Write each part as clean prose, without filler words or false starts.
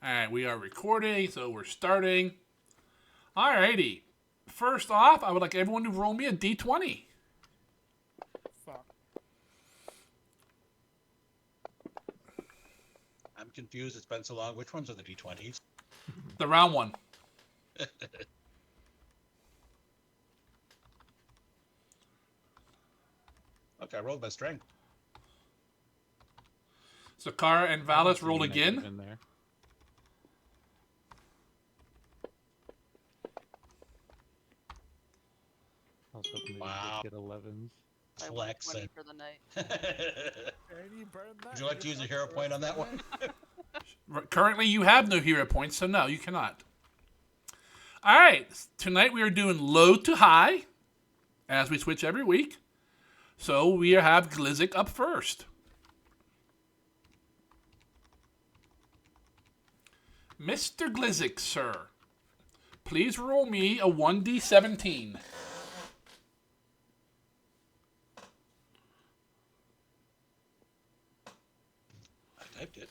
All right, we are recording, so we're starting. Alrighty. First off, I would like everyone to roll me a d20. Fuck. I'm confused. It's been so long. Which ones are the D20s? The round one. Okay, I rolled my strength. Sakara and Valis rolled Negative again. in there. I was hoping Wow. they'd get 11s. I won 20 Flexing. for the night. Would you like to use a hero point on that one? Currently, you have no hero points, so no, you cannot. Alright, tonight we are doing low to high, as we switch every week. So we have Glizzik up first. Mr. Glizzik, sir, please roll me a 1d17. I typed it.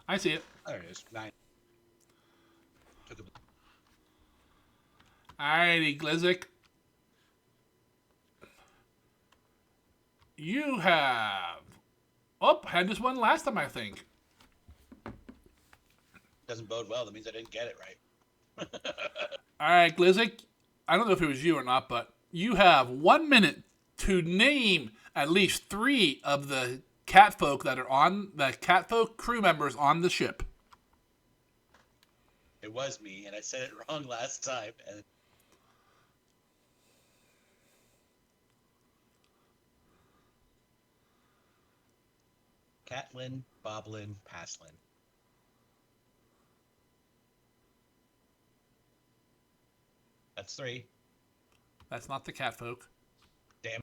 I see it. There it is. 9. Took a... Alrighty, Glizzik. You have... Oh, had this one last time, I think. Doesn't bode well. That means I didn't get it right. Alright, Glizzik. I don't know if it was you or not, but you have 1 minute to name at least 3 of the catfolk that are on the catfolk crew members on the ship. It was me, and I said it wrong last time. And Catlin, Boblin, Paslin. That's 3. That's not the catfolk. Damn.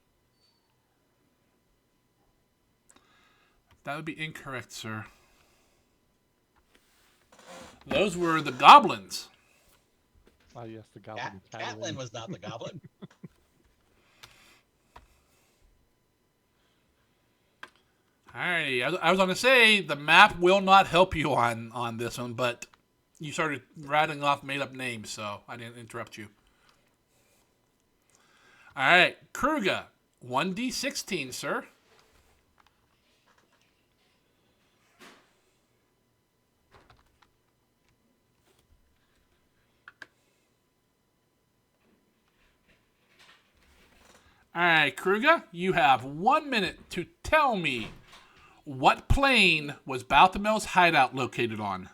That would be incorrect, sir. Those were the goblins. Oh, yes, the goblin. Catlin was not the goblin. Alrighty, I was going to say the map will not help you on this one, but you started rattling off made-up names, so I didn't interrupt you. Alright, Kruger, 1d16, sir. Alright, Kruger, you have 1 minute to tell me what plane was Balthamel's hideout located on.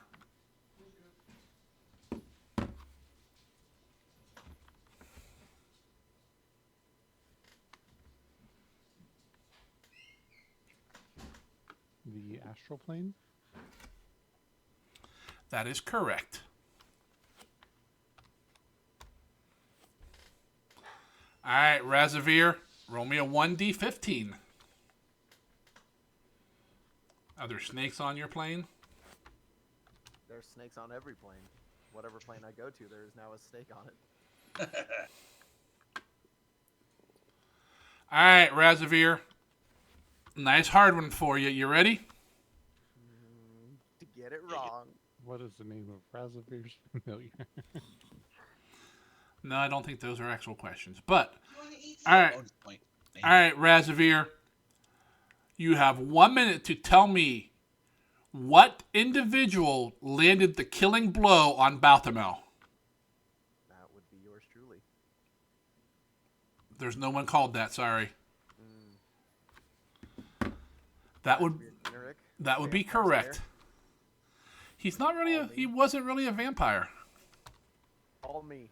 The astral plane? That is correct. Alright, Razavir, roll me a 1d15. Are there snakes on your plane? There's snakes on every plane. Whatever plane I go to, there is now a snake on it. Alright, Razavir. Nice hard one for you. You ready? To get it wrong. What is the name of Razavir's familiar? No, I don't think those are actual questions. But, All alright. Alright, Razavir. You have 1 minute to tell me what individual landed the killing blow on Balthamel. That would be yours truly. There's no one called that, sorry. That would be correct. He's not really he wasn't really a vampire. All me.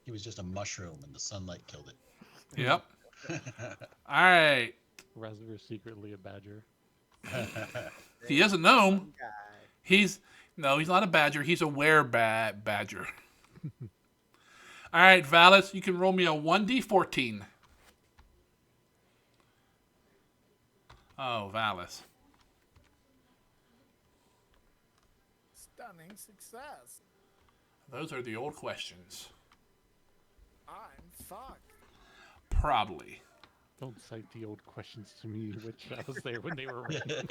He was just a mushroom, and the sunlight killed it. Yep. Alright. Razavir's secretly a badger. He is a gnome. Guy. He's not a badger. He's a badger. All right, Valis, you can roll me a 1d14. Oh, Valis. Stunning success. Those are the old questions. I'm fucked. Probably. Don't cite the old questions to me, which I was there when they were written.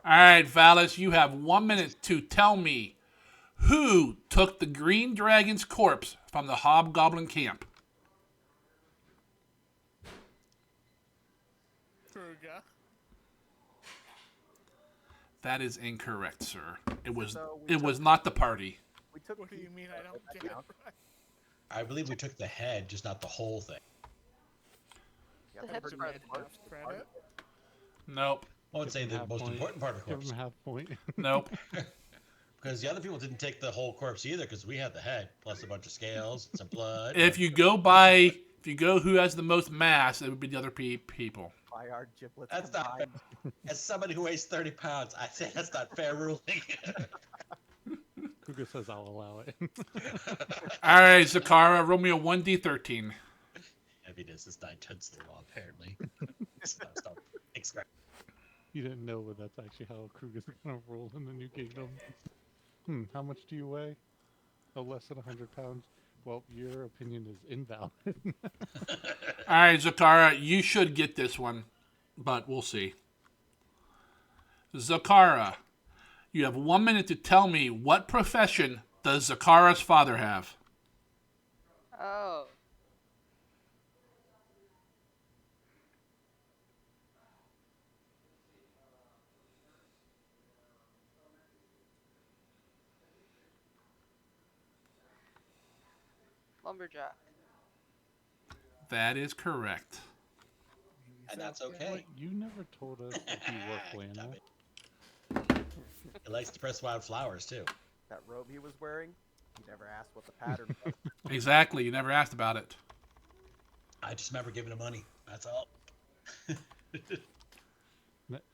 All right, Valis, you have 1 minute to tell me who took the Green Dragon's corpse from the Hobgoblin camp. Kruga. That is incorrect, sir. It was So we was took- not the party. We took. What do you mean I don't that get it count? right? I believe we took the head, just not the whole thing. Yeah, The I head's heard part you of had the Enough part- credit? Nope. I would Give say him the half most point. important part of the Give corpse. him half point. Nope. Because the other people didn't take the whole corpse either, because we had the head, plus a bunch of scales, some blood. If you go who has the most mass, it would be the other people. by our giblets That's not combined. As somebody who weighs 30 pounds, I say that's not fair ruling. Kruger says I'll allow it. All right, Zakara, roll me a 1d13. Heaviness is 9 tenths of the law, apparently. Stop. Expect. You didn't know, but that's actually how Kruger's gonna roll in the new kingdom. How much do you weigh? Oh, less than 100 pounds. Well, your opinion is invalid. All right, Zakara, you should get this one, but we'll see. Zakara, you have 1 minute to tell me what profession does Zakara's father have? Oh. Lumberjack. That is correct. And that's Sounds good. okay. Wait, you never told us that you worked Lana. Damn it. He likes to press wildflowers, too. That robe he was wearing, he never asked what the pattern was. Exactly. You never asked about it. I just remember giving him money. That's all.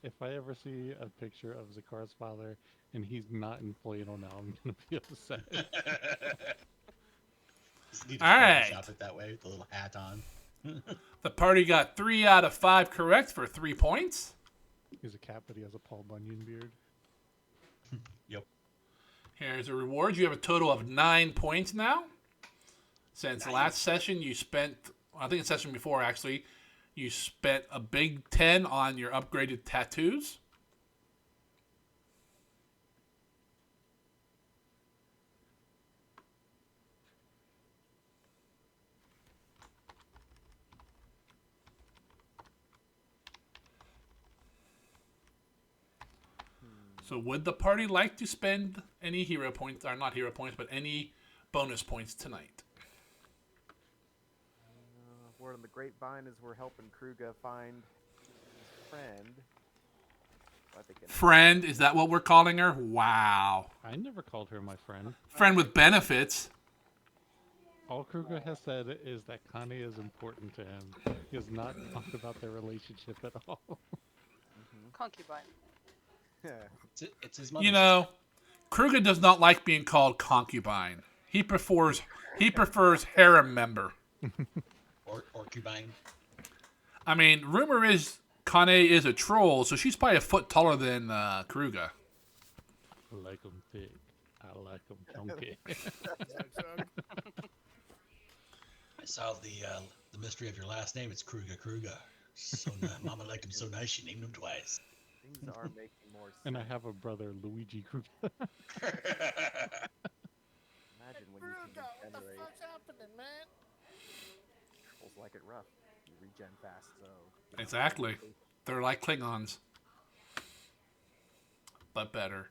If I ever see a picture of Zakara's father and he's not in flannel now, I'm gonna be upset. Just need to All right. Photoshop it that way with the little hat on. The party got 3 out of 5 correct for 3 points. He's a cat, but he has a Paul Bunyan beard. Yep. Here's the rewards. You have a total of 9 points now. Since Nice. last session, you spent, I think the session before actually, you spent a big 10 on your upgraded tattoos. So would the party like to spend any hero points, or not hero points, but any bonus points tonight? Word on the grapevine is we're helping Kruga find his friend. I think it- Friend, is that what we're calling her? Wow. I never called her my friend. Friend with benefits. All Kruger has said is that Kanye is important to him. He has not talked about their relationship at all. Concubine. It's his mother. You know, Kruger does not like being called concubine. He prefers harem member. Or concubine. I mean, rumor is Kane is a troll, so she's probably a foot taller than Kruger. I like him thick. I like him chunky. I solved the mystery of your last name. It's Kruger. So Mama liked him so nice, she named him twice. Things are making more sense. And I have a brother, Luigi Kruger. Imagine when you Kruga, can what the regenerate. fuck's happening, man? Trolls like it rough. You regen fast, so. you know, Exactly. They're like Klingons, but better.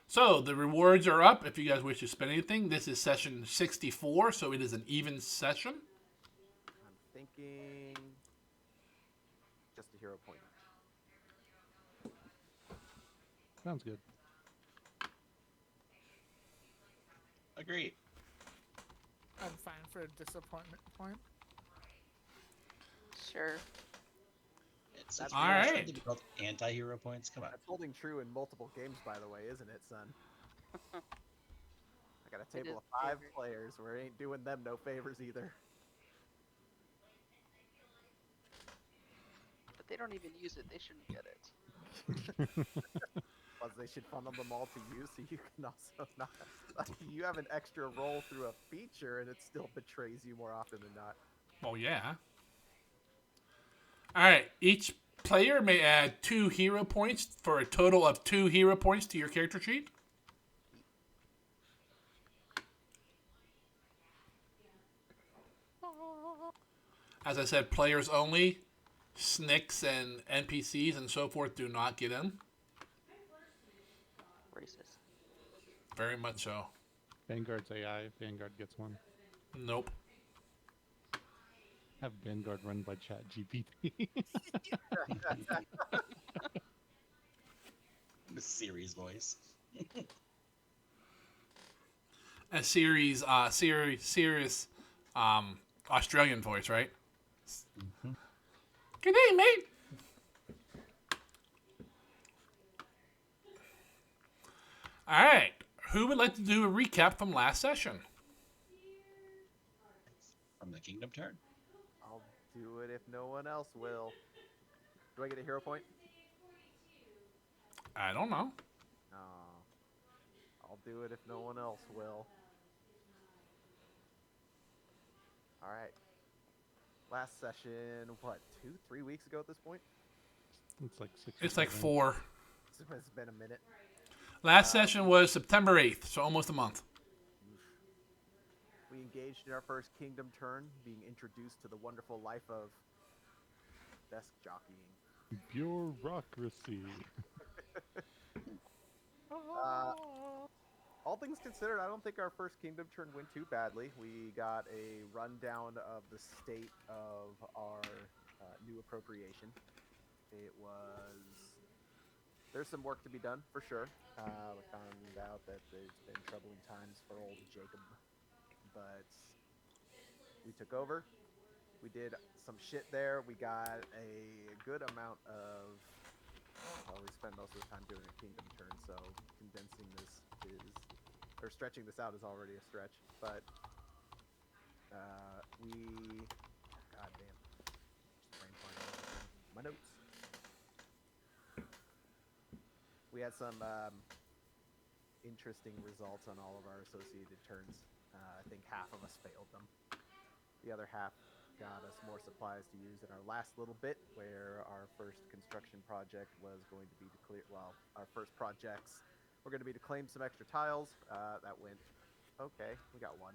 So the rewards are up if you guys wish to spend anything. This is session 64, so it is an even session. I'm thinking. Just a hero point. Sounds good. Agreed. I'm fine for a disappointment point. Sure. It's That's all pretty much right. something called anti-hero points. Come on. That's holding true in multiple games, by the way, isn't it, son? I got a It table of is 5 favorite. players. We ain't doing them no favors either. But they don't even use it. They shouldn't get it. Plus, they should funnel them all to you, so you can also not. Like, you have an extra roll through a feature, and it still betrays you more often than not. Well, yeah. All right. Each Player may add 2 hero points for a total of 2 hero points to your character sheet. As I said, players only. Snicks and NPCs and so forth do not get in. Racist. Very much so. Vanguard's AI. Vanguard gets one. Nope. Have Vanguard run by ChatGPT. The series voice. A serious Australian voice, right? Good day, mate. All right. Who would like to do a recap from last session? From the Kingdom turn. I'll do it if no one else will. Do I get a hero point? I don't know. No. I'll do it if no one else will. All right. Last session, what, 2-3 weeks ago at this point? It's like 6. It's like 4. It's been a minute. Last session was September 8th, so almost a month. We engaged in our first kingdom turn, being introduced to the wonderful life of desk jockeying. Bureaucracy. All things considered, I don't think our first kingdom turn went too badly. We got a rundown of the state of our new appropriation. It was... There's some work to be done, for sure. We found out that there's been troubling times for old Jacob. But we took over. We did some shit there. We got a good amount of... Well, we spent most of the time doing a kingdom turn, so condensing this is... Or stretching this out is already a stretch. But we... God damn. Brain fart all over my notes. We had some interesting results on all of our associated turns. I think half of us failed them. The other half got us more supplies to use in our last little bit, where our first construction project was going to be to clear... Well, our first projects were going to be to claim some extra tiles. That went okay. We got one.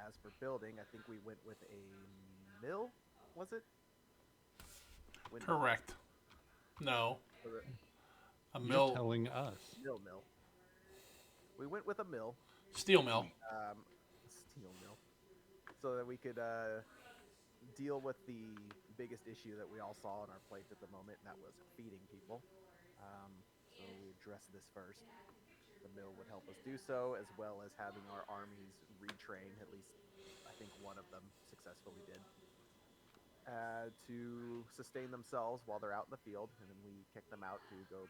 As for building, I think we went with a mill, was it? Correct. No. A You're mill. telling us. Mill. We went with a mill. Steel mill. Steel mill. So that we could deal with the biggest issue that we all saw on our plate at the moment, and that was feeding people. So we addressed this first. The mill would help us do so, as well as having our armies retrain, at least I think one of them successfully did, to sustain themselves while they're out in the field, and then we kick them out to go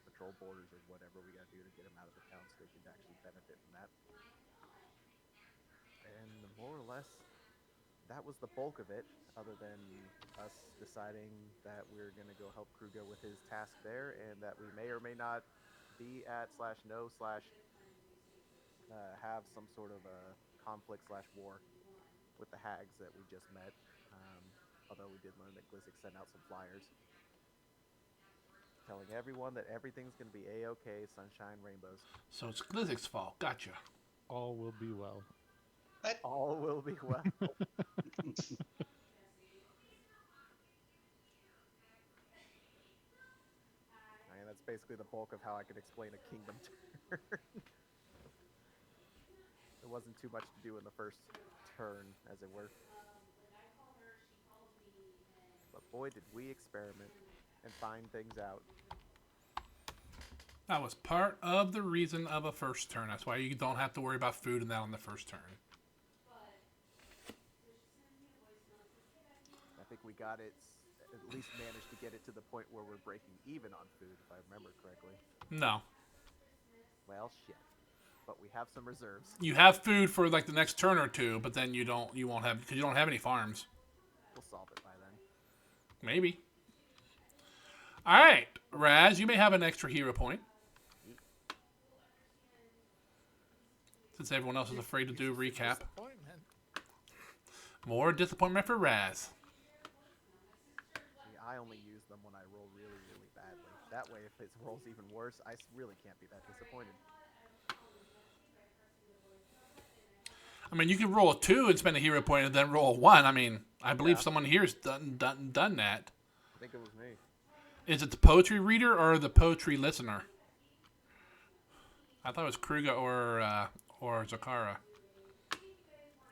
patrol borders or whatever we gotta do to get them out of the town so they could actually benefit from that. And more or less, that was the bulk of it, other than us deciding that we're going to go help Kruga with his task there, and that we may or may not be at have some sort of a conflict/war with the hags that we just met. Although we did learn that Glizzik sent out some flyers telling everyone that everything's going to be A-okay, sunshine, rainbows. So it's Glizzik's fault. Gotcha. All will be well. All will be well. I mean, that's basically the bulk of how I could explain a kingdom turn. There wasn't too much to do in the first turn, as it were. But boy, did we experiment and find things out. That was part of the reason of a first turn. That's why you don't have to worry about food and that on the first turn. I think we got it, at least managed to get it to the point where we're breaking even on food, if I remember correctly. No. Well, shit. But we have some reserves. You have food for like the next turn or two, but then you won't have, because you don't have any farms. We'll solve it by then. Maybe. All right, Raz, you may have an extra hero point. Since everyone else is afraid to do a recap. Disappointment. More disappointment for Raz. I only use them when I roll really, really badly. That way, if it rolls even worse, I really can't be that disappointed. I mean, you can roll a 2 and spend a hero point, and then roll a 1. I mean, I believe Yeah. someone here has done that. I think it was me. Is it the poetry reader or the poetry listener? I thought it was Kruger or Zakara.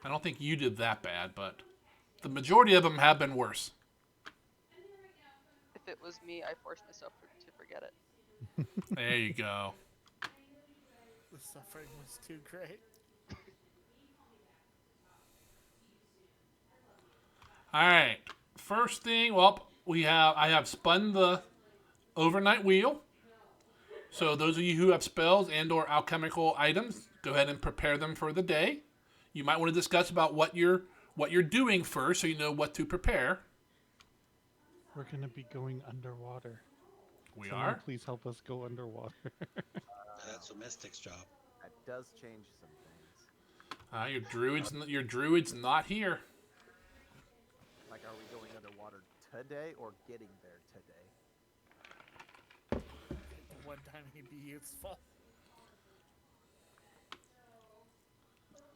I don't think you did that bad, but the majority of them have been worse. If it was me, I forced myself to forget it. There you go. The suffering was too great. All right. First thing, well, I have spun the overnight wheel. So those of you who have spells and or alchemical items, go ahead and prepare them for the day. You might want to discuss about what you're doing first, so you know what to prepare. We're gonna be going underwater. We Someone are. please help us go underwater. That's a mystic's job. That does change some things. Your druid's not here. Like, are we going underwater today or getting there today? The one time he'd be useful.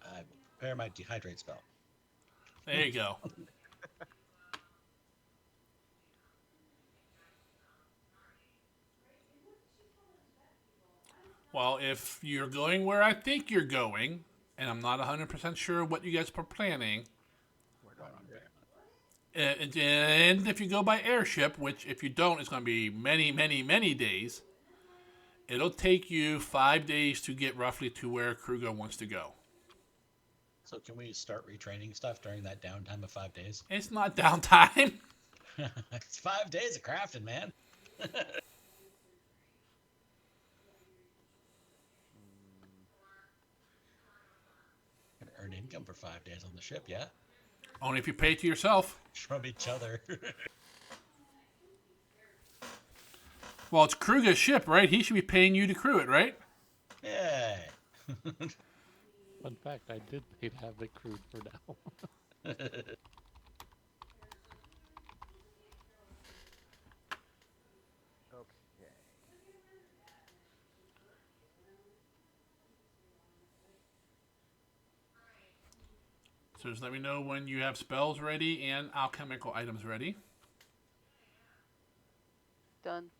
I will prepare my dehydrate spell. There you go. Well, if you're going where I think you're going, and I'm not 100% sure what you guys are planning, We're going there. and if you go by airship, which if you don't, it's going to be many, many, many days, it'll take you 5 days to get roughly to where Kruger wants to go. So can we start retraining stuff during that downtime of 5 days? It's not downtime. It's 5 days of crafting, man. Gonna earn income for 5 days on the ship, yeah? Only if you pay to yourself. From each other. Well, it's Kruger's ship, right? He should be paying you to crew it, right? Yeah. Fun fact, I did pay to have it crewed for now. Okay. So just let me know when you have spells ready and alchemical items ready. Done.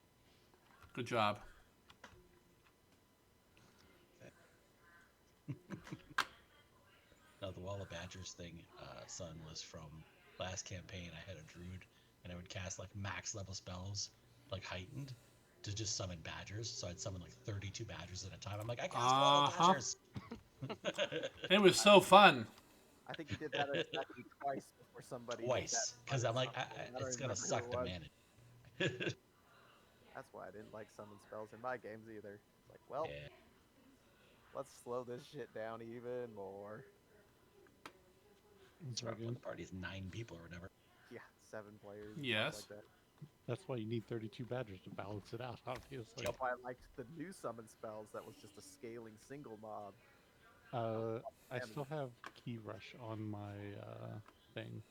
Good job. Now the Wall of Badgers thing, son, was from last campaign. I had a druid, and I would cast like max level spells, like heightened, to just summon badgers. So I'd summon like 32 badgers at a time. I'm like, I cast Wall of Uh-huh. Badgers. It was so fun. I think you did that exactly twice before somebody. made Twice, that because I'm like, summon. I don't it's gonna remember who suck it to was. manage. That's why I didn't like summon spells in my games either. It's like, well, Yeah. let's slow this shit down even more. It's rough when the party's 9 people or whatever. Yeah, 7 players. Yes. Like that. That's why you need 32 badgers to balance it out, obviously. Yep. That's why I liked the new summon spells that was just a scaling single mob. I still have Key Rush on my thing.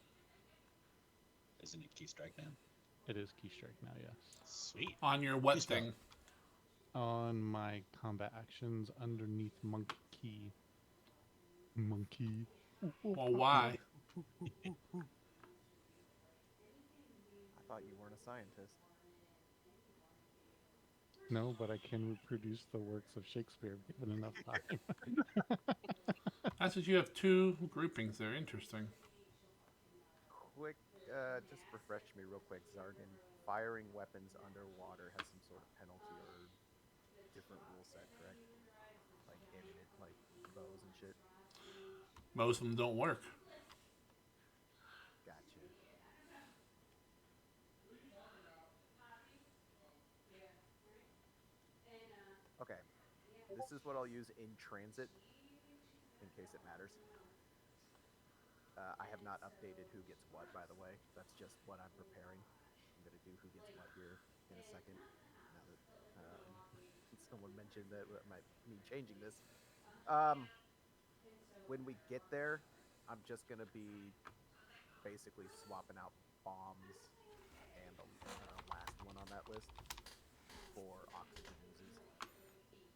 Isn't it Key Strike now? It is Key Strike now, yes. Sweet. On your what Key spell. thing? On my combat actions underneath Monk Key. Monkey. Well, why? I thought you weren't a scientist. No, but I can reproduce the works of Shakespeare given enough time. That's what you have 2 groupings there. Interesting. Quick, just refresh me real quick, Zargan. Firing weapons underwater has some sort of penalty or different rule set, correct? Like like bows and shit. Most of them don't work. Gotcha. Okay. This is what I'll use in transit, in case it matters. I have not updated who gets what, by the way. That's just what I'm preparing. I'm going to do who gets what here in a second. Now that someone mentioned that might mean changing this. When we get there, I'm just going to be basically swapping out bombs and the last one on that list for oxygen oozes.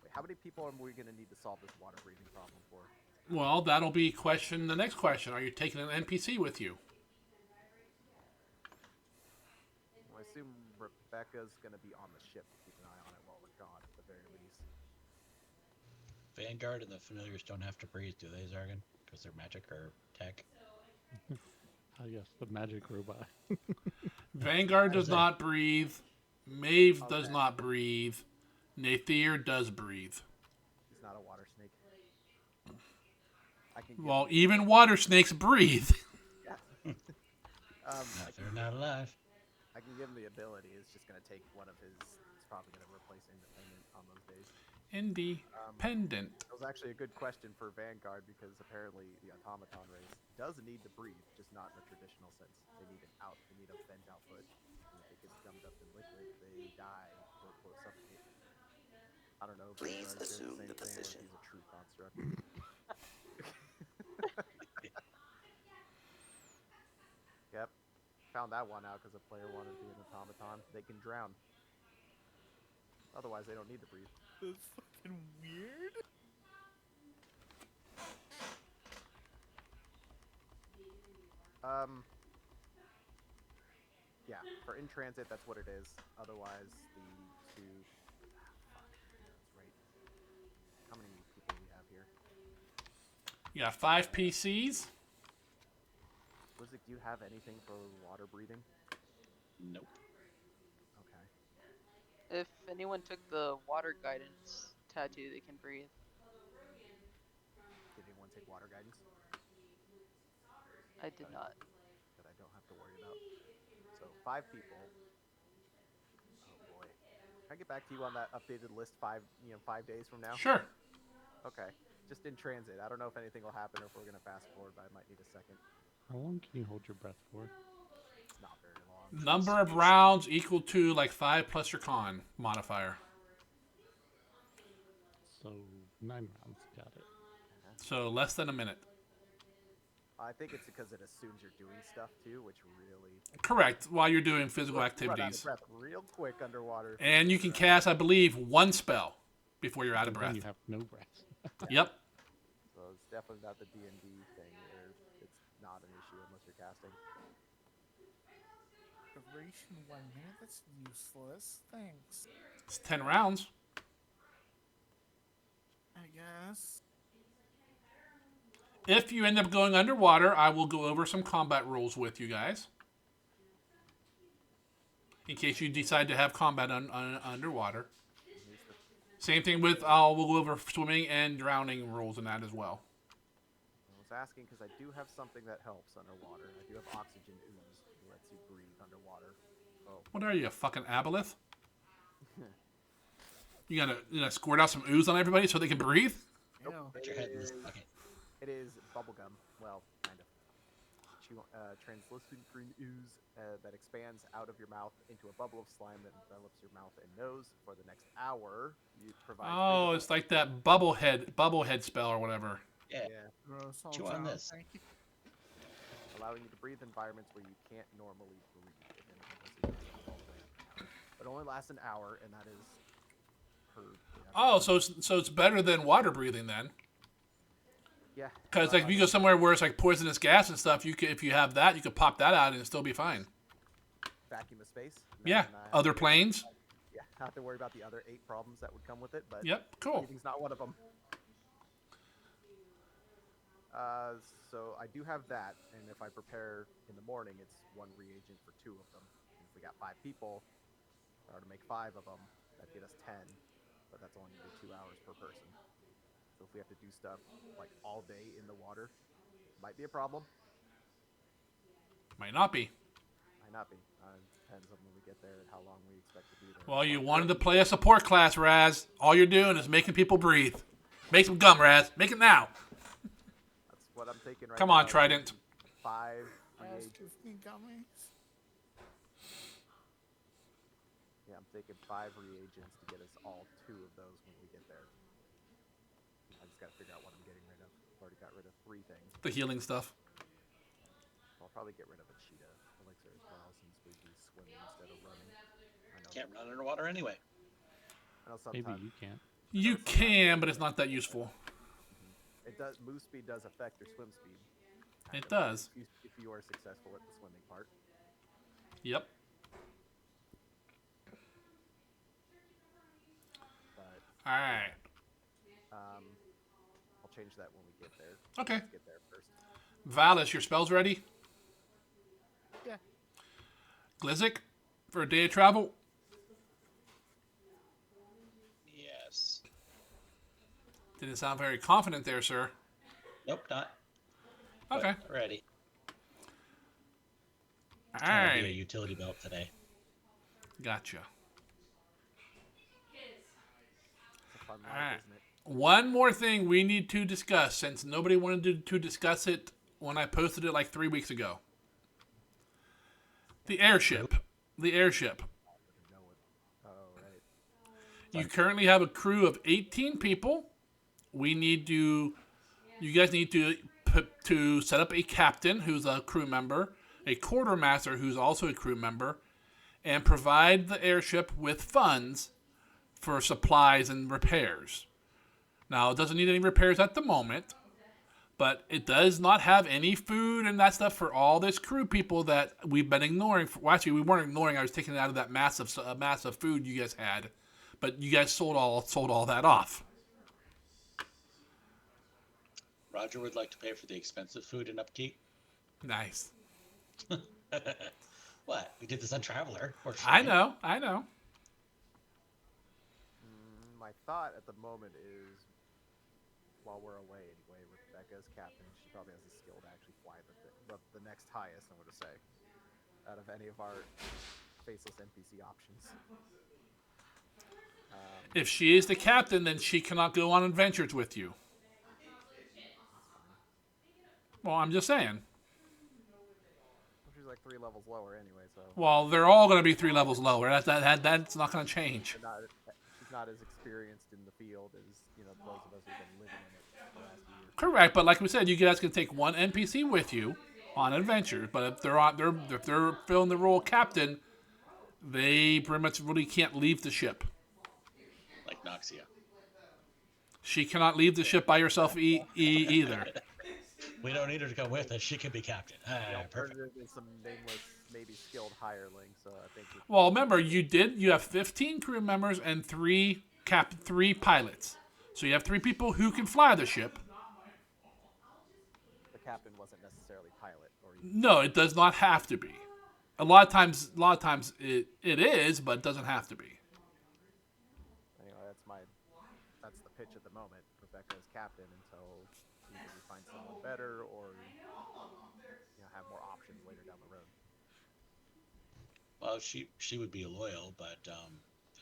Wait, how many people are we going to need to solve this water breathing problem for? Well, that'll be the next question. Are you taking an NPC with you? Well, I assume Rebecca's going to be on the ship to keep an eye on it while we're gone, at the very least. Vanguard and the familiars don't have to breathe, do they, Zargan? Because they're magic or tech. Ah, yes, the magic robot. Vanguard does How's that? not breathe. Maeve does Okay. not breathe. Nathier does breathe. He's not a water snake. I can give Well, him- even water snakes breathe. Yeah. No, they're not alive. I can give him the ability. It's just going to take one of his. It's probably going to replace Independent on those days. Independent. That was actually a good question for Vanguard because apparently the automaton race does need to breathe, just not in the traditional sense. They need an out. They need a vent output. And if it gets gummed up in liquid, they die or suffocate. I don't know. If Please Vanguard says assume same the thing or if position. he's a true construct. Yep. Found that one out because a player wanted to be an automaton. They can drown. Otherwise, they don't need to breathe. That's fucking weird. Yeah, for in transit, that's what it is. Otherwise, the two. Fuck. That's right. How many people do we have here? You got 5 PCs. Blizzard, do you have anything for water breathing? Nope. Okay. If anyone took the water guidance tattoo, they can breathe. Did anyone take water guidance I did not. that I don't have to worry about? So 5 people. Oh boy. Can I get back to you on that updated list 5 days from now? Sure. Okay. Just in transit. I don't know if anything will happen or if we're gonna fast forward, but I might need a second. How long can you hold your breath for? Not very long. Number of rounds equal to like 5 plus your con modifier. So 9 rounds. Got it. So less than a minute. I think it's because it assumes you're doing stuff too, which really Correct. While you're doing physical run out of activities. breath real quick underwater. And you can cast, I believe, 1 spell before you're out of Then breath. you have no breath. Yep. So it's definitely not the D&D thing where it's not an issue unless you're casting. Duration 1 minute. That's useless. Thanks. It's 10 rounds. I guess. If you end up going underwater, I will go over some combat rules with you guys. In case you decide to have combat underwater. Same thing with, we'll go over swimming and drowning rules and that as well. I was asking because I do have something that helps underwater. I do have oxygen ooze that lets you breathe underwater. Oh, What are you, a fucking aboleth? You gonna squirt out some ooze on everybody so they can breathe? Ew. Put your head in this bucket. it is bubblegum. Well, kind of. Translucent green ooze that expands out of your mouth into a bubble of slime that envelops your mouth and nose for the next hour. You provide. Oh, it's like that bubblehead spell or whatever. Yeah. Yeah, Gross. I'll Chew on drown, this. thank you. allowing you to breathe environments where you can't normally breathe. If anything, but it only lasts an hour, and that is per. Oh, so it's better than water breathing then. Yeah. Because like if you go somewhere where it's like poisonous gas and stuff, you could, if you have that, you could pop that out and it'll still be fine. Vacuum of space. Yeah. then Other planes. Yeah, I have to worry about the other 8 problems that would come with it, but Yep. Cool. breathing's not one of them. So I do have that, and if I prepare in the morning, it's 1 reagent for 2 of them. And if we got 5 people, or to make 5 of them, that'd get us 10, but that's only gonna be 2 hours per person. So if we have to do stuff like all day in the water, might be a problem. Might not be. Might not be. Depends on when we get there and how long we expect to be there. Well, you wanted to play a support class, Raz. All you're doing is making people breathe. Make some gum, Raz. Make it now. That's what I'm taking right now. Come on, Trident. 5 As reagents. Disney gummies. Yeah, I'm taking 5 reagents to get us all 2 of those when we get there. I just gotta figure out what I'm getting rid of. I've already got rid of 3 things. The healing stuff. So I'll probably get rid of a cheetah elixir as well, since we'd be swimming instead of Can't run underwater anyway. I know Maybe sometimes you can't. You can, but it's not that useful. it does. Move speed does affect your swim speed. kind It of, does. if you are successful at the swimming part. Yep. But All right. I'll change that when we get there. Okay. Let's get there first. Valis, your spells ready? Yeah. Glizzic, for a day of travel? Yes. Didn't sound very confident there, sir. Nope, not. Okay. But ready. All Trying to be a right. utility belt today. Gotcha. It's a fun All life, right. isn't it? One more thing we need to discuss, since nobody wanted to discuss it when I posted it like 3 weeks ago. The airship. The airship. I know it. Oh, right. You currently have a crew of 18 people. You guys need to set up a captain who's a crew member, a quartermaster who's also a crew member, and provide the airship with funds for supplies and repairs. Now, it doesn't need any repairs at the moment, but it does not have any food and that stuff for all this crew people that we've been ignoring. Well, actually, we weren't ignoring. I was taking it out of that massive food you guys had, but you guys sold all that off. Roger would like to pay for the expensive food and upkeep. Nice. What? We did this on Traveler. I know. My thought at the moment is, while we're away anyway, Rebecca as captain, she probably has the skill to actually fly the next highest, I'm going to say, out of any of our faceless NPC options. If she is the captain, then she cannot go on adventures with you. Well, I'm just saying. She's like 3 levels lower anyway, so Well, they're all going to be 3 levels lower. That's not going to change. she's not as experienced in the field as those of us who've been living in it the last year. Correct, but like we said, you guys can take one NPC with you on adventures. But if they're filling the role of captain, they pretty much really can't leave the ship. Like Noxia. She cannot leave the ship by herself either. We don't need her to come with us. She can be captain. The Perfect. alternative is some nameless, maybe skilled hireling. So I think Well, remember, you have 15 crew members and 3 pilots. So you have 3 people who can fly the ship. the captain wasn't necessarily pilot or No, it does not have to be. A lot of times it is, but it doesn't have to be. anyway. That's the pitch at the moment. Rebecca is captain until either we find someone better or have more options later down the road. Well, she would be loyal, but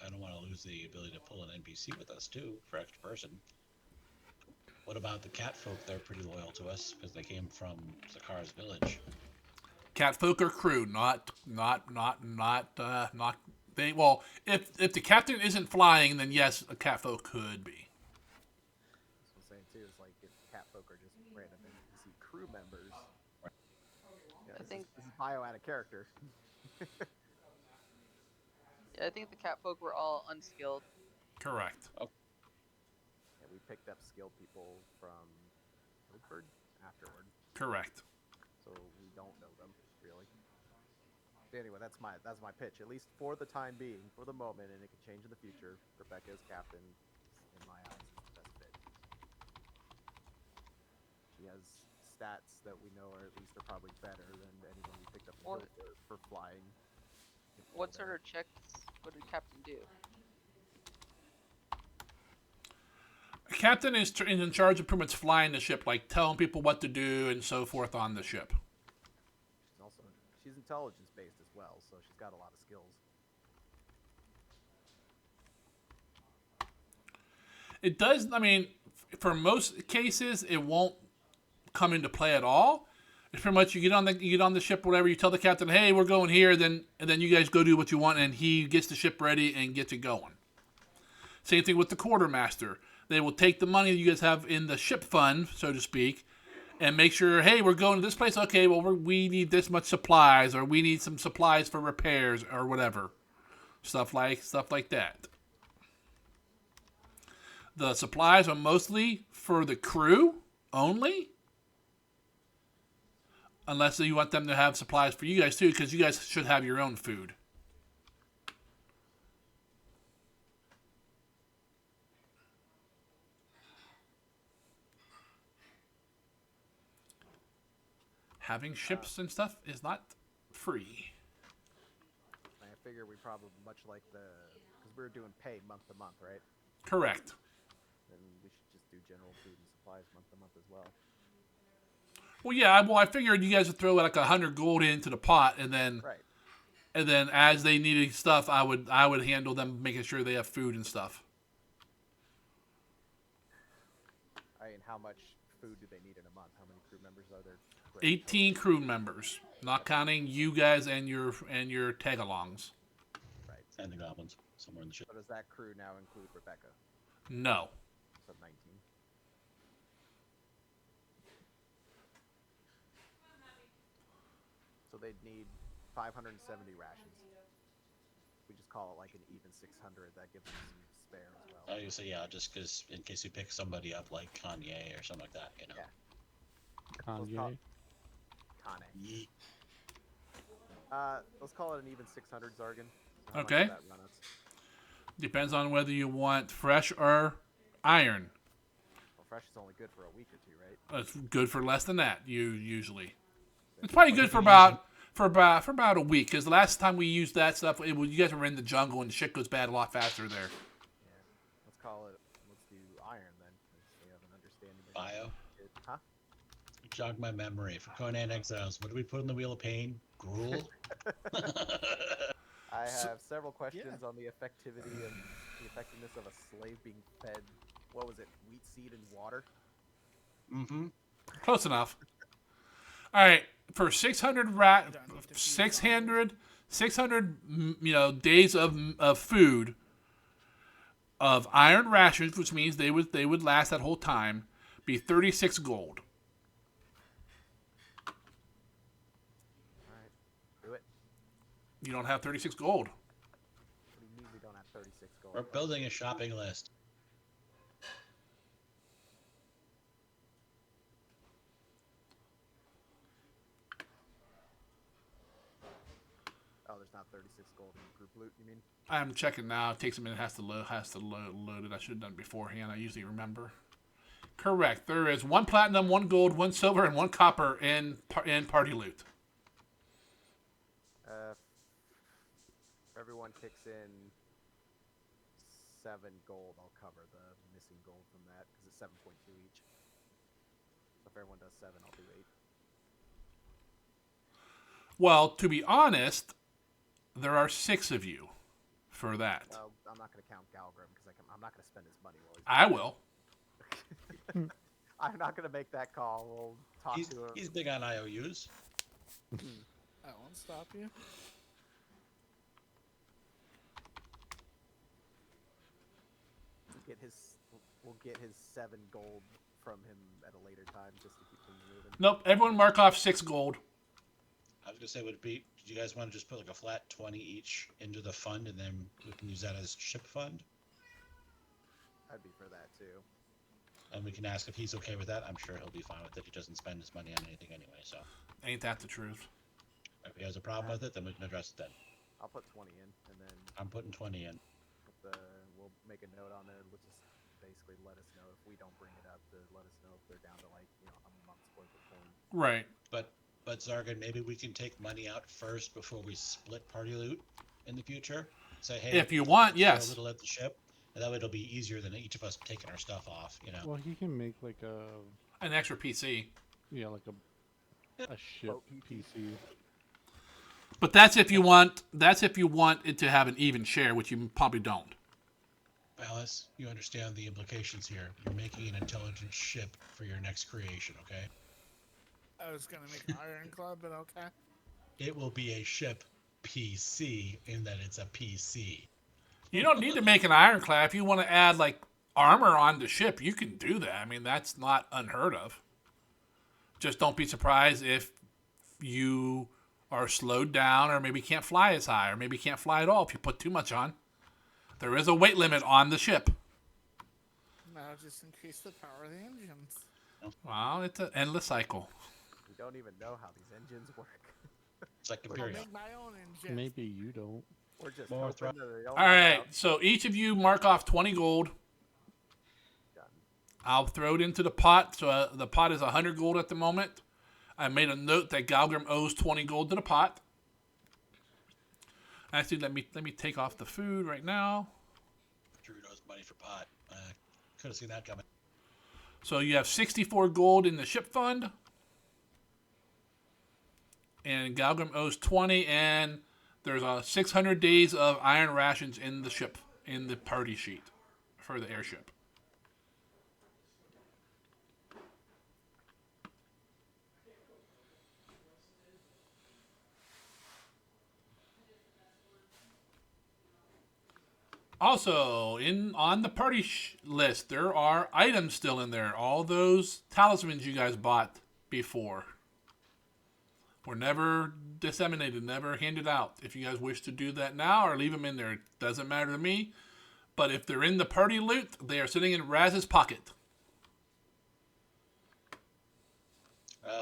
I don't want to lose the ability to pull an NPC with us too for extra person. What about the cat folk? They're pretty loyal to us because they came from Zakar's village. Catfolk are crew, not they. Well, if the captain isn't flying, then yes, a catfolk could be. That's what I'm saying too. Is like if catfolk are just random NPC crew members. Yeah, I think this is bio out of character. Yeah, I think the catfolk were all unskilled. Correct. Yeah, we picked up skilled people from Guildford afterward, Correct. so we don't know them really. Anyway, that's my pitch. At least for the time being, for the moment, and it could change in the future. Rebecca as captain, in my eyes, is the best fit. She has stats that we know are probably better than anyone we picked up What- for flying. What sort of checks would the captain do? Captain is in charge of pretty much flying the ship, like telling people what to do and so forth on the ship. She's intelligence based as well, so she's got a lot of skills. It does. I mean, for most cases, it won't come into play at all. It's pretty much you get on the ship, whatever. You tell the captain, "Hey, we're going here," and then you guys go do what you want, and he gets the ship ready and gets it going. Same thing with the quartermaster. They will take the money you guys have in the ship fund, so to speak, and make sure, hey, we're going to this place. Okay, well, we need this much supplies, or we need some supplies for repairs, or whatever. stuff like that. The supplies are mostly for the crew only, unless you want them to have supplies for you guys too, because you guys should have your own food. Having ships and stuff is not free. I figure we probably, much like because we were doing pay month to month, right? Correct. Then we should just do general food and supplies month to month as well. Well, yeah. Well, I figured you guys would throw like 100 gold into the pot, and then, Right. and then as they needed stuff, I would handle them, making sure they have food and stuff. I mean, how much food do they need in a month? How many crew members are there? 18 crew members, not counting you guys and your tag-alongs. Right. And the goblins somewhere in the ship. So does that crew now include Rebecca? No. So 19. So they'd need 570 rations. We just call it like an even 600. That gives them some spare as well. I say yeah, just because in case you pick somebody up like Kanye or something like that, you know. Yeah. Kanye. Kane. Yeet. Let's call it an even 600, Zargan. So how much Okay. would that run us? Depends on whether you want fresh or iron. Well, fresh is only good for a week or two, right? It's good for less than that. Usually, it's probably good for about a week. Because the last time we used that stuff, you guys were in the jungle and shit goes bad a lot faster there. Yeah. Let's do iron then. 'Cause we have an understanding. of Bio. it. Huh? Jog my memory. For Conan Exiles, what do we put in the Wheel of Pain? Gruel? I have several questions on the effectiveness of a slave being fed. What was it? Wheat seed and water. Mm-hmm. Close enough. All right, for 600 days of food of iron rations, which means they would last that whole time, be 36 gold. All right. Do it. You don't have 36 gold. What do you mean we don't have 36 gold? We're building a shopping list. Oh, there's not 36 gold in group loot, you mean? I'm checking now. It takes a minute. Has to load it. I should have done it beforehand. I usually remember. Correct. There is 1 platinum, 1 gold, 1 silver, and 1 copper in party loot. If everyone kicks in 7 gold, I'll cover the missing gold from that, because it's 7.2 each. So if everyone does 7, I'll do 8. Well, to be honest, there are 6 of you for that. I'm not going to count Galgrim, because I'm not going to spend his money while he's I will. I'm not going to make that call. We'll talk to him. He's big on IOUs. I won't stop you. We'll get his 7 gold from him at a later time, just to keep things moving. Nope. Everyone mark off 6 gold. I was gonna say, would it be? Do you guys want to just put like a flat 20 each into the fund, and then we can use that as ship fund? I'd be for that too. And we can ask if he's okay with that. I'm sure he'll be fine with it. He doesn't spend his money on anything anyway. So Ain't that the truth? if he has a problem with it, then we can address it then. I'll put 20 in, and then I'm putting 20 in. we'll make a note on there. We'll just basically let us know if we don't bring it up. To let us know if they're down to a month's worth of coin. Right. But Zargan, maybe we can take money out first before we split party loot in the future. Say, hey, If you want, throw yes. a little at the ship, and that way it'll be easier than each of us taking our stuff off. You know. Well, he can make like An extra PC. like a ship Boat PC. But that's if you want. That's if you want it to have an even share, which you probably don't. Alice, you understand the implications here. You're making an intelligent ship for your next creation, okay? I was gonna make an ironclad, but okay. It will be a ship PC in that it's a PC. You don't need to make an ironclad. If you want to add like armor on the ship, you can do that. I mean, that's not unheard of. Just don't be surprised if you or slowed down, or maybe can't fly as high, or maybe can't fly at all if you put too much on. There is a weight limit on the ship. Now just increase the power of the engines. Well, it's an endless cycle. We don't even know how these engines work. It's like I'll Imperial. make my own engine. Maybe you don't. We're just More hoping that they don't All run right, out. so each of you mark off 20 gold. Done. I'll throw it into the pot. So the pot is 100 gold at the moment. I made a note that Galgrim owes 20 gold to the pot. Actually, let me take off the food right now. Drew knows money for pot. Could have seen that coming. So you have 64 gold in the ship fund. And Galgrim owes 20, and there's 600 days of iron rations in the ship, in the party sheet for the airship. Also, on the party list, there are items still in there. All those talismans you guys bought before were never disseminated, never handed out. If you guys wish to do that now or leave them in there, it doesn't matter to me. But if they're in the party loot, they are sitting in Raz's pocket.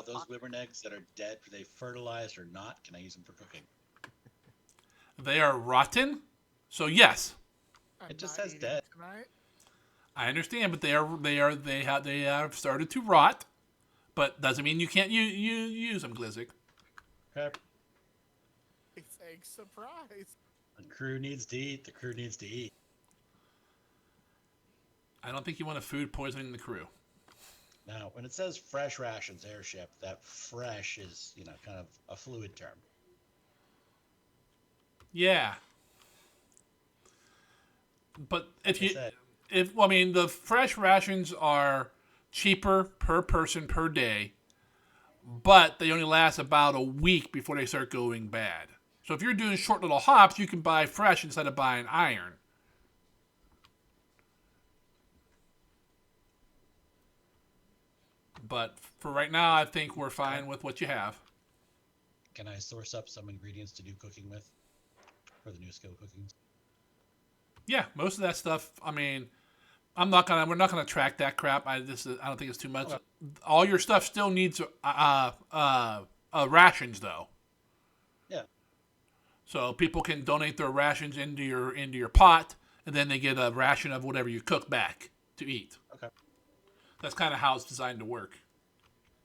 Those wyvern eggs that are dead, are they fertilized or not? Can I use them for cooking? They are rotten, so yes. I'm It just not says eating dead. Tonight. I understand, but they have started to rot. But doesn't mean you can't use them, Glizzic. Okay. It's egg surprise. The crew needs to eat. The crew needs to eat. I don't think you want a food poisoning the crew. Now, when it says fresh rations airship, that fresh is, kind of a fluid term. Yeah. But Like I said, the fresh rations are cheaper per person per day, but they only last about a week before they start going bad. So if you're doing short little hops, you can buy fresh instead of buying iron. But for right now, I think we're fine with what you have. can I source up some ingredients to do cooking with for the new skill cooking? Yeah, most of that stuff. I mean, we're not gonna track that crap. I don't think it's too much. Okay. All your stuff still needs rations though. Yeah. So people can donate their rations into your pot, and then they get a ration of whatever you cook back to eat. Okay. That's kind of how it's designed to work.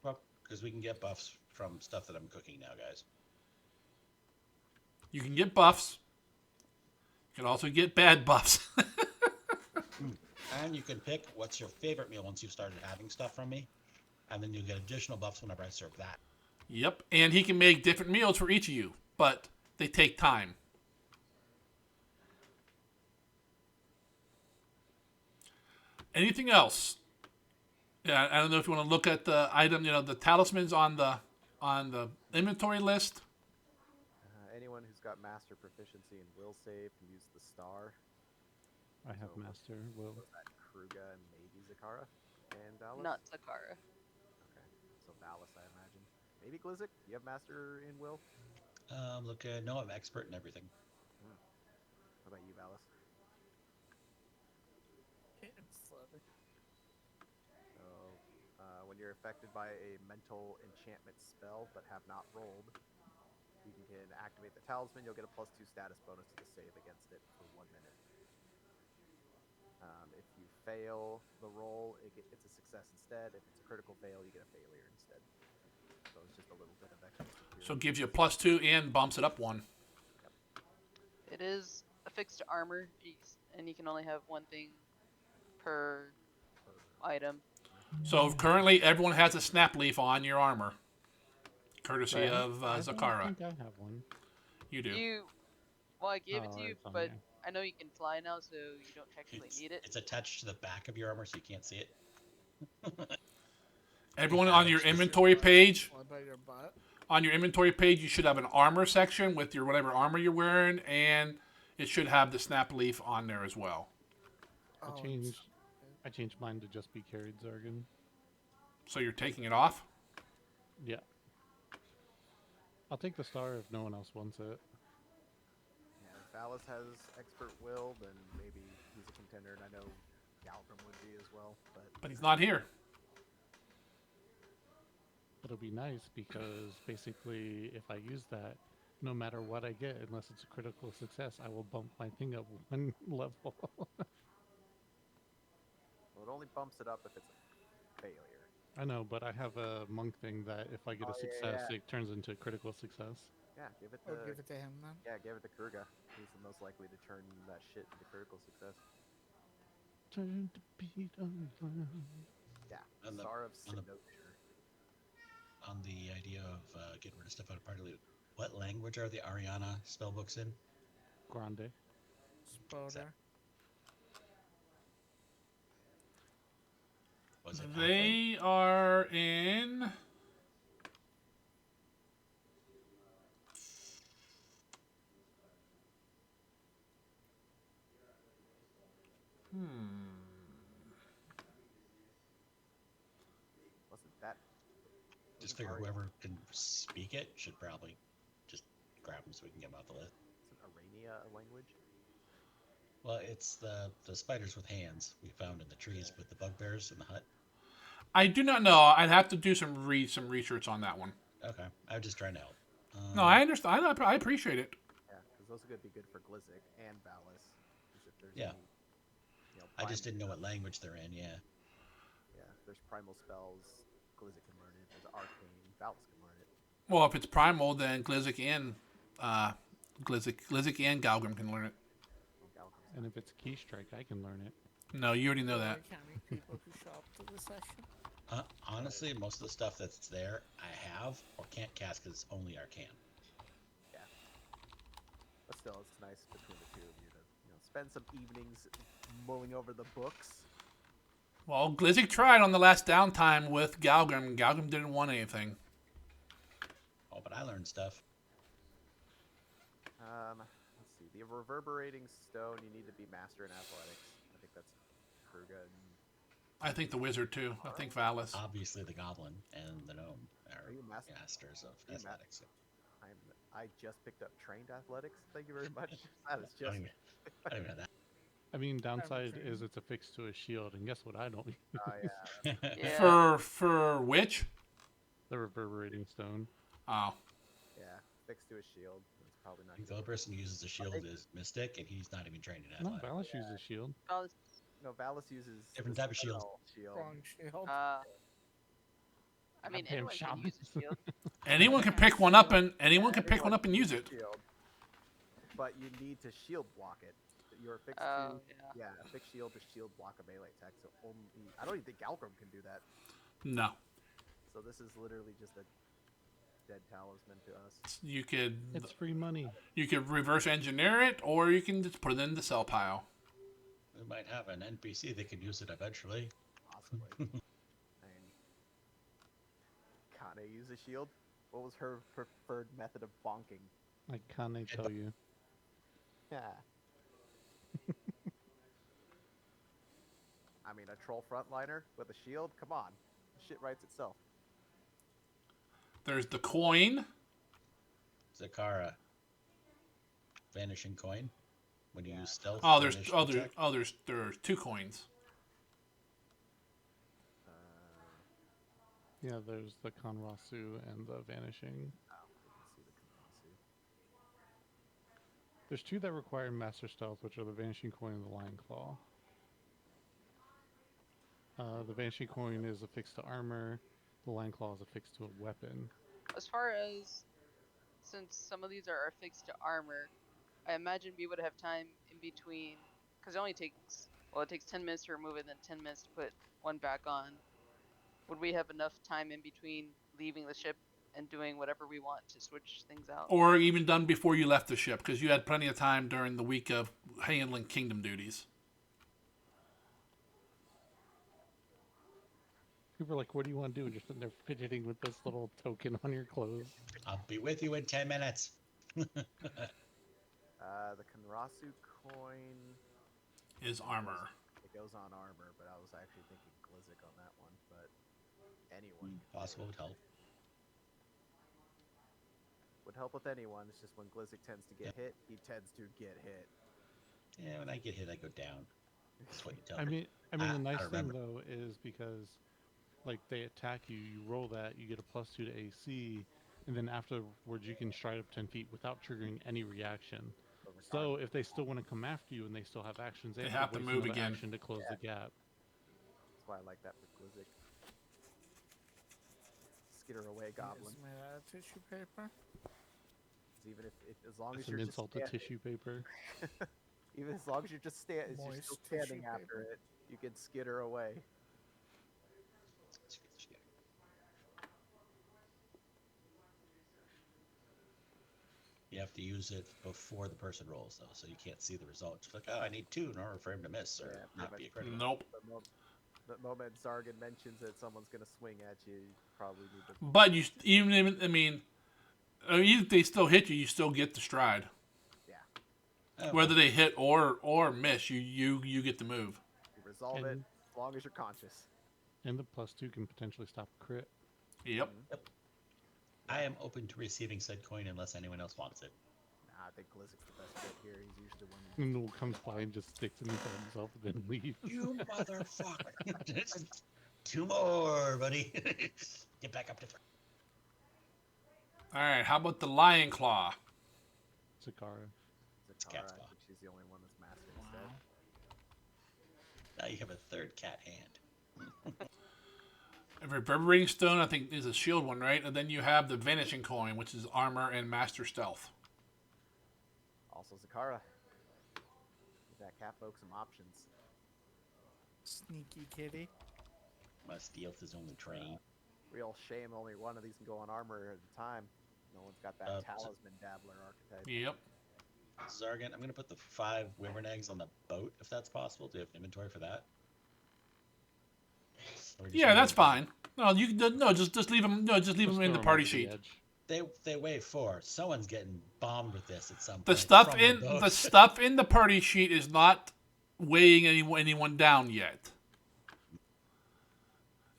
Well, because we can get buffs from stuff that I'm cooking now, guys. You can get buffs. You can also get bad buffs. And you can pick what's your favorite meal once you've started having stuff from me. And then you'll get additional buffs whenever I serve that. Yep, and he can make different meals for each of you, but they take time. Anything else? Yeah, I don't know if you want to look at the item, the talismans on the inventory list. Anyone who's got master proficiency in will save can use the star. I have So, master will. Was that Kruga and maybe Zakara and Valis? Not Zakara. Okay, so Valis, I imagine. Maybe Glizzic? You have master in will? Look, no, I'm expert in everything. What about you, Valis? It's slowly. So, when you're affected by a mental enchantment spell but have not rolled, you can activate the talisman. You'll get a +2 status bonus to the save against it for 1 minute. If you fail the roll, it's a success instead. If it's a critical fail, you get a failure instead. So it's just a little bit of extra security. So it gives you a +2 and bumps it up 1. It is affixed to armor, and you can only have one thing per item. So currently everyone has a snap leaf on your armor, courtesy Right. of I Zakara. think I have one. You do. I gave it Oh, to you, it's on but there. I know you can fly now, so you don't technically need it. It's attached to the back of your armor, so you can't see it. Everyone Yeah, on your actually, inventory page, What about your butt? on your inventory page, you should have an armor section with your whatever armor you're wearing, and it should have the snap leaf on there as well. Oh, I changed mine to just be carried Zargan. So you're taking it off? Yeah. I'll take the star if no one else wants it. Yeah, if Valis has expert will, then maybe he's a contender, and I know Galgrim would be as well. But he's not here. It'll be nice because basically, if I use that, no matter what I get, unless it's a critical success, I will bump my thing up one level. Well, it only bumps it up if it's a failure. I know, but I have a monk thing that if I get a Oh, yeah, success, yeah. it turns into a critical success. Yeah, give it Or to give it to him then. yeah, give it to Kruga. He's the most likely to turn that shit into critical success. Turn to beat on ground. Yeah, On the- Star of on the- Signature. On the idea of getting rid of stuff out of party loot, what language are the Ariana spellbooks in? Grande. Spoder. Was it Afro? They are in. Wasn't that Just wasn't figure Ari- whoever can speak it should probably just grab them so we can get them off the list. Isn't Arania a language? Well, it's the spiders with hands we found in the trees with the bugbears in the hut. I do not know. I'd have to do some research on that one. Okay, I was just trying to help. No, I understand. I appreciate it. Yeah, because those are going to be good for Glizzic and Valis. 'Cause if there's Yeah. any, I just primal didn't know what stuff- language they're in. Yeah. Yeah, if there's primal spells, Glizzic can learn it. If there's arcane, Valis can learn it. Well, if it's primal, then Glizzic and Galgrim can learn it. Well, Galgrim's And if it's key strike, I can learn it. No, you already know that. Like counting people who show up to the session. Honestly, most of the stuff that's there, I have or can't cast because it's only arcane. But still, it's nice between the two of you to spend some evenings mulling over the books. Well, Glizzic tried on the last downtime with Galgrim. Galgrim didn't want anything. Oh, but I learned stuff. Let's see. The reverberating stone, you need to be master in athletics. I think that's Kruga and I think the wizard too. I think Valis. Obviously, the goblin and the gnome are Are you master? masters of Are you ma- athletics. I just picked up trained athletics. Thank you very much. That is I just don't even know that. I mean, downside trained. is it's affixed to a shield, and guess what I don't use? oh yeah. Yeah. For which? The reverberating stone. Oh, Yeah, fixed to a shield. That's probably not The good. only person who uses the shield is Mystic, and he's not even trained in No, athletics. Valis uses shield. Oh, No, Valis uses Different the type of shield. spell shield. Strong shield. I mean, Goddamn anyone can use a shamans. shield. anyone can pick one up and use it. Shield, but you need to shield block it. You're fixed Oh, to yeah. a fixed shield to shield block a melee attack. So only I don't even think Galgrim can do that. No, So this is literally just a dead talisman to us. you could It's free money. reverse engineer it, or you can just put it in the sell pile. We might have an NPC that can use it eventually. Possibly. I mean, Kane use a shield? What was her preferred method of bonking? I can't tell you. Yeah. I mean, a troll frontliner with a shield? Come on. Shit writes itself. There's the coin. Zakara. Vanishing coin. When you Yeah. use stealth. Oh, there's initiative check. there's two coins. Yeah, there's the Konrasu and the Vanishing. Oh, we can see the Kamasu. There's two that require Master Stealth, which are the Vanishing Coin and the Lion Claw. The Vanishing Coin is affixed to armor. The Lion Claw is affixed to a weapon. As far as, since some of these are affixed to armor, I imagine we would have time in between, because it only takes, well, it takes 10 minutes to remove it, then 10 minutes to put one back on. Would we have enough time in between leaving the ship and doing whatever we want to switch things out? Or even done before you left the ship, because you had plenty of time during the week of handling kingdom duties. People are like, what do you want to do? Just sitting there fidgeting with this little token on your clothes. I'll be with you in 10 minutes. The Kanrasu coin. Is armor. It goes on armor, but I was actually thinking Glizzic on that one. But anyone. can do Possible it. would help. would help with anyone. It's just when Glizzic tends to get hit, he tends to get hit. Yeah, when I get hit, I go down. That's what you tell I me. mean, I the nice thing remember. though is because, like, they attack you, you roll that, you get a +2 to AC, and then afterwards you can stride up 10 feet without triggering any reaction. So if they still want to come after you and they still have actions, they have to waste move another again. action to close the gap. That's why I like that for Glizzic. Skitter away, Goblin. Is made out of tissue paper. Even if as long It's as an you're just insult to standing, tissue paper. even as long as you're just you're Moist still standing tissue after paper. it, you can skitter away. You have to use it before the person rolls, though, so you can't see the result. It's like, oh, I need 2 in order for him to miss, or not be a critical. Nope. The moment Zargan mentions that someone's going to swing at you, you probably need to. But you even even if they still hit you, you still get the stride. Yeah. Oh, Whether they hit or miss, you get the move. You resolve it And- as long as you're conscious. And the +2 can potentially stop a crit. Yep. I am open to receiving said coin unless anyone else wants it. Nah, I think Glizzic's the best fit here. He's usually one. And Noel comes by and just sticks it inside himself and then leaves. You motherfucker! 2 more, buddy. Get back up to 3. All right. How about the lion claw? Zakara. Zakara, cat's I paw. think she's the only one that's mastered instead. Now you have a 3rd cat hand. Reverberating stone, I think, is a shield one, right? And then you have the vanishing coin, which is armor and master stealth. Also, Zakara. Give that cat folk some options. Sneaky kitty. My stealth is only trained. Real shame only one of these can go on armor at a time. No one's got that talisman dabbler archetype. Yep. Zargan, I'm going to put the 5 wyvern eggs on the boat, if that's possible. Do you have inventory for that? Yeah, that's fine. No, just leave them. No, just leave them in the party sheet. They weigh 4. Someone's getting bombed with this at some point. The stuff from in boat. the stuff in the party sheet is not weighing anyone down yet.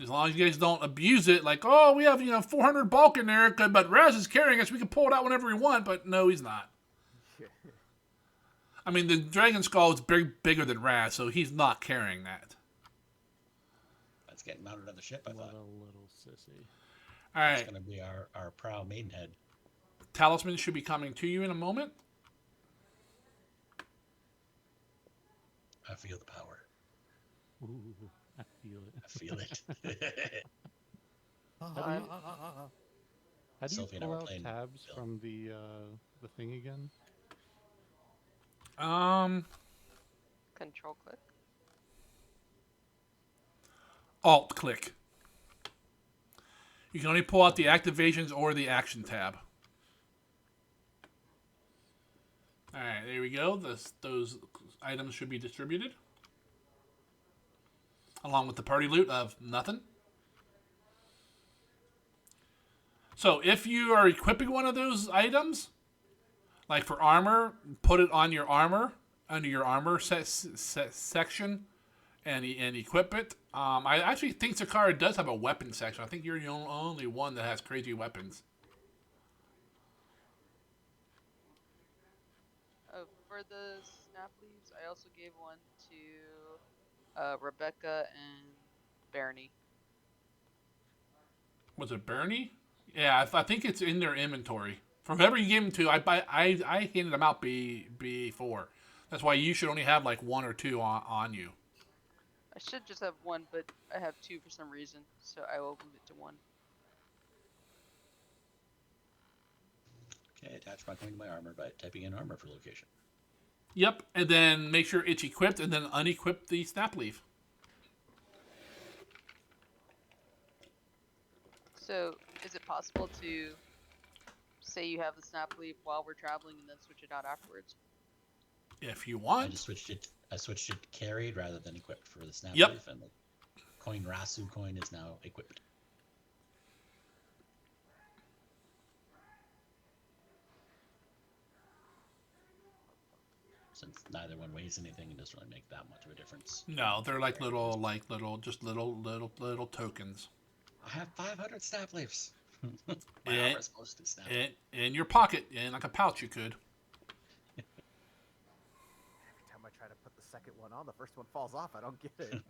As long as you guys don't abuse it, like, oh, we have 400 bulk in there, but Raz is carrying us. We can pull it out whenever we want. But no, he's not. I mean, the Dragon Skull is bigger than Raz, so he's not carrying that. That's getting mounted on the ship, I What thought. a little sissy. All It's right. going to be our proud maidenhead. Talisman should be coming to you in a moment. I feel the power. Ooh, I feel it. I feel it. How do you Sophie and I pull were out playing tabs Bill. from the thing again? Control click. Alt click. You can only pull out the activations or the action tab. All right, there we go. Those items should be distributed. Along with the party loot of nothing. So if you are equipping one of those items, like for armor, put it on your armor, under your armor section, and equip it. I actually think Zakara does have a weapon section. I think you're the only one that has crazy weapons. For the snap leaves, I also gave one to Rebecca and Barney. Was it Bernie? Yeah, I think it's in their inventory. For whoever you gave them to, I handed them out before. That's why you should only have like 1 or 2 on you. I should just have 1, but I have 2 for some reason, so I will move it to 1. Okay, attach my coin to my armor by typing in armor for location. Yep, and then make sure it's equipped, and then unequip the snap leaf. So, is it possible to say you have the snap leaf while we're traveling and then switch it out afterwards? If you I want. just switched it. I switched it carried rather than equipped for the snap Yep. leaf, and the coin Rasu coin is now equipped. Since neither one weighs anything, it doesn't really make that much of a difference. No, they're little tokens. I have 500 snap leaves. My And- armor's posted now. in your pocket, in like a pouch, you could. Every time I try to put the second one on, the first one falls off. I don't get it.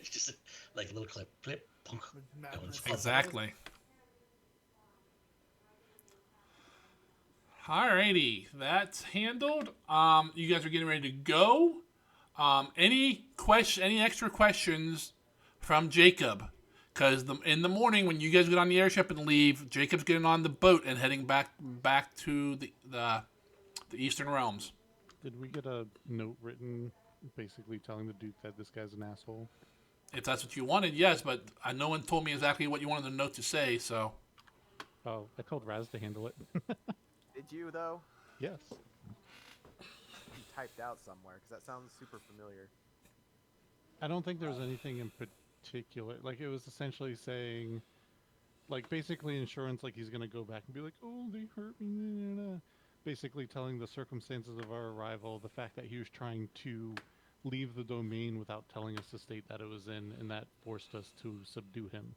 Just like a little clip, clip, punk. That one's Madness. falling. Exactly. Alrighty, that's handled. You guys are getting ready to go. Any extra questions from Jacob? Because in the morning when you guys get on the airship and leave, Jacob's getting on the boat and heading back to the Eastern Realms. Did we get a note written basically telling the Duke that this guy's an asshole? If that's what you wanted, yes, but no one told me exactly what you wanted the note to say, so. Oh, I told Raz to handle it. Did you though? Yes. You typed out somewhere because that sounds super familiar. I don't think there was anything in particular. Like, it was essentially saying, like, basically insurance, like, he's going to go back and be like, oh, they hurt me. Nah, nah, nah. Basically telling the circumstances of our arrival, the fact that he was trying to leave the domain without telling us the state that it was in, and that forced us to subdue him.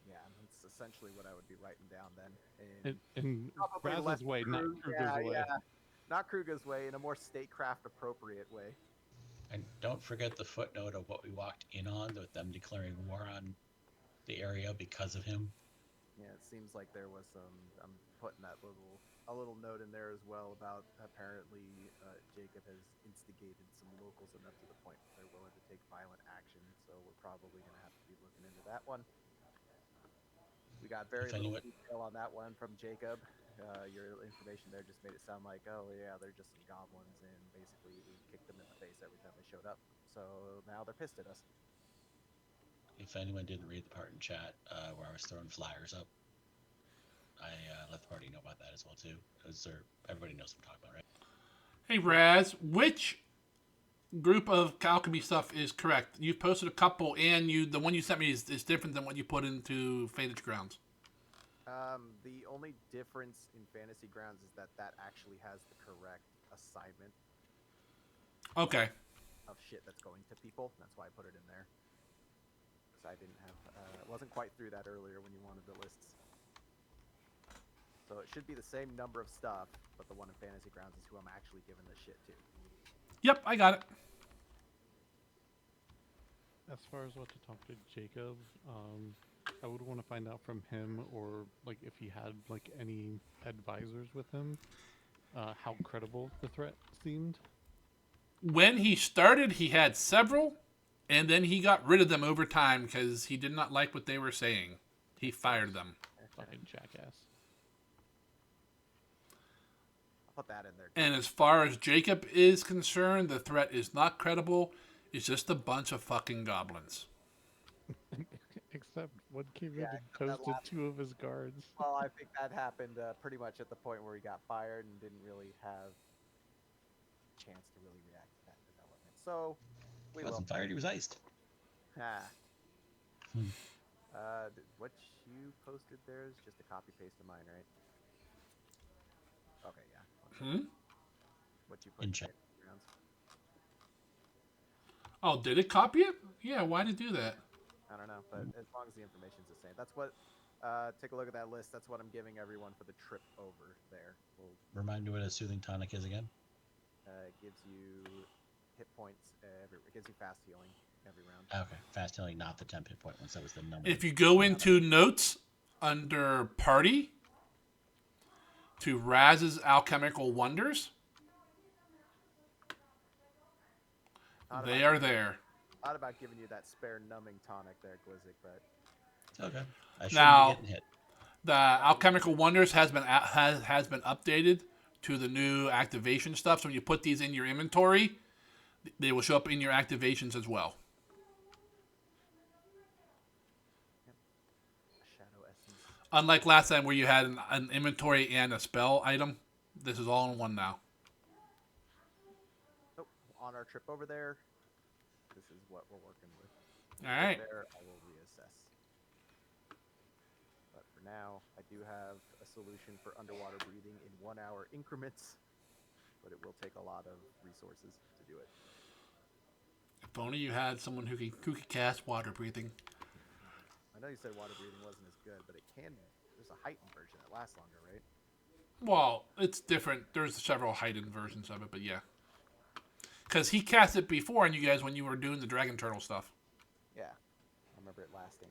Yeah, that's essentially what I would be writing down then. In Probably Raz's less way, not Krug- Kruger's way. Yeah. Not Kruger's way, in a more statecraft appropriate way. And don't forget the footnote of what we walked in on, with them declaring war on the area because of him. Yeah, it seems like there was some. I'm putting a little note in there as well about apparently Jacob has instigated some locals enough to the point where they're willing to take violent action. So we're probably going to have to be looking into that one. We got very little detail on that one from Jacob. Your information there just made it sound like, oh yeah, they're just some goblins, and basically we kicked them in the face every time they showed up. So now they're pissed at us. If anyone didn't read the part in chat where I was throwing flyers up, I let the party know about that as well too. Everybody knows what I'm talking about, right? Hey, Raz, which group of alchemy stuff is correct? You posted a couple, and the one you sent me is different than what you put into Faded Grounds. The only difference in Fantasy Grounds is that actually has the correct assignment Okay. of shit that's going to people. That's why I put it in there. Because I didn't have, wasn't quite through that earlier when you wanted the lists. So it should be the same number of stuff, but the one in Fantasy Grounds is who I'm actually giving this shit to. Yep, I got it. As far as what to talk to Jacob, I would want to find out from him, or like if he had like any advisors with him, how credible the threat seemed. When he started, he had several, and then he got rid of them over time because he did not like what they were saying. He fired them. Fucking jackass. I'll put that in there. And as far as Jacob is concerned, the threat is not credible. It's just a bunch of fucking goblins. Except one came in Yeah, and except that toasted last- 2 of his guards. Well, I think that happened pretty much at the point where he got fired and didn't really have a chance to really react to that development. So, we He will. wasn't fired, he was iced. Ah. Hmm. What you posted there is just a copy paste of mine, right? Okay, yeah. Hmm? What you put In in chat. Fantasy Grounds. Oh, did it copy it? Yeah, why did it do that? I don't know, but as long as the information's the same. That's what, take a look at that list. That's what I'm giving everyone for the trip over there. Remind me what a soothing tonic is again. It gives you hit points, it gives you fast healing every round. Okay, fast healing, not the 10 hit point ones. That was the number. If you go into notes under party to Raz's alchemical wonders, Thought they about- are there. Thought about giving you that spare numbing tonic there, Glizzic, but Okay. I shouldn't Now- be getting hit. The alchemical wonders has been updated to the new activation stuff. So when you put these in your inventory, they will show up in your activations as well. Shadow Essence. Unlike last time where you had an inventory and a spell item, this is all in one now. Oh, on our trip over there, this is what we're working with. All right. There, I will reassess. But for now, I do have a solution for underwater breathing in 1 hour increments, but it will take a lot of resources to do it. If only you had someone who could cast water breathing. I know you said water breathing wasn't as good, but it can. There's a heightened version that lasts longer, right? Well, it's different. There's several heightened versions of it, but yeah. Because he cast it before on you guys when you were doing the Dragon Turtle stuff. Yeah. I remember it lasting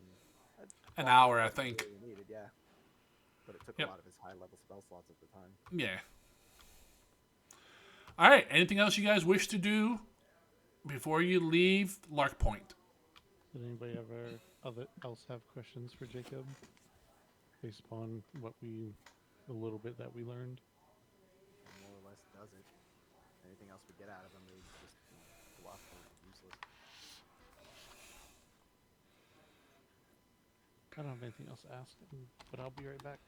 An longer hour, than I what think. really needed, yeah. But it took Yep. a lot of his high-level spell slots at the time. Yeah. All right. Anything else you guys wish to do before you leave Lark Point? Did anybody else have questions for Jacob based upon the little bit that we learned? That more or less does it. Anything else we get out of him is just fluff or useless. I don't have anything else to ask, but I'll be right back.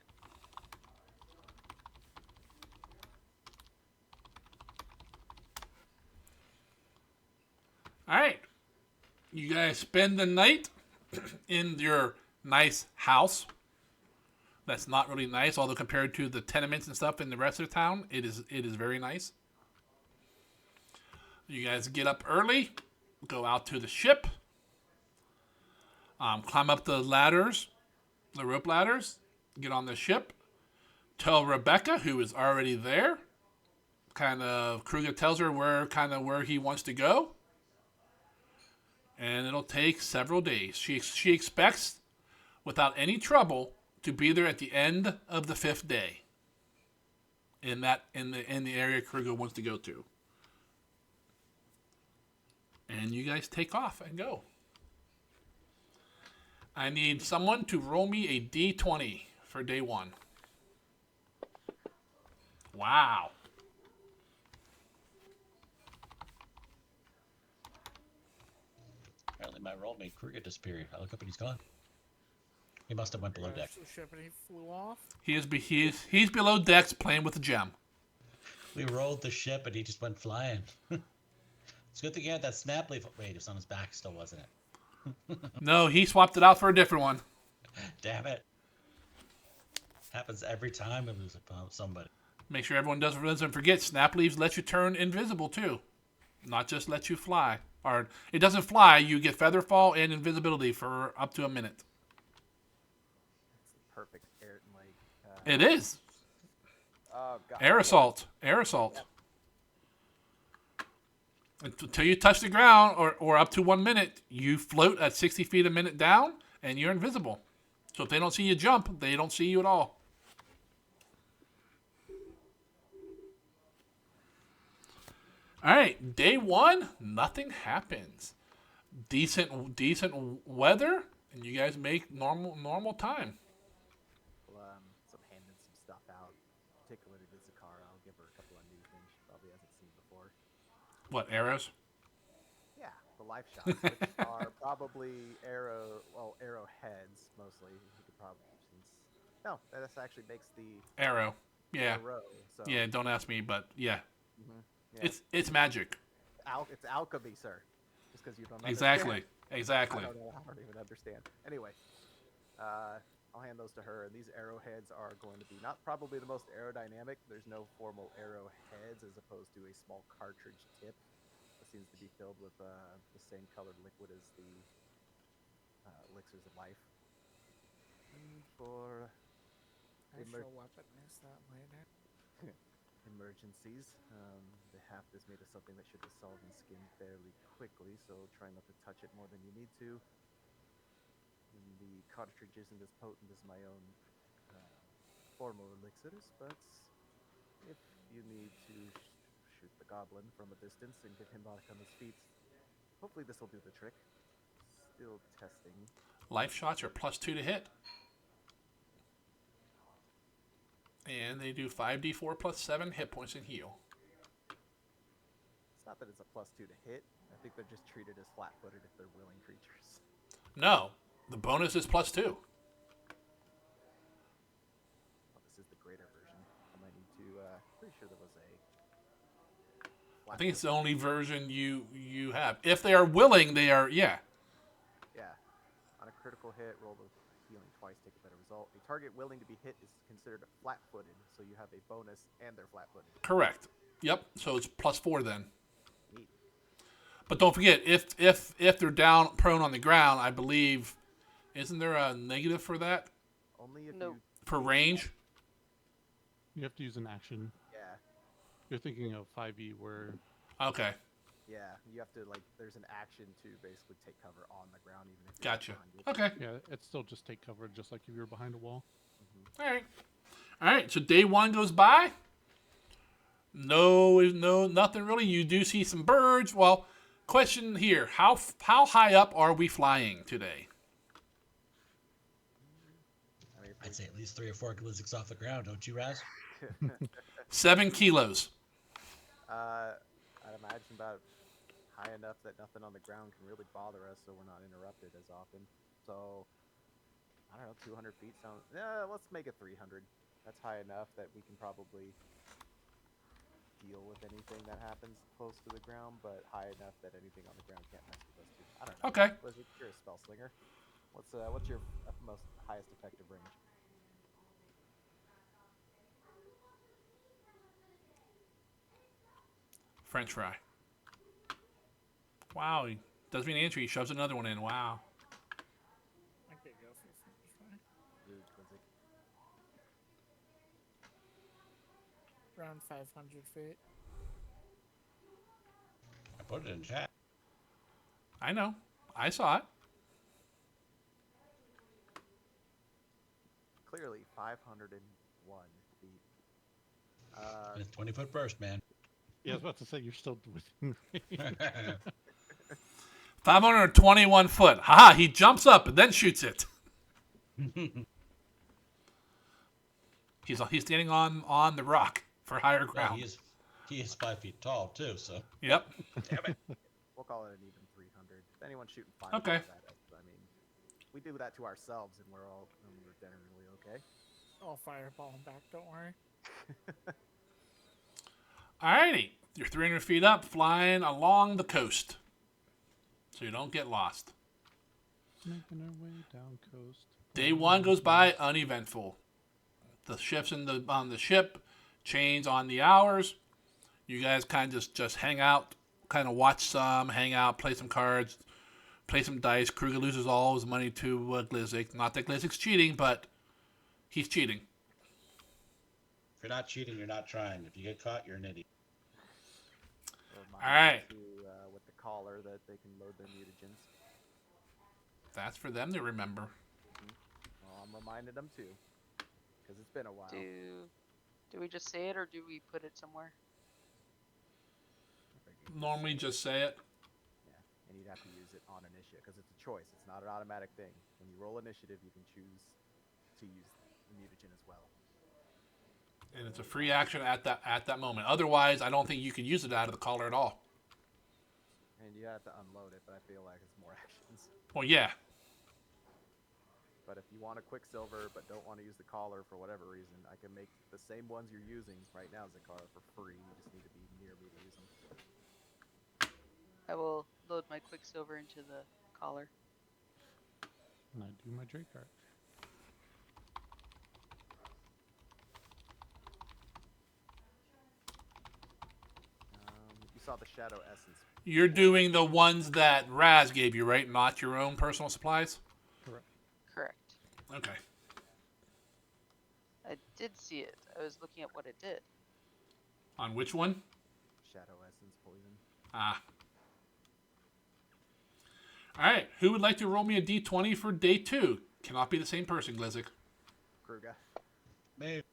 All right. You guys spend the night in your nice house. That's not really nice, although compared to the tenements and stuff in the rest of the town, it is very nice. You guys get up early, go out to the ship, climb up the ladders, the rope ladders, get on the ship, tell Rebecca, who is already there, Kruger tells her where he wants to go, and it'll take several days. She expects, without any trouble, to be there at the end of the 5th day. In the area Kruger wants to go to. And you guys take off and go. I need someone to roll me a d20 for day 1. Wow. Apparently my roll made Kruger disappear. I look up and he's gone. He must have went below deck. The ship and he flew off. He's below decks playing with the gem. We rolled the ship and he just went flying. It's a good thing he had that snap leaf. Wait, it was on his back still, wasn't it? No, he swapped it out for a different one. Damn it. Happens every time we lose somebody. Make sure everyone doesn't forget, snap leaves let you turn invisible too. Not just let you fly. Or it doesn't fly, you get feather fall and invisibility for up to a minute. It's the perfect air, like. It is. Oh god. Air assault. Until you touch the ground or up to 1 minute, you float at 60 feet a minute down and you're invisible. So if they don't see you jump, they don't see you at all. All right, day 1, nothing happens. Decent weather, and you guys make normal time. So I'm handing some stuff out, particularly to Zakara. I'll give her a couple of new things she probably hasn't seen before. What, arrows? Yeah, the life shots, which are probably arrowheads mostly. You could probably this actually makes the Arrow. Yeah. arrow. So Yeah, don't ask me, but yeah. yeah. It's magic. It's alchemy, sir. Just because you don't Exactly. understand. Exactly. I don't even understand. Anyway, I'll hand those to her, and these arrowheads are going to be not probably the most aerodynamic. There's no formal arrowheads as opposed to a small cartridge tip that seems to be filled with the same colored liquid as the elixirs of life. And for Extra weapon is that later. emergencies, the haft is made of something that should dissolve in skin fairly quickly, so try not to touch it more than you need to. And the cartridge isn't as potent as my own formal elixirs, but if you need to shoot the goblin from a distance and get him back on his feet, hopefully this will do the trick. Still testing. Life shots are +2 to hit. And they do 5d4 plus 7 hit points and heal. It's not that it's a +2 to hit. I think they're just treated as flat-footed if they're willing creatures. No, the bonus is +2. Well, this is the greater version. I might need to. Pretty sure there was a. I think it's the only version you have. If they are willing, they are, yeah. Yeah. On a critical hit, roll the healing twice, take a better result. A target willing to be hit is considered flat-footed, so you have a bonus and they're flat-footed. Correct. Yep. So it's +4 then. Neat. But don't forget, if they're down prone on the ground, I believe, isn't there a negative for that? Only if No. you For range? You have to use an action. Yeah, You're thinking of 5e where Okay. yeah. You have to there's an action to basically take cover on the ground, even if you're Gotcha. behind you. Okay. yeah, it's still just take cover, just like if you were behind a wall. All right. All right. So day 1 goes by. No, nothing really. You do see some birds. Well, question here: how high up are we flying today? I mean, I'd say at least 3 or 4 glizzics off the ground, don't you, Raz? 7 kilos. I'd imagine about high enough that nothing on the ground can really bother us, so we're not interrupted as often. So I don't know, 200 feet sounds. Yeah, let's make it 300. That's high enough that we can probably deal with anything that happens close to the ground, but high enough that anything on the ground can't mess with us too. I don't know. Okay. Blizzard, you're a spell slinger. What's your most highest effective range? French fry. Wow. He doesn't even answer. He shoves another one in. Wow. I could go for French fry. Rude, Quincy. Around 500 feet. I put it in chat. I know. I saw it. Clearly 501 feet. And it's 20-foot burst, man. Yeah, I was about to say you're still within range. 521 foot. Haha, he jumps up and then shoots it. He's standing on the rock for higher Yeah, ground. he is 5 feet tall, too, so. Yep. Damn it. We'll call it an even 300. If anyone's shooting 5 Okay. at us, I mean, we do that to ourselves, and we're generally okay. I'll fireball him back, don't worry. Alrighty. You're 300 feet up, flying along the coast. So you don't get lost. Making our way down coast. Day 1 goes by uneventful. The shifts on the ship, change on the hours. You guys kind of just hang out, kind of watch some, hang out, play some cards, play some dice. Kruger loses all his money to Glizzik. Not that Glizzik's cheating, but he's cheating. If you're not cheating, you're not trying. If you get caught, you're an idiot. Remind All right. them to, with the collar that they can load their mutagens. That's for them to remember. Well, I'm reminding them too, because it's been a while. Do we just say it or do we put it somewhere? Normally just say it. Yeah, and you'd have to use it on initiative because it's a choice. It's not an automatic thing. When you roll initiative, you can choose to use the mutagen as well. And it's a free action at that moment. Otherwise, I don't think you can use it out of the collar at all. And you have to unload it, but I feel like it's more actions. Well, yeah. But if you want a Quicksilver but don't want to use the collar for whatever reason, I can make the same ones you're using right now as a collar for free. You just need to be near me to use them. I will load my Quicksilver into the collar. And I do my Drake art. You saw the Shadow Essence. You're doing the ones that Raz gave you, right? Not your own personal supplies? Correct. Correct. Okay. I did see it. I was looking at what it did. On which one? Shadow Essence poison. Ah. All right. Who would like to roll me a d20 for day 2? Cannot be the same person, Glizzik. Kruga. Maybe.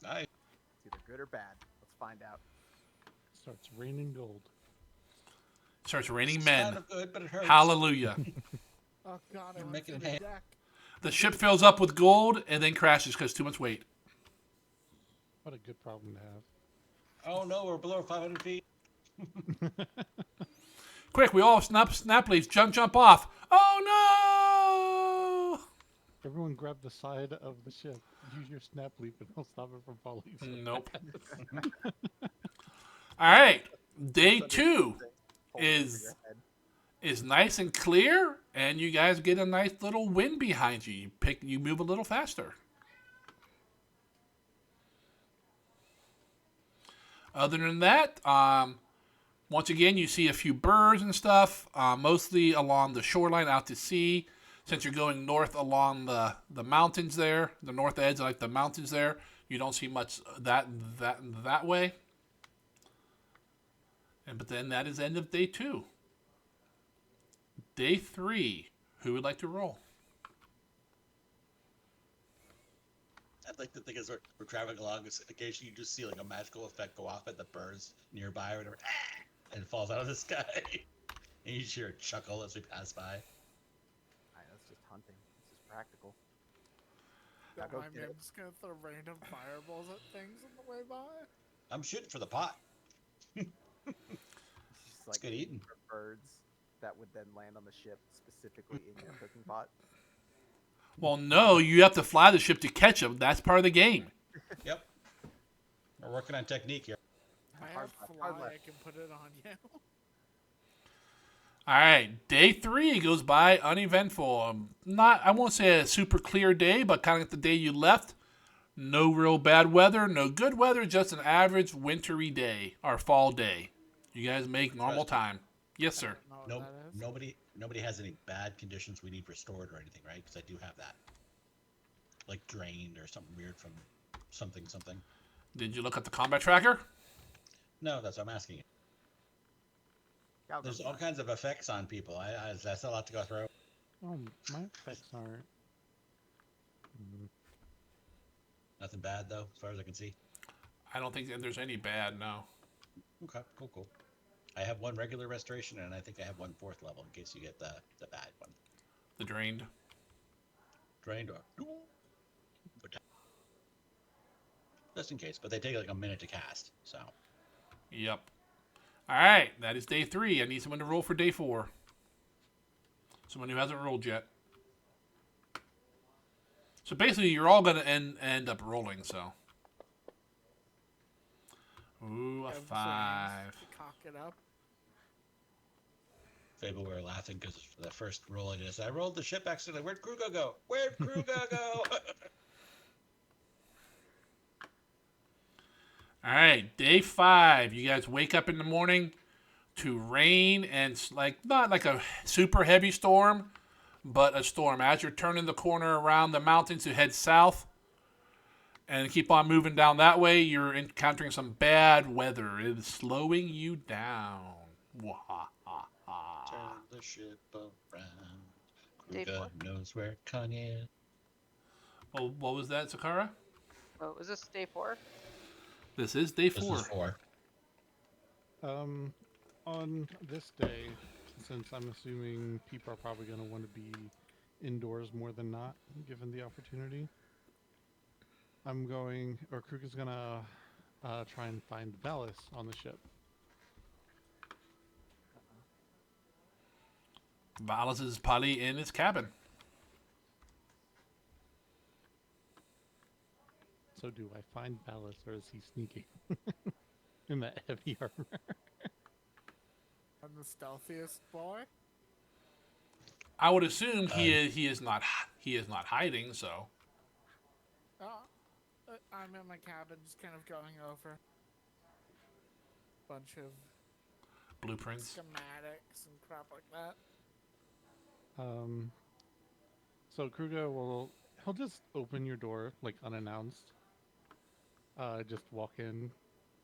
Nice. It's either good or bad. Let's find out. Starts raining gold. Starts raining It's men. kind of good, but it hurts. Hallelujah. Oh god, I You're went making through it the deck. The ship fills up with gold and then crashes because too much weight. What a good problem to have. Oh no, we're below 500 feet. Quick, we all snap leaves. Jump off. Oh, no! Everyone grab the side of the ship. Use your snap leaf and it'll stop it from falling. Nope. All right. Day Sunday 2 Hold it over is your head. is nice and clear, and you guys get a nice little wind behind you. You move a little faster. Other than that, once again, you see a few birds and stuff, mostly along the shoreline out to sea. since you're going north along the mountains there, the north edge, like the mountains there, you don't see much that way. But then that is end of day 2. Day 3, who would like to roll? I'd like to think as we're traveling along, occasionally you just see like a magical effect go off at the birds nearby or whatever, and it falls out of the sky. And you just hear a chuckle as we pass by. Alright, that's just hunting. It's just practical. Don't go mind me, get it. I'm just gonna throw random fireballs at things on the way by. I'm shooting for the pot. It's just like good eating. for birds that would then land on the ship specifically in your cooking pot. Well, no, you have to fly the ship to catch them. That's part of the game. Yep. We're working on technique here. I Hard have left, fly, hard left. I can put it on you. All right, day 3 goes by uneventful. I won't say a super clear day, but kind of like the day you left. No real bad weather, no good weather, just an average wintry day or fall day. You guys make normal time. Yes, sir. I don't know No, what that is. nobody has any bad conditions we need restored or anything, right? Because I do have that, like drained or something weird from something. Did you look at the combat tracker? No, that's what I'm asking you. Yeah, There's all kinds of effects on people. That's a lot to go through. Oh, my effects aren't. Nothing bad though, as far as I can see. I don't think that there's any bad, no. Okay, cool. I have 1 regular restoration, and I think I have 1 4th level in case you get the bad one. The drained. Drained or just in case, but they take like a minute to cast, so. Yep. All right, that is day 3. I need someone to roll for day 4. Someone who hasn't rolled yet. So basically, you're all going to end up rolling, so. Ooh, a I'm 5. to cock it up. Fable, we were laughing because the first roll I did, I rolled the ship accidentally. Where'd Krugo go? Where'd Krugo go? All right, day 5. You guys wake up in the morning to rain and not like a super heavy storm, but a storm. As you're turning the corner around the mountains to head south and keep on moving down that way, you're encountering some bad weather. It is slowing you down. Turn the ship around. Day Krugo 4. knows where Kanye is. Well, what was that, Sakara? Oh, was this day 4? This is day This 4. is 4. On this day, since I'm assuming people are probably going to want to be indoors more than not, given the opportunity, Kruk is going to try and find Valis on the ship. Valis is probably in his cabin. So do I find Valis, or is he sneaking in that heavy armor? I'm the stealthiest boy. I would assume he is not hiding, so. I'm in my cabin, just kind of going over bunch of Blueprints. schematics and crap like that. So he'll just open your door like unannounced. Just walk in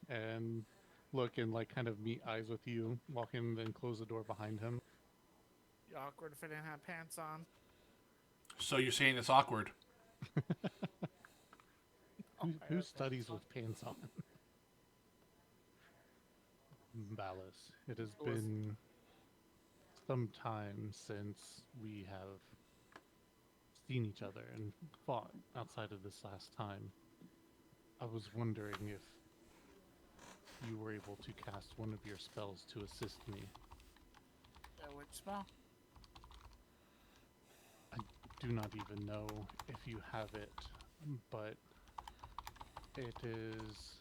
and look and like kind of meet eyes with you. Walk in, then close the door behind him. Be awkward if I didn't have pants on. So you're saying it's awkward. Who studies with pants on? Valis, it has been some time since we have seen each other and fought outside of this last time. I was wondering if you were able to cast one of your spells to assist me. Which spell? I do not even know if you have it, but it is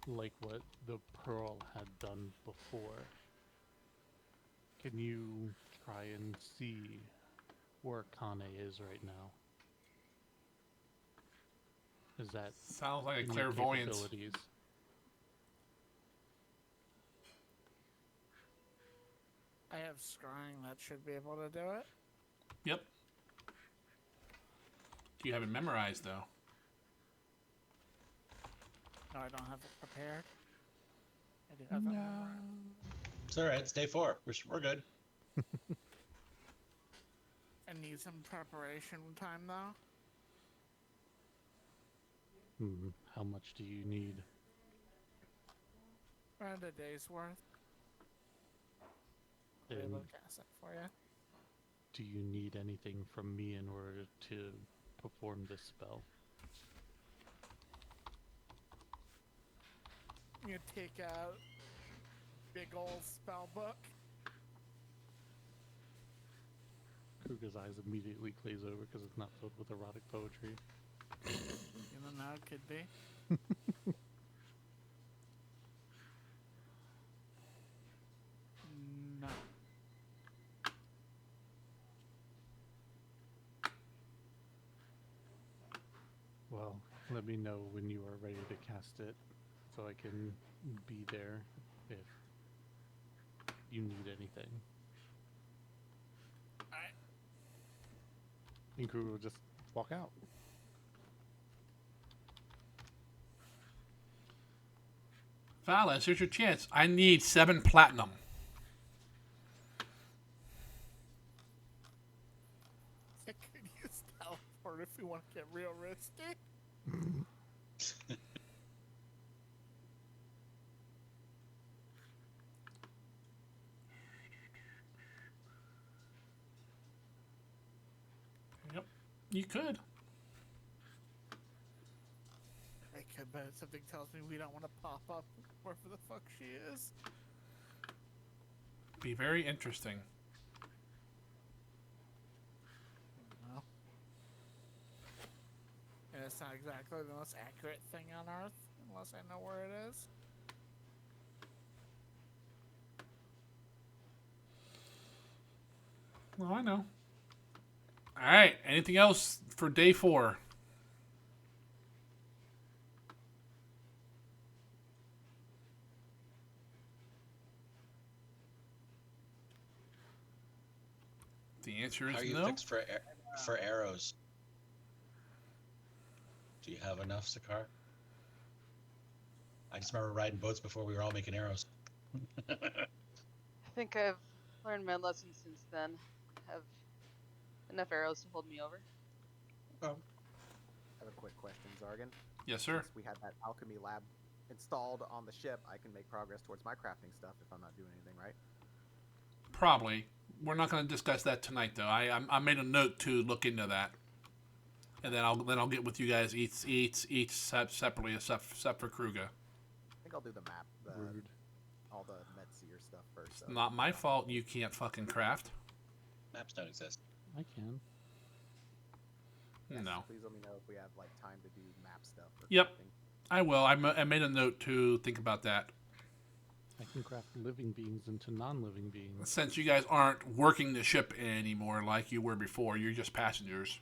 like what the Pearl had done before. Can you try and see where Kane is right now? Is that Sounds like a in your clairvoyance. capabilities? I have scrying that should be able to do it. Yep. Do you have it memorized, though? No, I don't have it prepared. I do have it memorized. It's all right. It's day 4. We're good. I need some preparation time, though. How much do you need? Around a day's worth. I'll be able to cast it for you. Do you need anything from me in order to perform this spell? You take out big old spell book. Kruger's eyes immediately glaze over because it's not filled with erotic poetry. You don't know, it could be. No. Well, let me know when you are ready to cast it so I can be there if you need anything. Alright. And Kruger will just walk out. Valas, here's your chance. I need 7 platinum. I could use teleport if we want to get real risky. Yep, you could. I could, but something tells me we don't want to pop up wherever the fuck she is. Be very interesting. No. And it's not exactly the most accurate thing on Earth, unless I know where it is. Well, I know. All right. Anything else for day 4? The answer is How are you no. fixed for arrows? Do you have enough, Sakar? I just remember riding boats before we were all making arrows. I think I've learned my lesson since then. Have enough arrows to hold me over. I have a quick question, Zargan. Yes, sir. Since we had that alchemy lab installed on the ship, I can make progress towards my crafting stuff if I'm not doing anything, right? Probably. We're not going to discuss that tonight, though. I made a note to look into that, and then I'll get with you guys each separately, except for Kruger. I think I'll do the map, Rude. all the Metseer stuff first. It's not my fault you can't fucking craft. Maps don't exist. I can. Yes, No. Please let me know if we have like time to do map stuff. Or Yep. crafting. I will. I made a note to think about that. I can craft living beings into non-living beings. Since you guys aren't working the ship anymore like you were before, you're just passengers.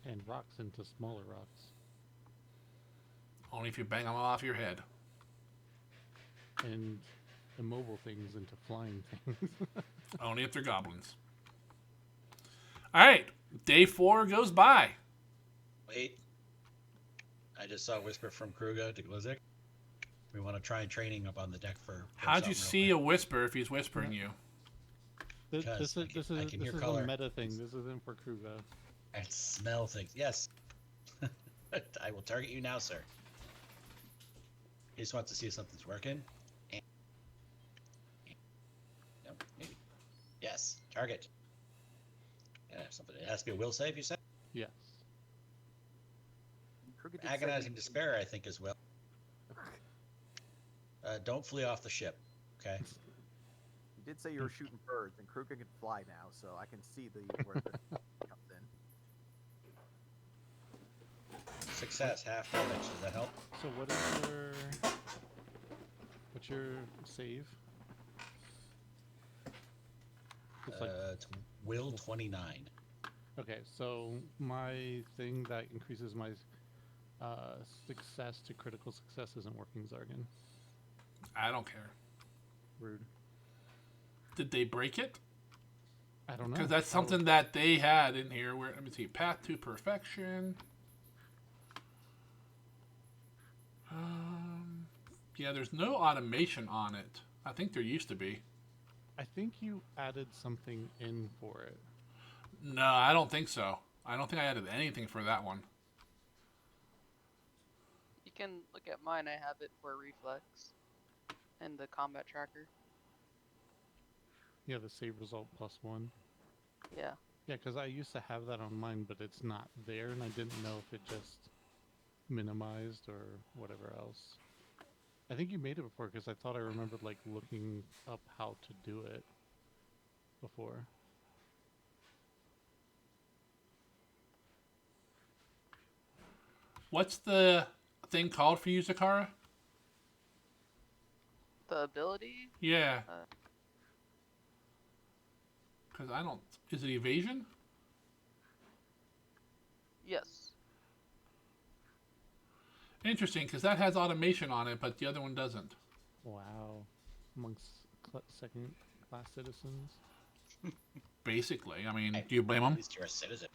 And rocks into smaller rocks. Only if you bang them off your head. And immobile things into flying things. Only if they're goblins. All right. Day 4 goes by. Wait. I just saw a whisper from Kruger to Glizik. We want to try training up on the deck for. How'd you see a whisper if he's whispering you? This Because I is can hear a color. meta thing. This isn't for Kruger. And smell things. Yes. I will target you now, sir. He just wants to see if something's working. No, maybe. Yes. Target. Yeah, something. It has to be a will save, you said? Yes. Kruger did say Agonizing we- despair, I think, as well. Don't flee off the ship, okay? You did say you were shooting birds, and Kruger can fly now, so I can see where the comes in. Success, half damage. Does that help? So what's your save? It's like, It's will 29. okay, so my thing that increases my success to critical success isn't working, Zargan. I don't care. Rude. Did they break it? I don't know. Because that's something that they had in here. Where, let me see. Path to Perfection. Yeah, there's no automation on it. I think there used to be. I think you added something in for it. No, I don't think so. I don't think I added anything for that one. You can look at mine. I have it for reflex and the combat tracker. Yeah, the save result +1. Yeah. Yeah, because I used to have that on mine, but it's not there, and I didn't know if it just minimized or whatever else. I think you made it before, because I thought I remembered like looking up how to do it before. What's the thing called for you, Zakara? The ability? Yeah. Uh, Because I don't... Is it evasion? yes. Interesting, because that has automation on it, but the other one doesn't. Wow. Amongst second-class citizens. Basically. I mean, Hey, do you blame At them? least you're a citizen.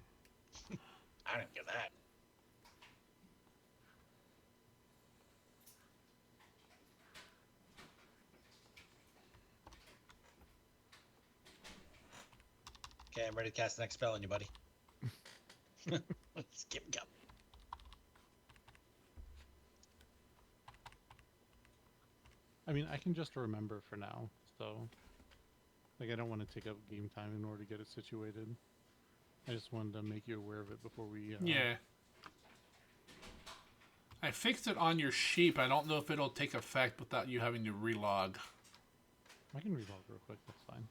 I didn't get that. Okay, I'm ready to cast the next spell on you, buddy. Let's get going. I mean, I can just remember for now, so... Like, I don't want to take up game time in order to get it situated. I just wanted to make you aware of it before we... Yeah. I fixed it on your sheep. I don't know if it'll take effect without you having to relog. I can relog real quick, that's fine.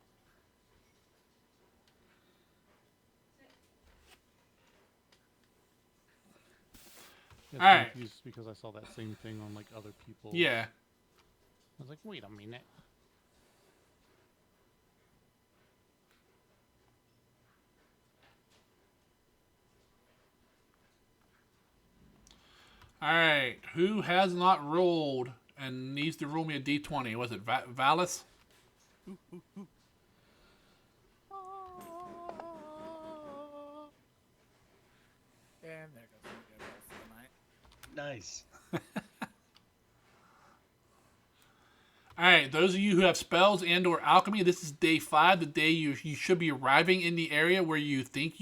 Yeah, Alright. confused because I saw that same thing on, like, other people. Yeah. I was like, wait a minute. Alright. Who has not rolled and needs to roll me a d20? Was it Valis? And there goes my good roll for the night. Nice. Alright, those of you who have spells and or alchemy, this is day 5, the day you should be arriving in the area where you think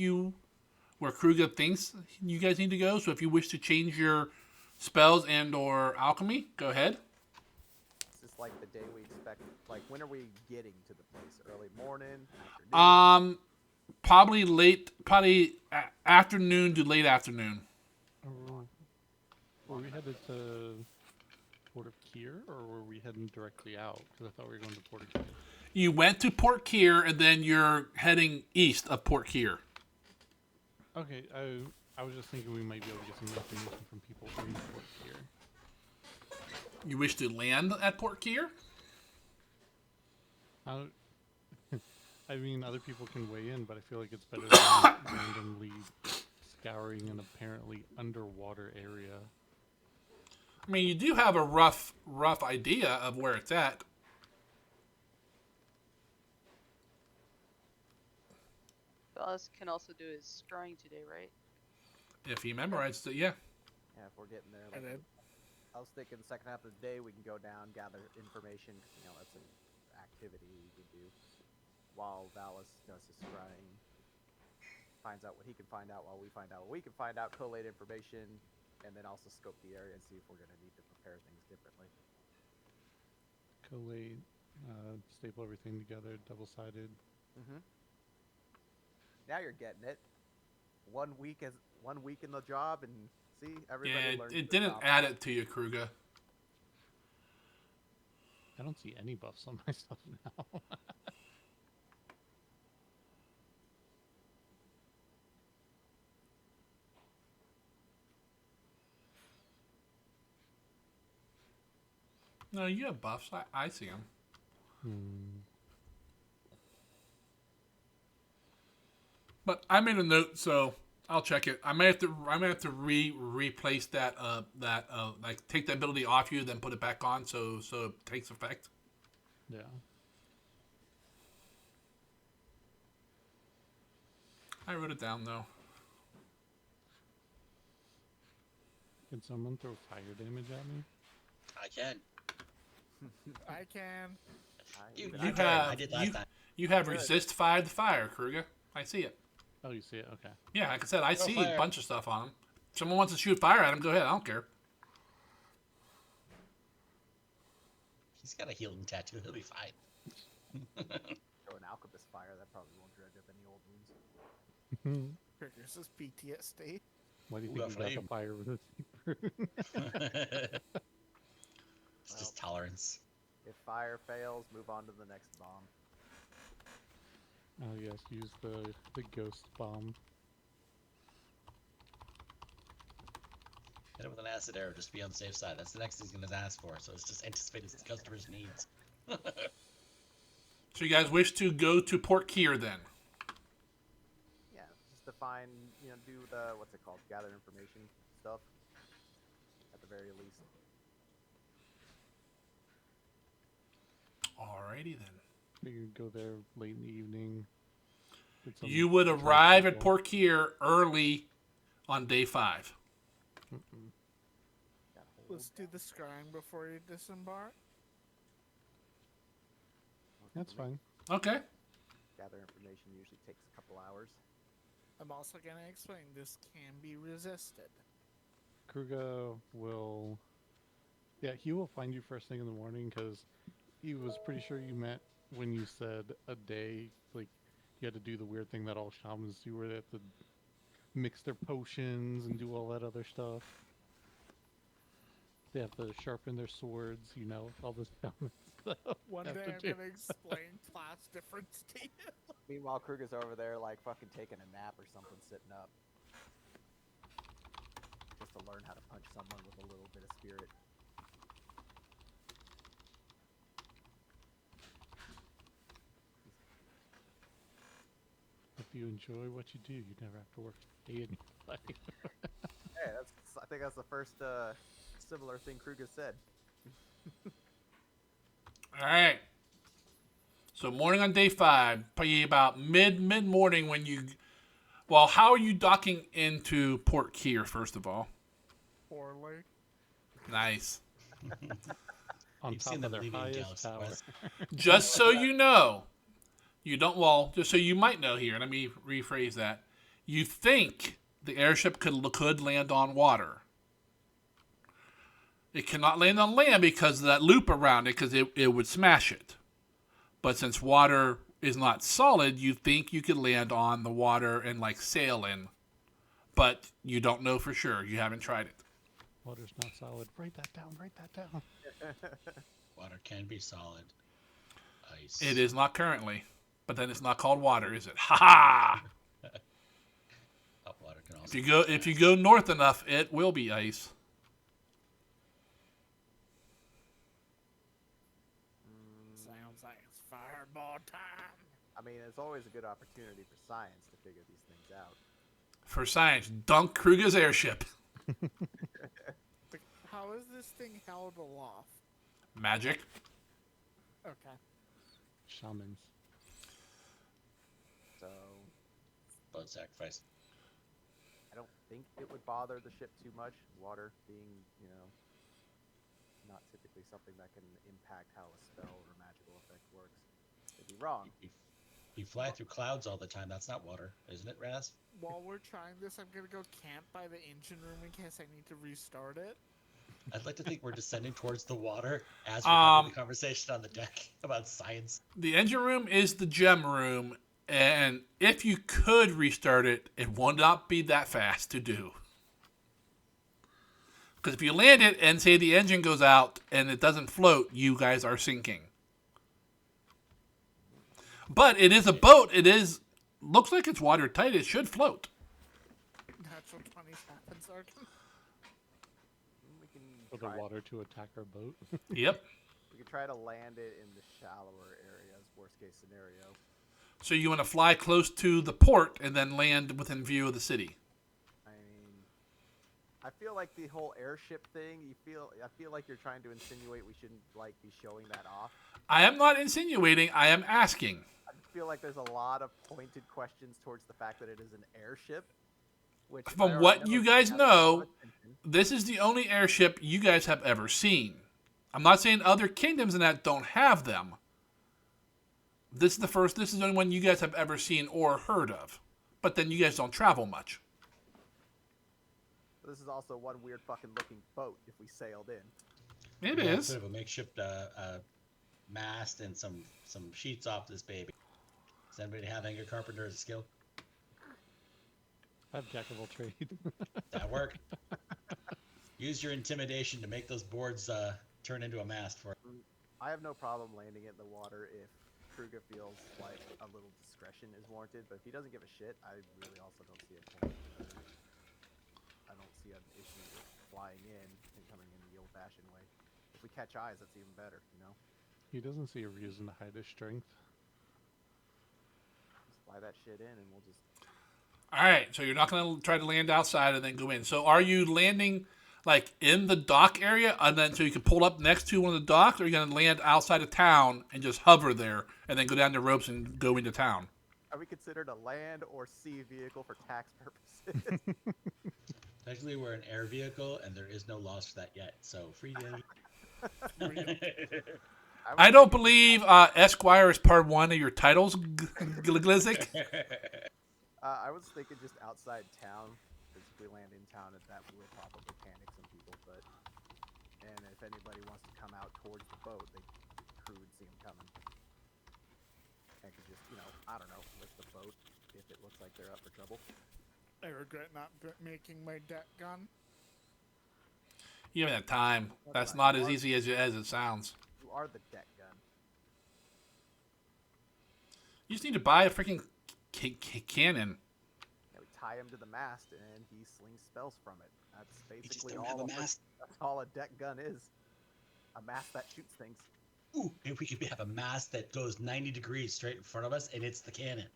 where Kruger thinks you guys need to go. So if you wish to change your spells and or alchemy, go ahead. Is this like the day we expect? Like, when are we getting to the place? Early morning? Afternoon? Probably afternoon to late afternoon. Were we headed to Port of Kier, or were we heading directly out? Because I thought we were going to Port of Kier. You went to Port Kier, and then you're heading east of Port Kier. Okay, I was just thinking we might be able to get some information from people in Port Kier. You wish to land at Port Kier? I mean, other people can weigh in, but I feel like it's better than randomly scouring an apparently underwater area. I mean, you do have a rough idea of where it's at. Dallas can also do his scrying today, right? If he memorized it, yeah. Yeah, if we're getting there. I did. I was thinking the second half of the day we can go down, gather information. 'Cause, you know, that's an activity we could do while Valis does his scrying. Finds out what he can find out while we find out what we can find out, collate information, and then also scope the area and see if we're going to need to prepare things differently. Collate, staple everything together, double-sided. Mm-hmm. Now you're getting it. 1 week in the job, and see, everybody Yeah, learns. it their didn't job. add it to you, Kruger. I don't see any buffs on my stuff now. No, you have buffs. I see them. But I made a note, so I'll check it. I may have to replace that like take the ability off you, then put it back on, so it takes effect. Yeah. I wrote it down though. Can someone throw fire damage at me? I can. I can. You I did last time. You have Good. resist 5 to fire, Kruger. I see it. Oh, you see it? Okay. Yeah, like I said, I see a fire. bunch of stuff on him. If someone wants to shoot fire at him, go ahead. I don't care. He's got a healing tattoo. He'll be fine. Throw an alchemist fire. That probably won't dredge up any old wounds. Triggers his PTSD. Why do you Ooh, think a you got the flame. fire with It's just tolerance. If fire fails, move on to the next bomb. Oh yes, use the ghost bomb. Hit it with an acid arrow just to be on the safe side. That's the next thing he's going to ask for. So it's just anticipate his customer's needs. So you guys wish to go to Port Kier then? Yeah, just to find, do the, what's it called, gather information stuff, at the very least. Alrighty then. You could go there late in the evening. get some You would attract arrive at people. Port Kier early on day 5. Mm-mm. Gotta hold Let's do the scrying before you disembark. That's fine. Okay. Gather information usually takes a couple hours. I'm also going to explain this can be resisted. Kruger will. Yeah, he will find you first thing in the morning because he was pretty sure you meant when you said a day, like you had to do the weird thing that all shamans do where they have to mix their potions and do all that other stuff. They have to sharpen their swords, all this shaman stuff. One have day to I'm do. going to explain class difference to you. Meanwhile, Kruger's over there, like, fucking taking a nap or something, sitting up. Just to learn how to punch someone with a little bit of spirit. If you enjoy what you do, you never have to work a day in your life. Hey, I think that's the first similar thing Kruger said. Alright. So morning on day 5. Probably about mid-morning when you... Well, how are you docking into Port Kier, first of all? Poorly. Nice. On You've top seen of them their leaving highest Galaxy tower. Quest. Just so you know, you don't... Well, just so you might know here, let me rephrase that. You think the airship could land on water. It cannot land on land because of that loop around it, because it would smash it. But since water is not solid, you think you could land on the water and like sail in. But you don't know for sure. You haven't tried it. Water's not solid. Write that down. Write that down. Water can be solid. Ice. It is not currently. But then it's not called water, is it? Ha ha! Hot water can also If you go north enough, it will be ice. Sounds like it's fireball time. I mean, it's always a good opportunity for science to figure these things out. For science, dunk Kruger's airship. Like, how is this thing held aloft? Magic. Okay. Shamans. So, blood sacrifice. I don't think it would bother the ship too much. Water being, not typically something that can impact how a spell or magical effect works. Could be wrong. You fly through clouds all the time. That's not water, isn't it, Raz? While we're trying this, I'm gonna go camp by the engine room in case I need to restart it. I'd like to think we're descending towards the water as we're having the conversation on the deck about science. The engine room is the gem room, and if you could restart it, it will not be that fast to do. Because if you land it and say the engine goes out and it doesn't float, you guys are sinking. But it is a boat. Looks like it's watertight. It should float. Natural 20s happen, Sergeant. We can For the try. water to attack our boat. Yep. We could try to land it in the shallower areas. Worst case scenario. So you want to fly close to the port and then land within view of the city. I mean, I feel like the whole airship thing. I feel like you're trying to insinuate we shouldn't be showing that off. I am not insinuating. I am asking. feel like there's a lot of pointed questions towards the fact that it is an airship. Which I From already what know you is guys gonna have a lot of know, attention. this is the only airship you guys have ever seen. I'm not saying other kingdoms in that don't have them. This is the first. This is the only one you guys have ever seen or heard of. But then you guys don't travel much. This is also one weird fucking looking boat if we sailed in. It We got a is. bit of a makeshift mast and some sheets off this baby. Does anybody have anchor carpenter as a skill? I have jack of all trade. That work? Use your intimidation to make those boards turn into a mast for. I have no problem landing it in the water if Kruger feels like a little discretion is warranted, but if he doesn't give a shit, I really also don't see a point. I don't see an issue with flying in and coming in the old-fashioned way. If we catch eyes, that's even better, you know? He doesn't see a reason to hide his strength. Just fly that shit in and we'll just... All right. So you're not going to try to land outside and then go in. So are you landing like in the dock area, and then so you can pull up next to one of the docks, or are you going to land outside of town and just hover there and then go down the ropes and go into town? Are we considered a land or sea vehicle for tax purposes? Technically, we're an air vehicle, and there is no laws for that yet. So free day. I don't believe Esquire is part one of your titles, Glizzik. I was thinking just outside town, because if we land in town, that will probably panic some people. And if anybody wants to come out towards the boat, the crew would see them coming, and could just, I don't know, lift the boat if it looks like they're up for trouble. I regret not making my deck gun. You haven't had time. That's not as easy as it sounds. You are the deck gun. You just need to buy a freaking cannon. Yeah, we tie him to the mast, and he slings spells from it. That's You just basically don't have a mast. That's all a deck gun is. A mast that shoots things. Ooh, maybe we could have a mast that goes 90 degrees straight in front of us, and it's the cannon.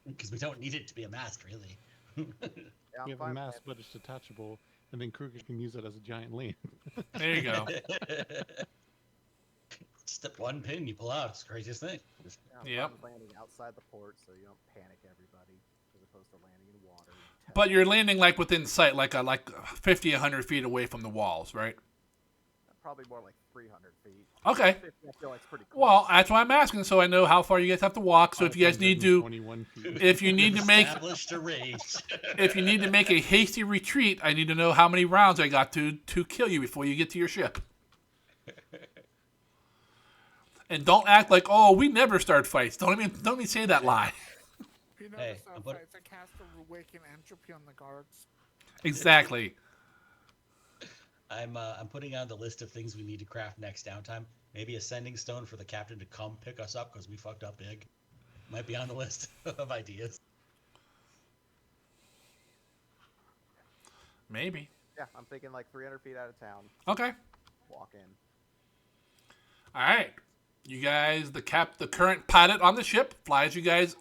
Because we don't need it to be a mast, really. Yeah, We have a mast, but it's detachable, and then Kruger can use it as a giant land. There you go. Step one pin, you pull out. It's the craziest thing. Yep. Landing outside the port, so you don't panic everybody, as opposed to landing in water. But you're landing like within sight, like 50, 100 feet away from the walls, right? Probably more like 300 feet. Okay. 50, I feel like it's pretty close. Well, that's why I'm asking, so I know how far you guys have to walk. So if you guys need to, 21 feet. if you need to make, Established a range. if you need to make a hasty retreat, I need to know how many rounds I got to kill you before you get to your ship. And don't act like, oh, we never start fights. Don't even say that lie. If you Hey, notice I'm how put- fights, I cast a awaken entropy on the guards. Exactly. I'm putting on the list of things we need to craft next downtime. Maybe a sending stone for the captain to come pick us up because we fucked up big. Might be on the list of ideas. Maybe. Yeah, I'm thinking like 300 feet out of town. Okay. Walk in. All right. You guys, the current pilot on the ship flies you guys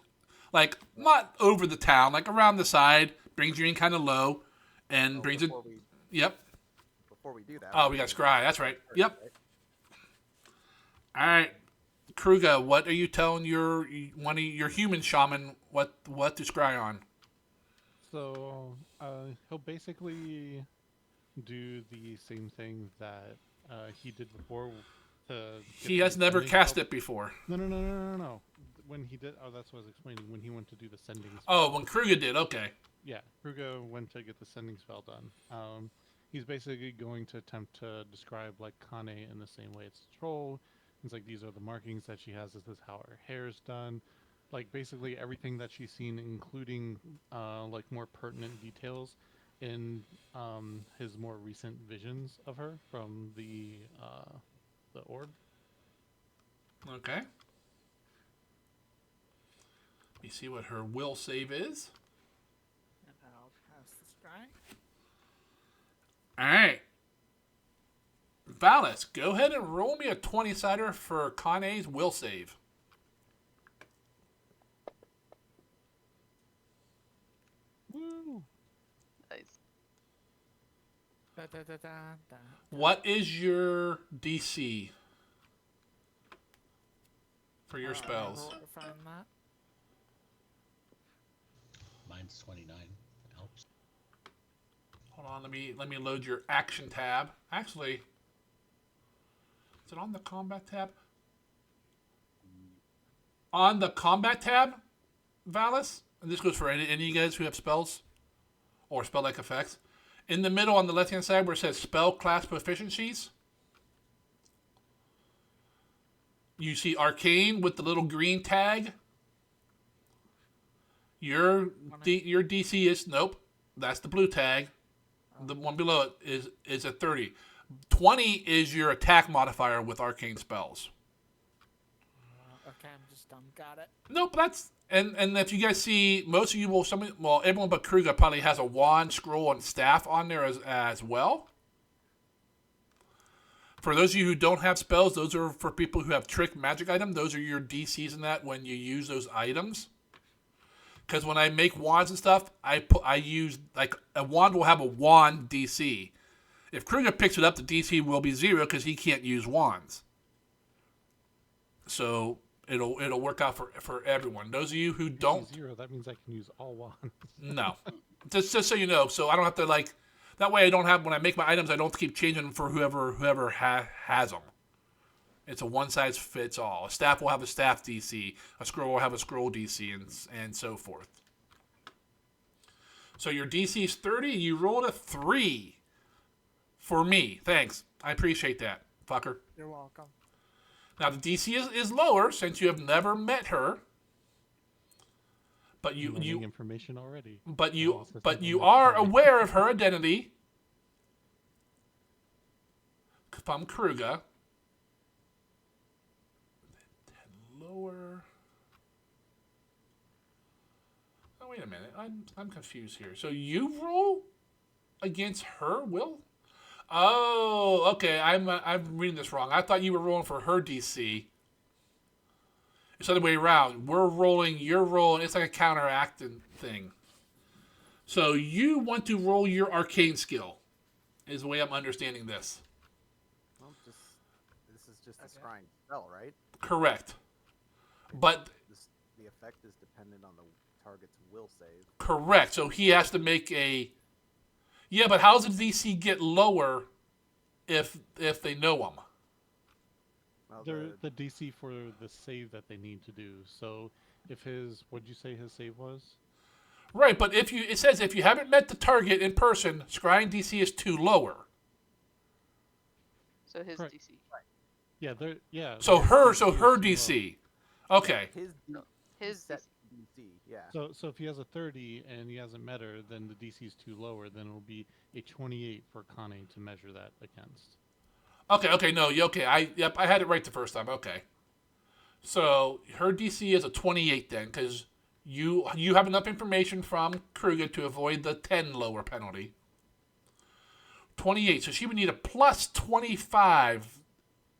like not over the town, like around the side, brings you in kind of low, and brings it. Yep. Before we do that. Oh, we got Scry. That's right. Yep. All right, Kruger, what are you telling your human shaman what to scry on? So he'll basically do the same thing that he did before. He has never cast it before. No. When he did, that's what I was explaining. When he went to do the sending spell. Oh, when Kruger did, okay. Yeah, Kruger went to get the sending spell done. He's basically going to attempt to describe like Kane in the same way it's a troll. It's like these are the markings that she has. This is how her hair's done. Like basically everything that she's seen, including like more pertinent details in his more recent visions of her from the orb. Okay. Let me see what her will save is. And I'll cast the scry. All right. Valis, go ahead and roll me a 20-sider for Kane's will save. Woo! Nice. Da, da, da, da, da. What is your DC? for your spells. Roll to find that. Mine's 29. That helps. Hold on, let me load your action tab. Actually, is it on the combat tab? On the combat tab, Valis, and this goes for any of you guys who have spells or spell-like effects. In the middle on the left-hand side where it says spell class proficiencies, you see arcane with the little green tag. Your DC is, nope, that's the blue tag. The one below it is a 30. 20 is your attack modifier with arcane spells. Okay, I'm just dumb. Got it. Nope, that's and if you guys see, most of you will everyone but Kruger probably has a wand, scroll, and staff on there as well. For those of you who don't have spells, those are for people who have trick magic item. Those are your DCs in that when you use those items. Because when I make wands and stuff, I use, like, a wand will have a wand DC. If Kruger picks it up, the DC will be 0 because he can't use wands. So it'll work out for everyone. Those of you who don't 0, that means I can use all wands. No. Just so you know, so I don't have to, like, that way I don't have, when I make my items, I don't keep changing them for whoever has them. It's a one-size-fits-all. A staff will have a staff DC. A scroll will have a scroll DC, and so forth. So your DC is 30. You rolled a 3 for me. Thanks. I appreciate that, fucker. You're welcome. Now, the DC is lower since you have never met her. But you information already. But you are aware of her identity from Kruger. Lower. Oh, wait a minute. I'm confused here. So you roll against her, Will? Oh, okay. I'm reading this wrong. I thought you were rolling for her DC. It's the other way around. You're rolling. It's like a counteracting thing. So you want to roll your arcane skill, is the way I'm understanding this. Well, this is just a scrying spell, right? Correct. But the effect is dependent on the target's will save. Correct. So he has to make a... Yeah, but how does the DC get lower if they know him? Well, The DC for the save that they need to do. So if what'd you say his save was? Right, but it says if you haven't met the target in person, scrying DC is 2 lower. So his Correct. DC. Yeah, So her is too DC. Okay. His set DC, yeah. low. So if he has a 30 and he hasn't met her, then the DC is too lower. Then it'll be a 28 for Kane to measure that against. Okay, no, okay. I had it right the first time. Okay. So her DC is a 28 then, because you have enough information from Kruger to avoid the 10 lower penalty. 28. So she would need a plus 25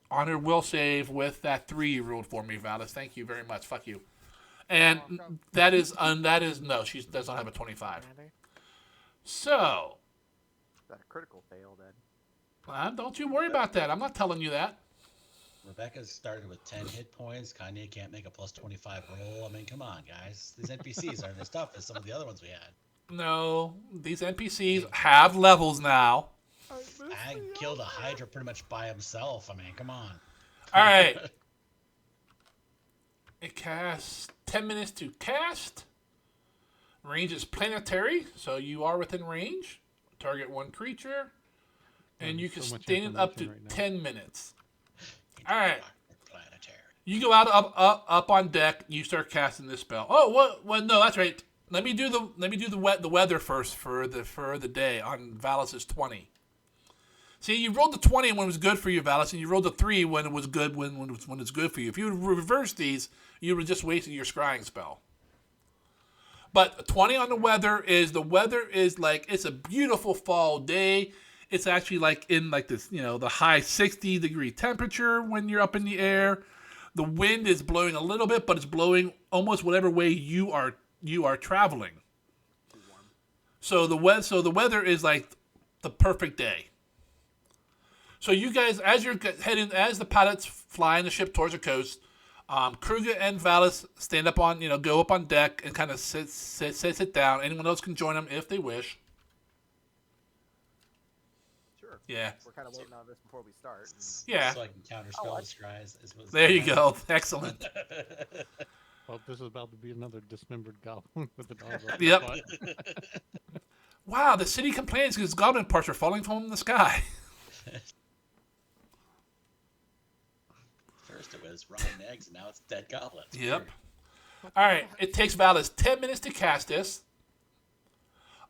on her will save with that 3 you rolled for me, Valis. Thank you very much. Fuck you. And that is no, she does not have a 25. So. Is that a critical fail then? Don't you worry about that. I'm not telling you that. Rebecca started with 10 hit points. Kanye can't make a plus 25 roll. I mean, come on, guys. These NPCs aren't as tough as some of the other ones we had. No, these NPCs have levels now. I killed a Hydra pretty much by himself. I mean, come on. All right. It casts 10 minutes to cast. Range is planetary, so you are within range. Target 1 creature. And you can stand it up to 10 minutes. All right. Planetary. You go out up on deck. You start casting this spell. Oh, what? Well, no, that's right. Let me do the weather first for the day on Valis' 20. See, you rolled the 20 when it was good for you, Valis, and you rolled the 3 when it was good when it's good for you. If you reverse these, you were just wasting your scrying spell. But 20 on the weather is like, it's a beautiful fall day. It's actually like in like this, the high 60-degree temperature when you're up in the air. The wind is blowing a little bit, but it's blowing almost whatever way you are traveling. So the weather is like the perfect day. So you guys, as the pilots flying the ship towards the coast, Kruger and Valis stand up on, go up on deck and kind of sit down. Anyone else can join them if they wish. Sure. Yeah. We're kind of waiting on this before we start. Yeah. So I can counterspell the scries. There you go. Excellent. Well, this is about to be another dismembered goblin with an arm. Yep. Wow, the city complains because goblin parts are falling from the sky. First it was rotten eggs, and now it's dead goblins. Yep. All right. It takes Valis 10 minutes to cast this.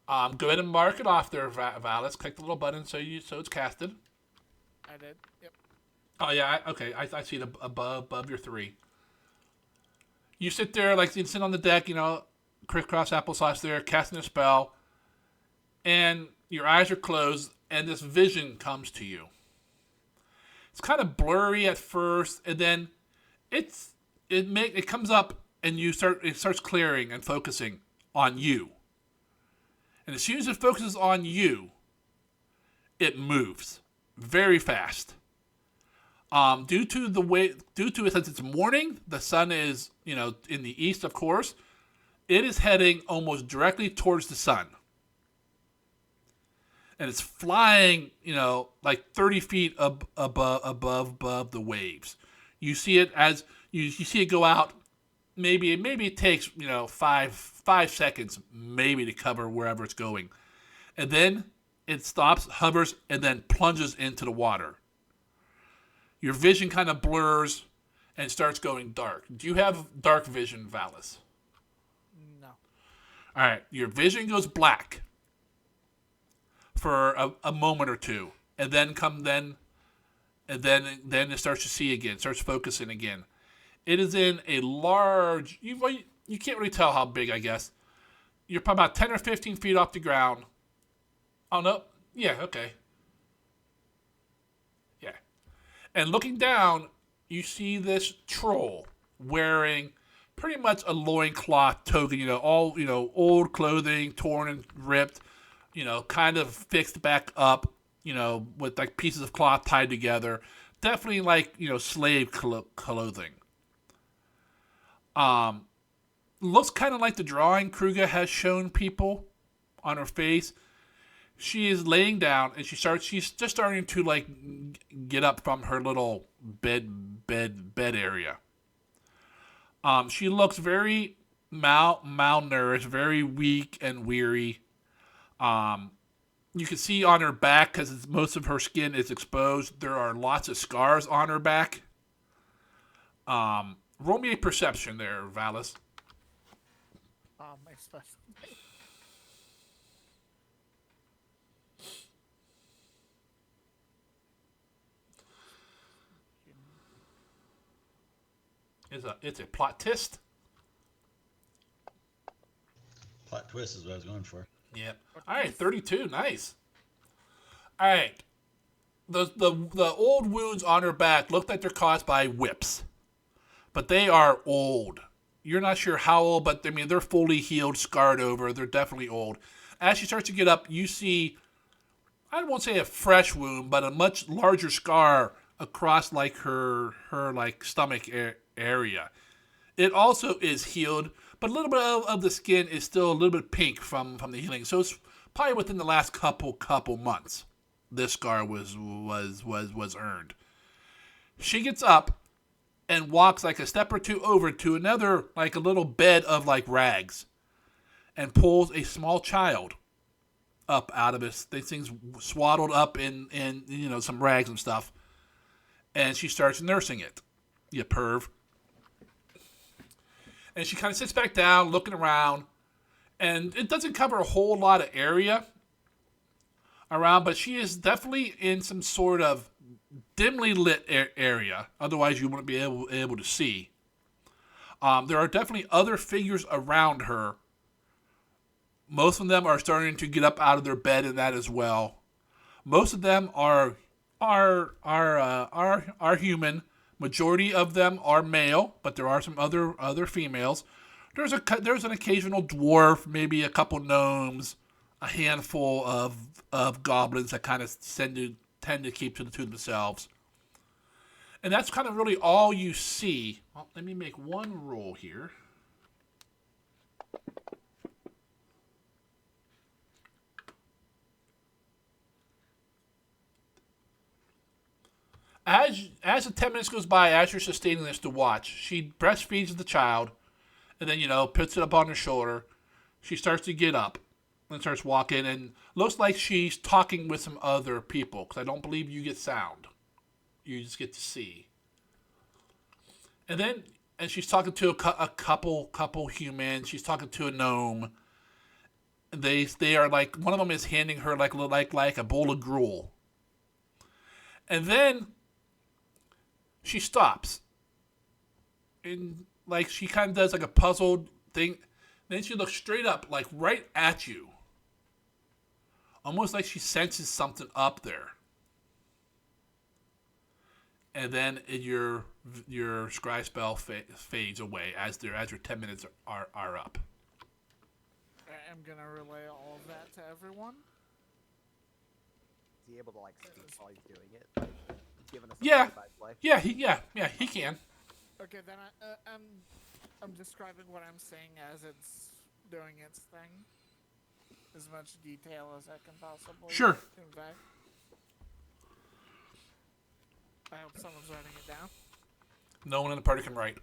Go ahead and mark it off there, Valis. Click the little button so it's casted. I did. Yep. Oh yeah. Okay. I see it above your 3. You sit there you sit on the deck, crisscross applesauce there, casting a spell, and your eyes are closed, and this vision comes to you. It's kind of blurry at first, and then it comes up, and it starts clearing and focusing on you. And as soon as it focuses on you, it moves very fast. Due to it, since it's morning, the sun is, in the east, of course. It is heading almost directly towards the sun. And it's flying, 30 feet above the waves. You see it as you see it go out. Maybe it takes 5 seconds maybe to cover wherever it's going, and then it stops, hovers, and then plunges into the water. Your vision kind of blurs and starts going dark. Do you have dark vision, Valis? No. All right, your vision goes black for a moment or two, and then it starts to see again, starts focusing again. It is in a large. You can't really tell how big, I guess. You're probably about 10 or 15 feet off the ground. Oh no, yeah, okay, yeah. And looking down, you see this troll wearing pretty much a loincloth token, all, old clothing, torn and ripped, kind of fixed back up, with pieces of cloth tied together. Definitely slave clothing. Looks kind of like the drawing Kruger has shown people on her face. She is laying down, and she's just starting to get up from her little bed area. She looks very malnourished, very weak and weary. You can see on her back, because most of her skin is exposed, there are lots of scars on her back. Roll me a perception there, Valis. My special. It's a plot twist. Plot twist is what I was going for. Yep. All right, 32. Nice. All right. The old wounds on her back look like they're caused by whips, but they are old. You're not sure how old, but they're fully healed, scarred over. They're definitely old. As she starts to get up, you see, I won't say a fresh wound, but a much larger scar across her stomach area. It also is healed, but a little bit of the skin is still a little bit pink from the healing. So it's probably within the last couple months this scar was earned. She gets up and walks a step or two over to another, a little bed of rags, and pulls a small child up out of it. These things swaddled up in some rags and stuff, and she starts nursing it. You perv. And she kind of sits back down, looking around, and it doesn't cover a whole lot of area around, but she is definitely in some sort of dimly lit area. Otherwise, you wouldn't be able to see. There are definitely other figures around her. Most of them are starting to get up out of their bed in that as well. Most of them are human. Majority of them are male, but there are some other females. There's an occasional dwarf, maybe a couple gnomes, a handful of goblins that kind of tend to keep to themselves. And that's kind of really all you see. Well, let me make one roll here. As the 10 minutes goes by, as you're sustaining this to watch, she breastfeeds the child, and then, puts it up on her shoulder. She starts to get up and starts walking, and looks like she's talking with some other people, because I don't believe you get sound. You just get to see. And she's talking to a couple humans. She's talking to a gnome. They are like, one of them is handing her like a bowl of gruel. And then she stops. And like she kind of does like a puzzled thing. Then she looks straight up, like right at you. Almost like she senses something up there. And then your scry spell fades away as your 10 minutes are up. I'm gonna relay all of that to everyone. Is he able to like speak while he's doing it? Like, giving us a Yeah. play-by-play? Yeah, he can. Okay, then I'm describing what I'm saying as it's doing its thing. As much detail as I can possibly Sure. convey. I hope someone's writing it down. No one in the party can write.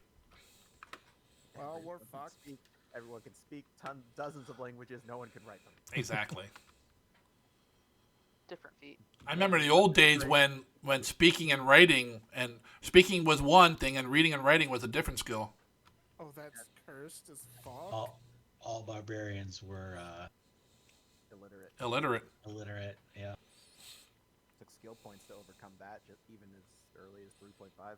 Well, we're Everyone can fucked. speak- Everyone can speak dozens of languages. No one can write them. Exactly. Different feat. I remember the old days when speaking and writing, and speaking was one thing, and reading and writing was a different skill. Oh, that's cursed as fuck. All barbarians were Illiterate. Illiterate. Yeah. Took skill points to overcome that, just even as early as 3.5.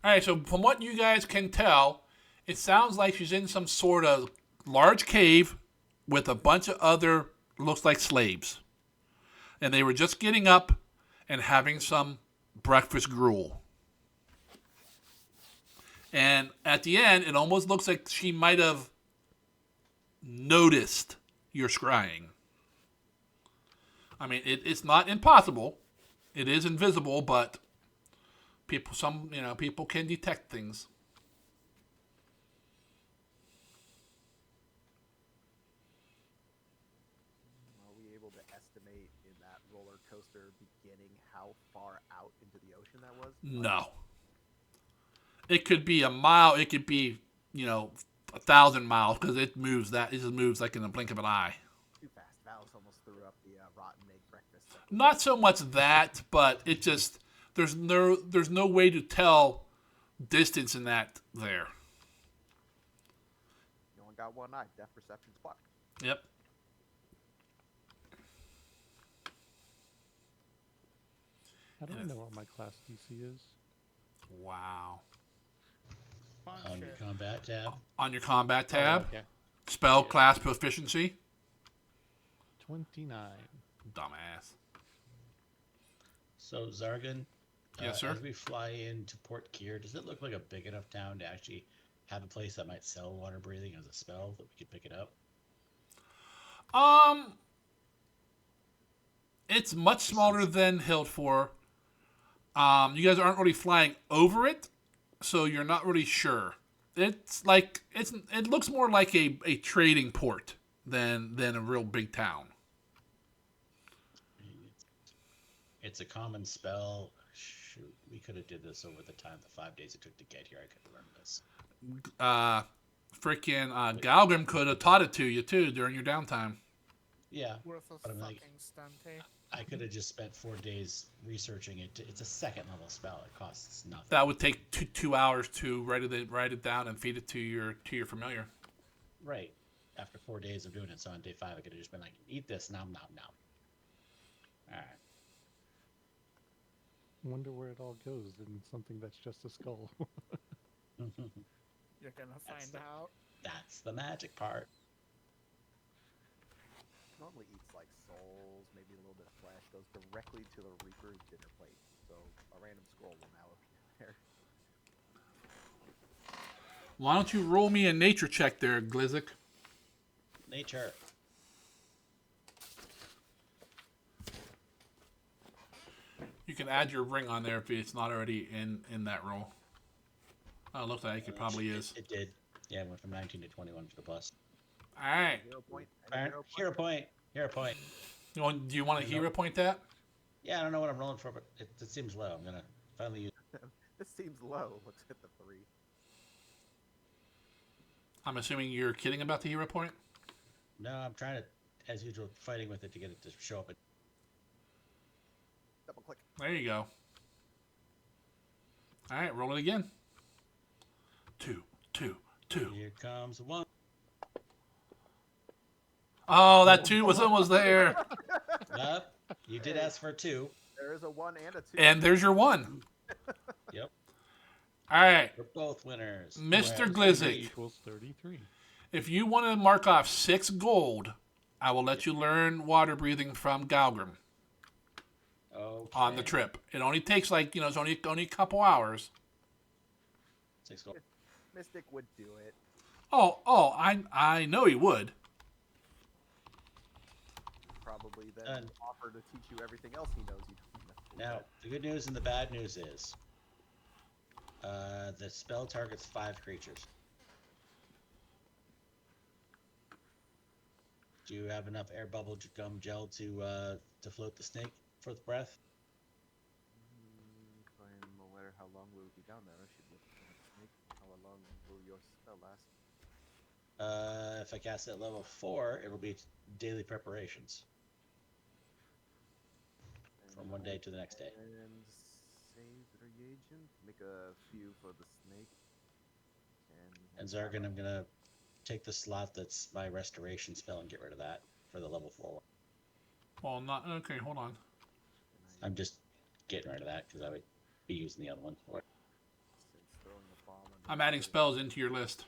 All right, so from what you guys can tell, it sounds like she's in some sort of large cave with a bunch of other, looks like slaves. And they were just getting up and having some breakfast gruel. And at the end, it almost looks like she might have noticed your scrying. I mean, it's not impossible. It is invisible, but people can detect things. Are we able to estimate in that roller coaster beginning how far out into the ocean that was? No. It could be a mile. It could be, 1,000 miles because it just moves like in the blink of an eye. Too fast. Val's almost threw up the rotten egg breakfast. Not so much that, but it just there's no way to tell distance in that there. You only got one eye. Depth perception's blocked. Yep. How do I know what my class DC is? Wow. Fun On your shit. combat tab. On your combat tab, Oh, okay. spell class proficiency. 29. Dumbass. So Zargan, Yes, sir. as we fly into Port Kier, does it look like a big enough town to actually have a place that might sell water breathing as a spell that we could pick it up? It's much smaller than Hildfor. You guys aren't really flying over it, so you're not really sure. It looks more like a trading port than a real big town. It's a common spell. Shoot, we could have did this over the 5 days it took to get here. I could have learned this. Freaking Galgrim could have taught it to you too during your downtime. Yeah, Worthless But I'm fucking like- stunty. I could have just spent 4 days researching it. It's a second level spell. It costs nothing. That would take 2 hours to write it down and feed it to your familiar. Right. After 4 days of doing it, so on day 5, I could have just been like, "Eat this, nom nom nom." All right. Wonder where it all goes in something that's just a skull. You're gonna That's find the- out. That's the magic part. Normally eats like souls, maybe a little bit of flesh. Goes directly to the Reaper's dinner plate. So a random scroll will now appear there. Why don't you roll me a nature check there, Glizik? Nature. You can add your ring on there if it's not already in that roll. Oh, it looks like it probably is. It did. Yeah, it went from 19 to 21 for the plus. All right. Hero point. Hero point. Hero point. Do you want to hero point that? Yeah, I don't know what I'm rolling for, but it seems low. I'm gonna finally use. This seems low. Let's hit the 3. I'm assuming you're kidding about the hero point? No, I'm trying to, as usual, fighting with it to get it to show up. Double click. There you go. All right, roll it again. 2, 2, 2. Here comes the 1. Oh, that 2 was almost there. You did ask for a 2. There is a 1 and a 2. And there's your 1. Yep. All right, We're both winners. Mr. Three Glizzy. equals 33. If you want to mark off 6 gold, I will let you learn water breathing from Galgrim Okay. on the trip. It only takes it's only a couple hours. 6 gold. Mystic would do it. Oh, I know he would. Probably then And- offer to teach you everything else he knows you don't know. Now, the good news and the bad news is, the spell targets 5 creatures. Do you have enough air bubble gum gel to float the snake for the breath? If I'm aware how long we'll be down there, I should look at the snake. How long will your spell last? If I cast it at level 4, it'll be daily preparations from one day to the next day. And save the reagent. Make a few for the snake. And Zargan, I'm gonna take the slot that's my restoration spell and get rid of that for the level 4 one. Well, not okay. Hold on. I'm just getting rid of that because I would be using the other one for it. Since throwing a bomb under I'm the adding bridge- spells into your list.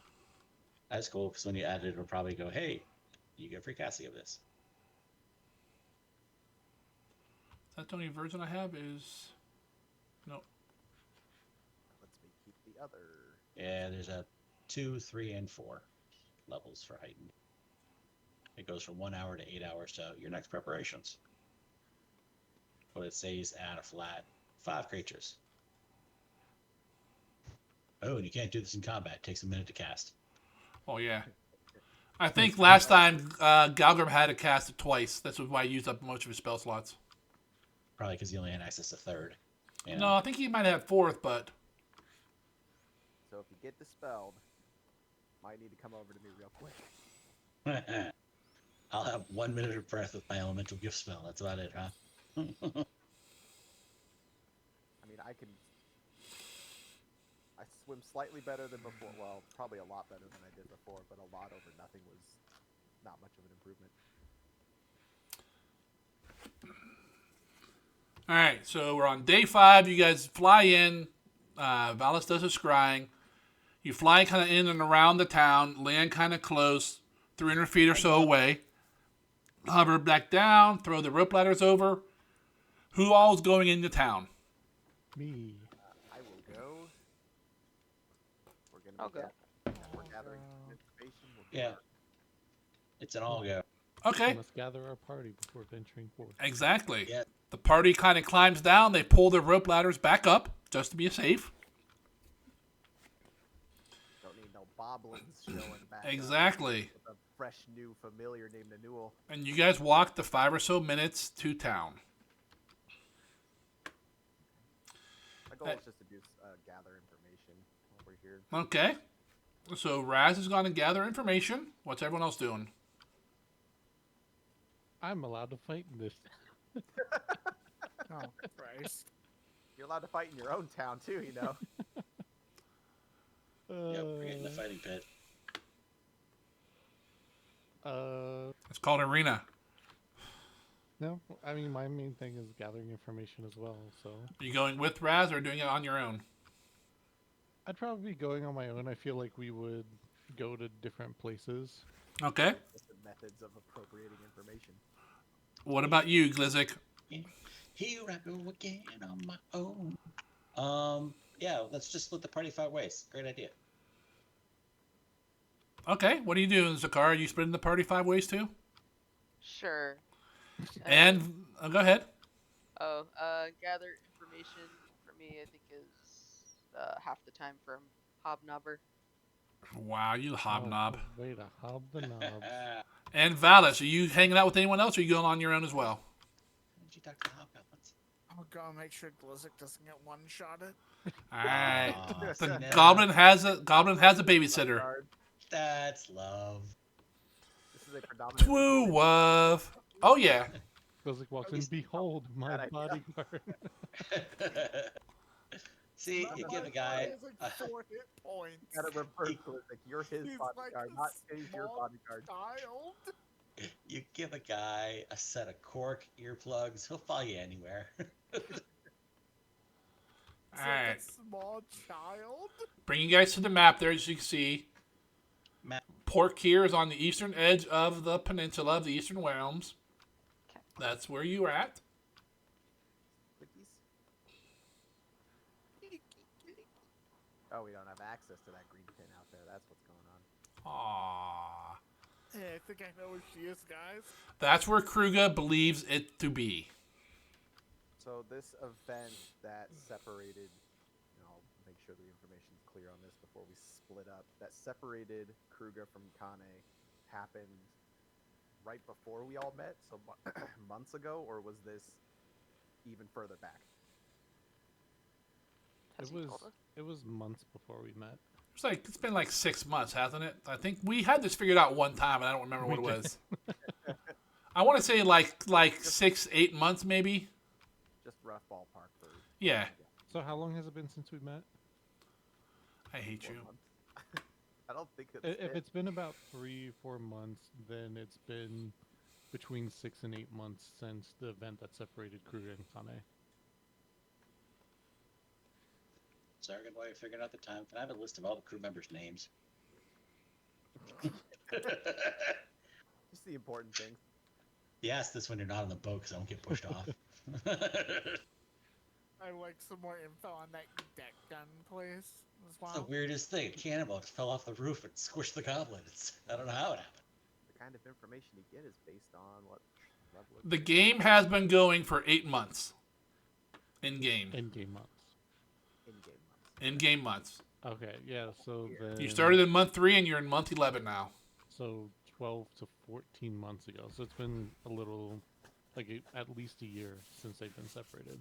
That's cool because when you add it, it'll probably go, hey, you get free casting of this. Is that the only version I have? Is no. Lets me keep the other. Yeah, there's a 2, 3, and 4 levels for heightened. It goes from 1 hour to 8 hours to your next preparations. But it says add a flat 5 creatures. Oh, and you can't do this in combat. It takes a minute to cast. Oh yeah. I think last time Galgrim had to cast it twice. That's why he used up most of his spell slots. Probably because he only had access to 3rd. You No, know? I think he might have 4th, but So if you get dispelled, might need to come over to me real quick. I'll have 1 minute of breath with my elemental gift spell. That's about it, huh? I mean, I swim slightly better than before. Well, probably a lot better than I did before, but a lot over nothing was not much of an improvement. all right. So we're on day 5. You guys fly in. Valis does his scrying. You fly kind of in and around the town, land kind of close, 300 feet or so away. Hover back down, throw the rope ladders over. Who all is going into town? Me. I will go. We're gonna I'll be go. we're gathering some information. We'll do Yeah. our- It's an all go. We Okay, must gather our party before venturing forth. exactly. Yeah. The party kind of climbs down. They pull their rope ladders back up just to be safe. Don't need no boblins showing back. up Exactly. With a fresh new familiar named Anul. And you guys walk the 5 or so minutes to town. My goal is just to do gather information while we're here. Okay. So Raz is going to gather information. What's everyone else doing? I'm allowed to fight in this. Oh, Christ. You're allowed to fight in your own town too, you know. Yep, we're getting the fighting pit. It's called Arena. No, I mean, my main thing is gathering information as well, so. Are you going with Raz or doing it on your own? I'd probably be going on my own. I feel like we would go to different places. Okay. Different methods of appropriating information. What about you, Glizzik? Here I go again on my own. Yeah, let's just split the party 5 ways. Great idea. Okay. What are you doing, Zakar? Are you splitting the party 5 ways too? Sure. And go ahead. Gather information for me, I think, is half the time from Hobnobber. Wow, you hobnob. Oh, way to hob the knobs. And Valis, are you hanging out with anyone else, or are you going on your own as well? Did you talk to the hobgoblins? I'm gonna make sure Glizzic doesn't get one-shotted. All right. Aw, The see, now- goblin has a babysitter. Guard. That's love. This is a predominantly Twoo woof. Oh yeah. Glizzic walks in, He's- behold, my Bad idea. bodyguard. See, you give a guy. He has like 4 hit points. gotta reverse Glizzic. You're his He's bodyguard, like a not he's your small bodyguard. child. You give a guy a set of cork earplugs, he'll follow you anywhere. It's All like right. a small child. Bring you guys to the map there, as you can see. Map. Port Kier is on the eastern edge of the peninsula of the Eastern Realms. Okay. That's where you're at. Clickies? Oh, we don't have access to that green pin out there. That's what's going on. Aww. Hey, I think I know where she is, guys. That's where Kruger believes it to be. So this event that separated, I'll make sure the information's clear on this before we split up. That separated Kruger from Kane happened right before we all met, so months ago, or was this even further back? Has he told us? It was months before we met. It's been like 6 months, hasn't it? I think we had this figured out one time, and I don't remember what it was. I want to say like 6-8 months, maybe. Just rough ballpark for. Yeah. So how long has it been since we met? I hate 4 you. months. I don't think it's. If it's been about 3-4 months, then it's been between 6 and 8 months since the event that separated Kruger and Kane. Sargon, while you're figuring out the time, can I have a list of all the crew members' names? Just the important things. You ask this when you're not on the boat because I won't get pushed off. I like some more info on that deck gun place as It's the well. weirdest thing. A cannonball just fell off the roof and squished the goblin. I don't know how it happened. The kind of information you get is based on what level. The game has been going for 8 months. In-game. In-game months. In-game months. In-game months. Okay, yeah, so then... You started in month 3, and you're in month 11 now. So 12 to 14 months ago. So it's been a little, at least a year since they've been separated.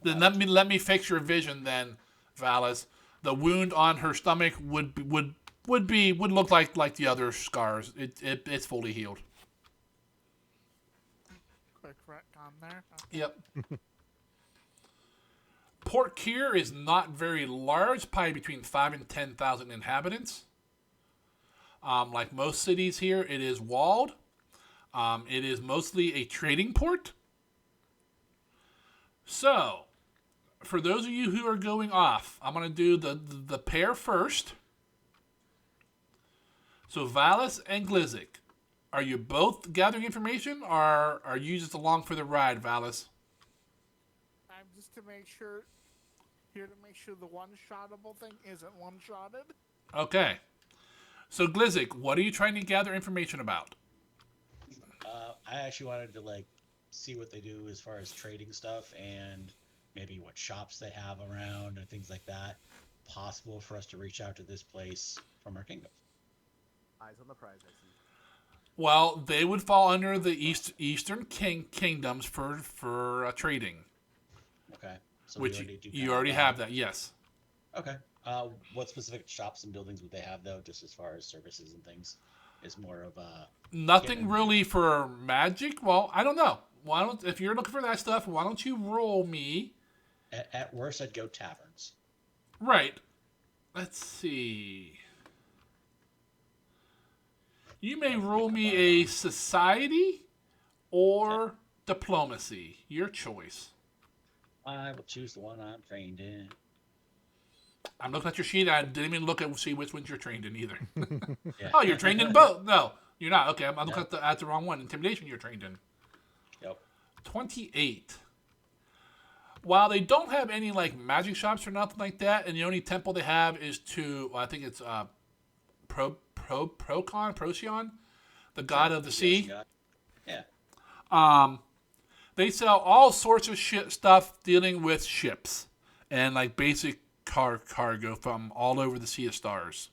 Then let me fix your vision then, Valis. The wound on her stomach would look like the other scars. It's fully healed. Quick retcon there. Okay. Yep. Port Kier is not very large, probably between 5 and 10,000 inhabitants. Like most cities here, it is walled. It is mostly a trading port. So, for those of you who are going off, I'm going to do the pair first. So, Valis and Glizzic, are you both gathering information, or are you just along for the ride, Valis? I'm just here to make sure the one-shottable thing isn't one-shotted. Okay. So, Glizzic, what are you trying to gather information about? I actually wanted to see what they do as far as trading stuff and maybe what shops they have around and things like that. Possible for us to reach out to this place from our kingdom. Eyes on the prize, I see. Well, they would fall under the Eastern Kingdoms for trading, Okay. So which we already do you already have that. Yes. Okay. What specific shops and buildings would they have though, just as far as services and things? Is more of a Nothing Given. really for magic. Well, I don't know. If you're looking for that stuff, why don't you roll me? at worst I'd go taverns. Right. Let's see. You may roll me a society or diplomacy. Your choice. I will choose the one I'm trained in. I'm looking at your sheet. I didn't even look at see which ones you're trained in either. Yeah. Oh, you're trained in both. No, you're not. Okay, I'm looking No. at the wrong one. Intimidation you're trained in. Yep. 28. While they don't have any magic shops or nothing like that, and the only temple they have is I think it's Procyon, the god of the sea. Yeah. Um, They sell all sorts of stuff dealing with ships and like basic cargo from all over the Sea of Stars.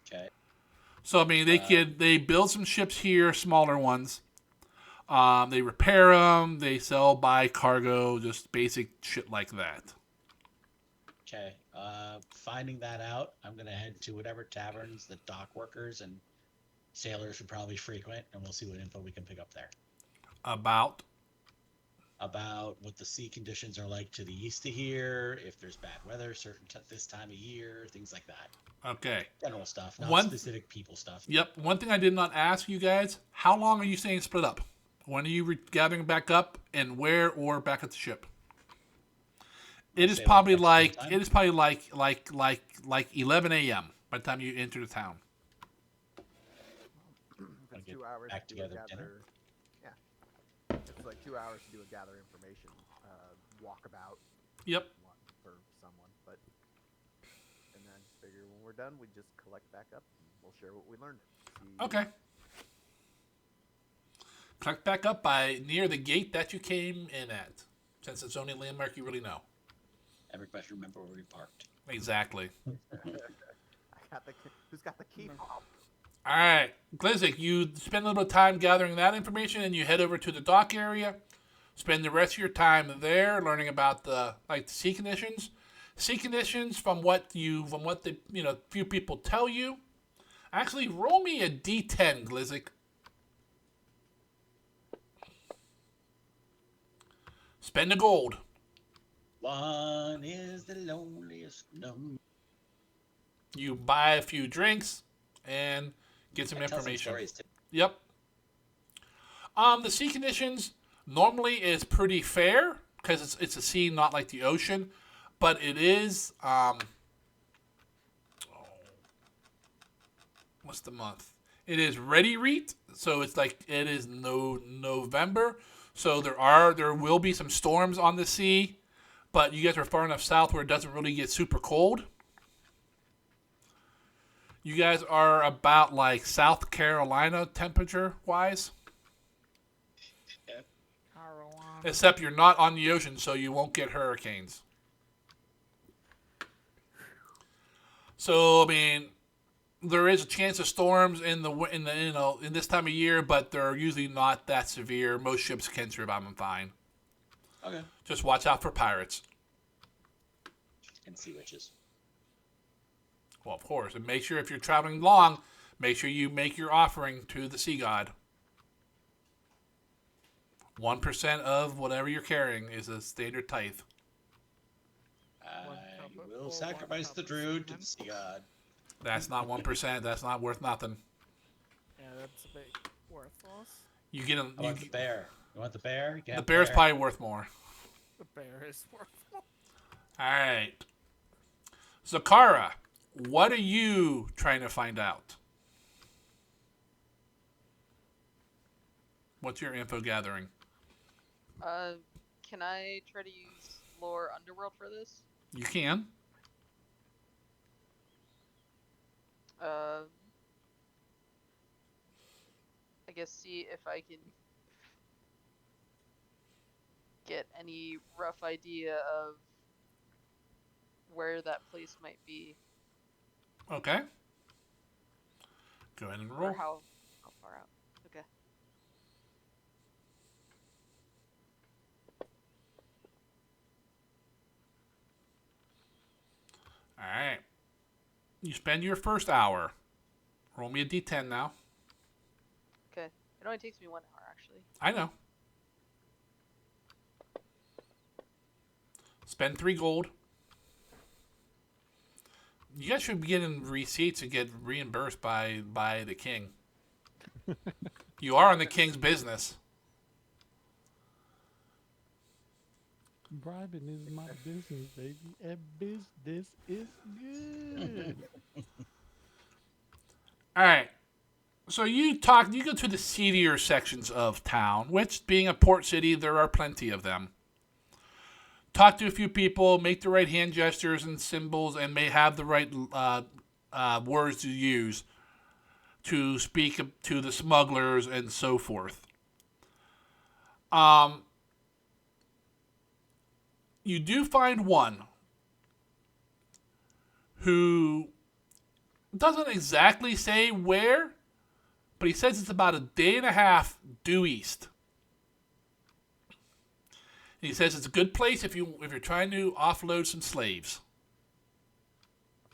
Okay. So I mean, they build some ships here, smaller ones. They repair them. They sell by cargo, just basic shit like that. Okay. Finding that out, I'm gonna head to whatever taverns the dock workers and sailors would probably frequent, and we'll see what info we can pick up there. About What the sea conditions are like to the east of here, if there's bad weather this time of year, things like that. okay. General stuff, not specific people stuff. Yep. One thing I did not ask you guys: how long are you staying split up? When are you gathering back up, and where, or back at the ship? It is probably like 11 a.m. by the time you enter the town. It's 2 hours back to do a together dinner. gather. Yeah, it's like 2 hours to do a gather information walkabout. Yep. For someone, but and then figure when we're done, we just collect back up and we'll share what we learned. Okay. Collect back up by near the gate that you came in at, since it's the only landmark you really know. Everybody remember where we parked. Exactly. Who's got the key fob? All right, Glizzik, you spend a little time gathering that information, and you head over to the dock area. Spend the rest of your time there, learning about the sea conditions. Sea conditions, from what the few people tell you. Actually, roll me a D10, Glizzik. Spend the gold. One is the loneliest number. You buy a few drinks and get some information. Yep. The sea conditions normally is pretty fair because it's a sea, not like the ocean, but it is. What's the month? It is ready reet, so it's like it is November. So there will be some storms on the sea, but you guys are far enough south where it doesn't really get super cold. You guys are about like South Carolina temperature wise. Carolina. Except you're not on the ocean, so you won't get hurricanes. So I mean, there is a chance of storms in this time of year, but they're usually not that severe. Most ships can survive them fine. Okay. Just watch out for pirates. And sea witches. Well, of course, and make sure if you're traveling long, make sure you make your offering to the sea god. 1% of whatever you're carrying is a standard tithe. I will sacrifice the druid to the sea god. That's not 1%. That's not worth nothing. Yeah, that's a bit worthless. You get How about the bear? You want the bear? The bear's probably worth more. The bear is worthless. All right. Zakara, what are you trying to find out? What's your info gathering? Can I try to use lore underworld for this? You can. I guess see if I can get any rough idea of where that place might be. Okay. Go ahead and roll. Or how far out. Okay. All right. You spend your first hour. Roll me a d10 now. Okay. It only takes me 1 hour, actually. I know. Spend 3 gold. You guys should be getting receipts and get reimbursed by the king. You are in the king's business. Bribing is my business, baby. And business is good. All right. So you go to the seedier sections of town, which, being a port city, there are plenty of them. Talk to a few people, make the right hand gestures and symbols, and may have the right words to use to speak to the smugglers and so forth. Um, you do find one who doesn't exactly say where, but he says it's about a day and a half due east. And he says it's a good place if you're trying to offload some slaves.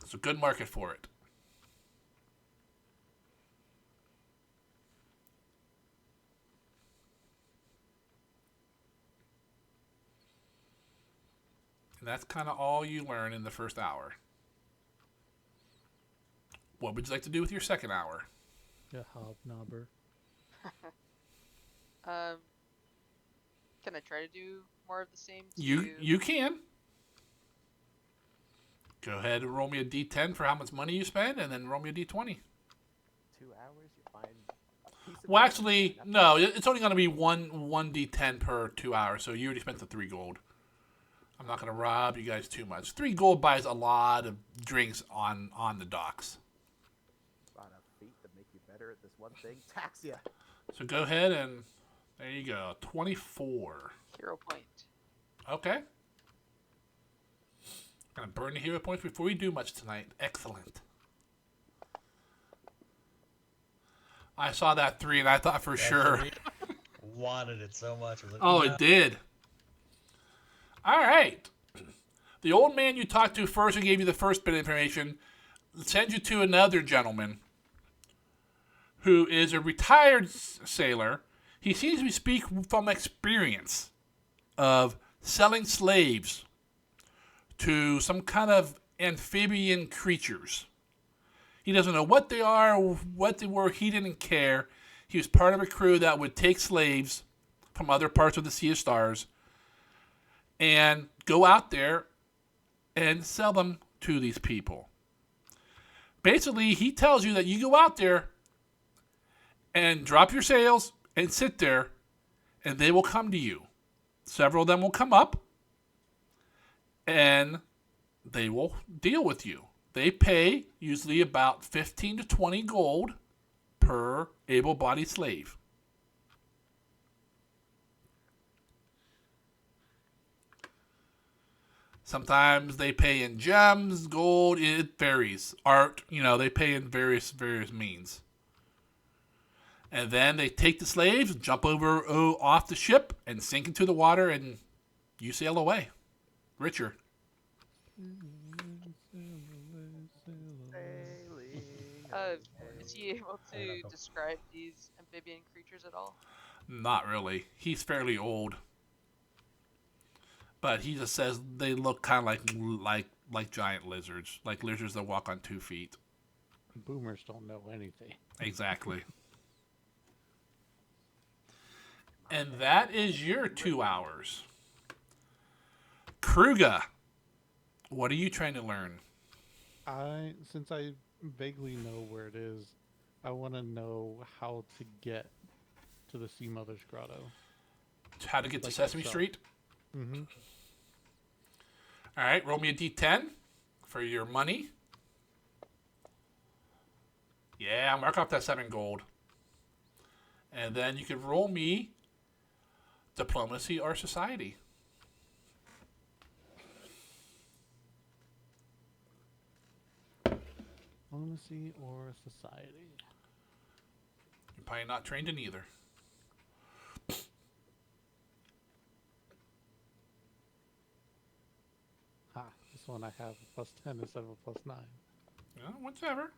It's a good market for it. And that's kind of all you learn in the first hour. What would you like to do with your second hour? Yeah, hobnobber. Can I try to do more of the same? You can. Go ahead and roll me a d10 for how much money you spend, and then roll me a d20. 2 hours, you find a piece of Well, gold. actually, Nothing. no. It's only going to be one d10 per 2 hours, so you already spent the 3 gold. I'm not going to rob you guys too much. 3 gold buys a lot of drinks on the docks. Lot of feet that make you better at this one thing. Tax ya. So go ahead and there you go. 24. Hero point. Okay. Gonna burn the hero points before we do much tonight. Excellent. I saw that 3 and I thought for sure. Wanted it so much. I was like, Oh, "No." it did. All right. The old man you talked to first who gave you the first bit of information sends you to another gentleman who is a retired sailor. He seems to speak from experience of selling slaves to some kind of amphibian creatures. He doesn't know what they are, what they were. He didn't care. He was part of a crew that would take slaves from other parts of the Sea of Stars and go out there and sell them to these people. Basically, he tells you that you go out there and drop your sails and sit there, and they will come to you. Several of them will come up, and they will deal with you. They pay usually about 15 to 20 gold per able-bodied slave. Sometimes they pay in gems, gold, it varies. Art, they pay in various means. And then they take the slaves, jump off the ship, and sink into the water, and you sail away. Richer. Sailing Is he able to describe these amphibian creatures at all? Not really. He's fairly old. But he just says they look kind of like giant lizards. Like lizards that walk on 2 feet. Boomers don't know anything. Exactly. And that is your 2 hours. Kruga, what are you trying to learn? Since I vaguely know where it is, I want to know how to get to the Sea Mother's Grotto. How to get to Like Sesame yourself. Street? Mm-hmm. All right, roll me a d10 for your money. Yeah, mark off that 7 gold. And then you can roll me diplomacy or society. Diplomacy or society? You're probably not trained in either. This one I have a +10 instead of a +9. Whatever.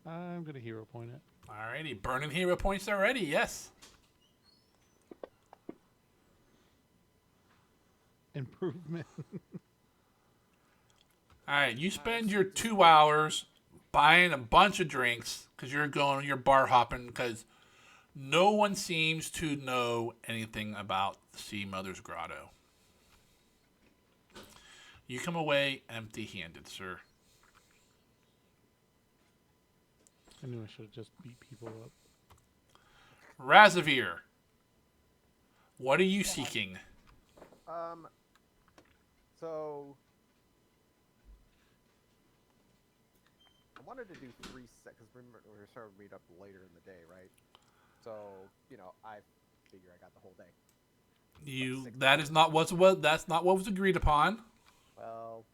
I'm gonna hero point it. Alrighty, burning hero points already, yes. Improvement. Alright, you spend your 2 hours buying a bunch of drinks because you're bar hopping because no one seems to know anything about the Sea Mother's Grotto. You come away empty-handed, sir. I knew I should have just beat people up. Razavir, what are you seeking? So I wanted to do 3 sets because we're starting to meet up later in the day, right? So I figure I got the whole day. That is not that's not what was agreed upon. Well,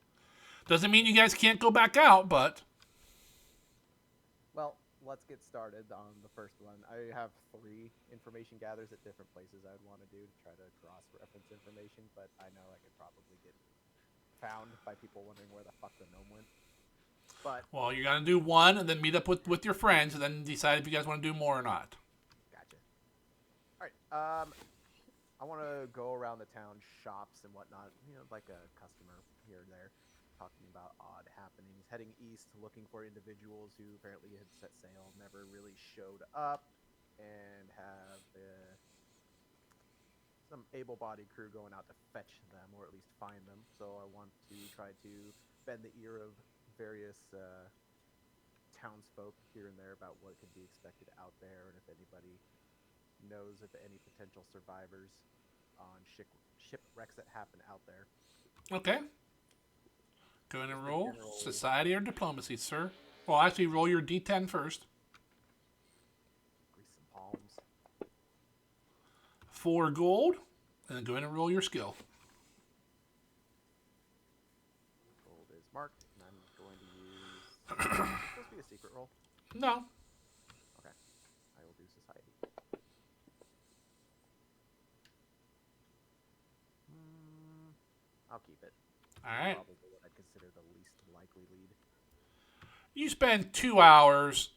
Doesn't mean you guys can't go back out, but let's get started on the first one. I have 3 information gathers at different places I'd want to do to try to cross-reference information, but I know I could probably get found by people wondering where the fuck the gnome went. But well, you're gonna do one and then meet up with your friends and then decide if you guys want to do more or not. gotcha. All right. I want to go around the town shops and whatnot. Like a customer here and there, talking about odd happenings. Heading east, looking for individuals who apparently had set sail, never really showed up, and have some able-bodied crew going out to fetch them, or at least find them. So I want to try to bend the ear of various townsfolk here and there about what could be expected out there, and if anybody knows of any potential survivors on shipwrecks that happen out there. Okay. Go ahead and Just the roll general- society or diplomacy, sir. Well, actually, roll your D10 first. Grease some palms. 4 gold, and then go ahead and roll your skill. Gold is marked, and I'm going to use. Supposed to be a secret roll. No. Okay, I will do society. I'll keep it. All right. Probably what I'd consider the least likely lead. You spend 2 hours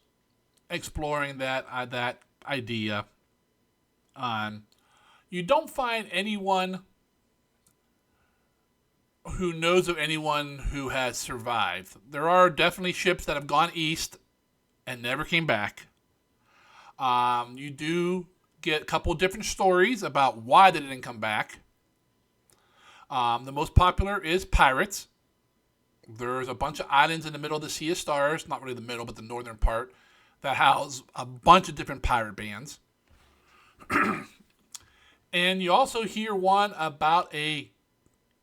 exploring that idea. You don't find anyone who knows of anyone who has survived. There are definitely ships that have gone east and never came back. You do get a couple different stories about why they didn't come back. The most popular is pirates. There's a bunch of islands in the middle of the Sea of Stars, not really the middle, but the northern part, that house a bunch of different pirate bands. And you also hear one about a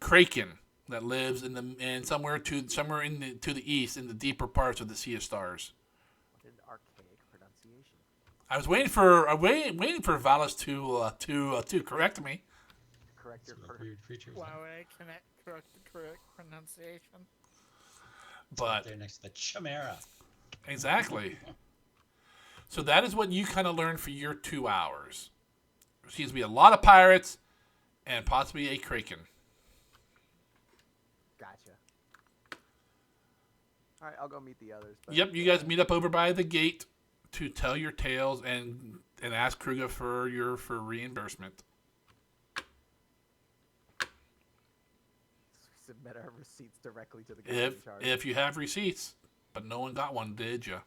kraken that lives somewhere to the east in the deeper parts of the Sea of Stars. What an archaic pronunciation. I was waiting for Valis to correct me. Correct your Some pronunciation. weird creatures. Why would I correct the correct pronunciation? But They're next to the Chimera. exactly. So that is what you kind of learned for your 2 hours. There seems to be a lot of pirates and possibly a kraken. Gotcha. All right, I'll go meet the others. But, Yep, you guys meet up over by the gate to tell your tales and ask Kruger for reimbursement. Submit our receipts directly to the guy in charge. If you have receipts, but no one got one, did you?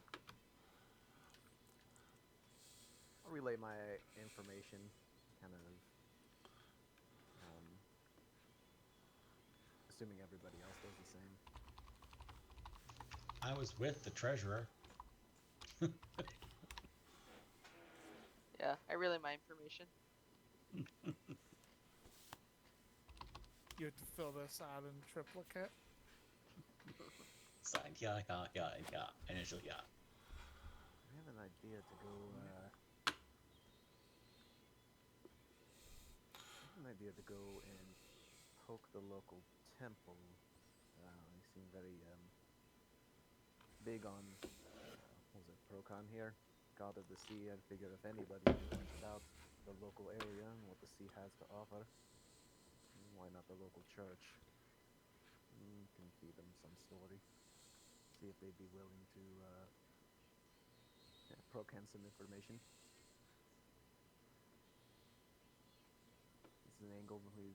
I'll relay my information, kind of assuming everybody else does the same. I was with the treasurer. Yeah, I relay my information. You have to fill this out in triplicate. Signed, yeah. Initial, yeah. I have an idea to go. And poke the local temple. They seem very big on what was it, Procon here, God of the Sea. I'd figure if anybody knows about the local area and what the sea has to offer, why not the local church? Can feed them some story. See if they'd be willing to Procon some information. This is an angle we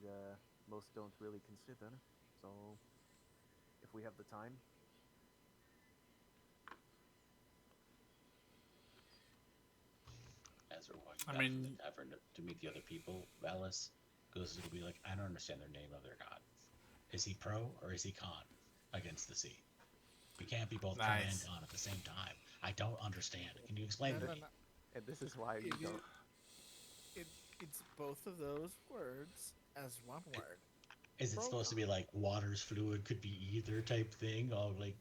most don't really consider. So, if we have the time. As we're walking I back mean- from the tavern to meet the other people, Valis goes to be like, I don't understand their name of their god. Is he pro or is he con against the sea? You can't be both pro and Nice. con at the same time. I don't understand. Can you explain to No, me? no, And this is why you You- don't. It's both of those words as one word. Is it supposed to be like water's fluid could be either type thing? All like,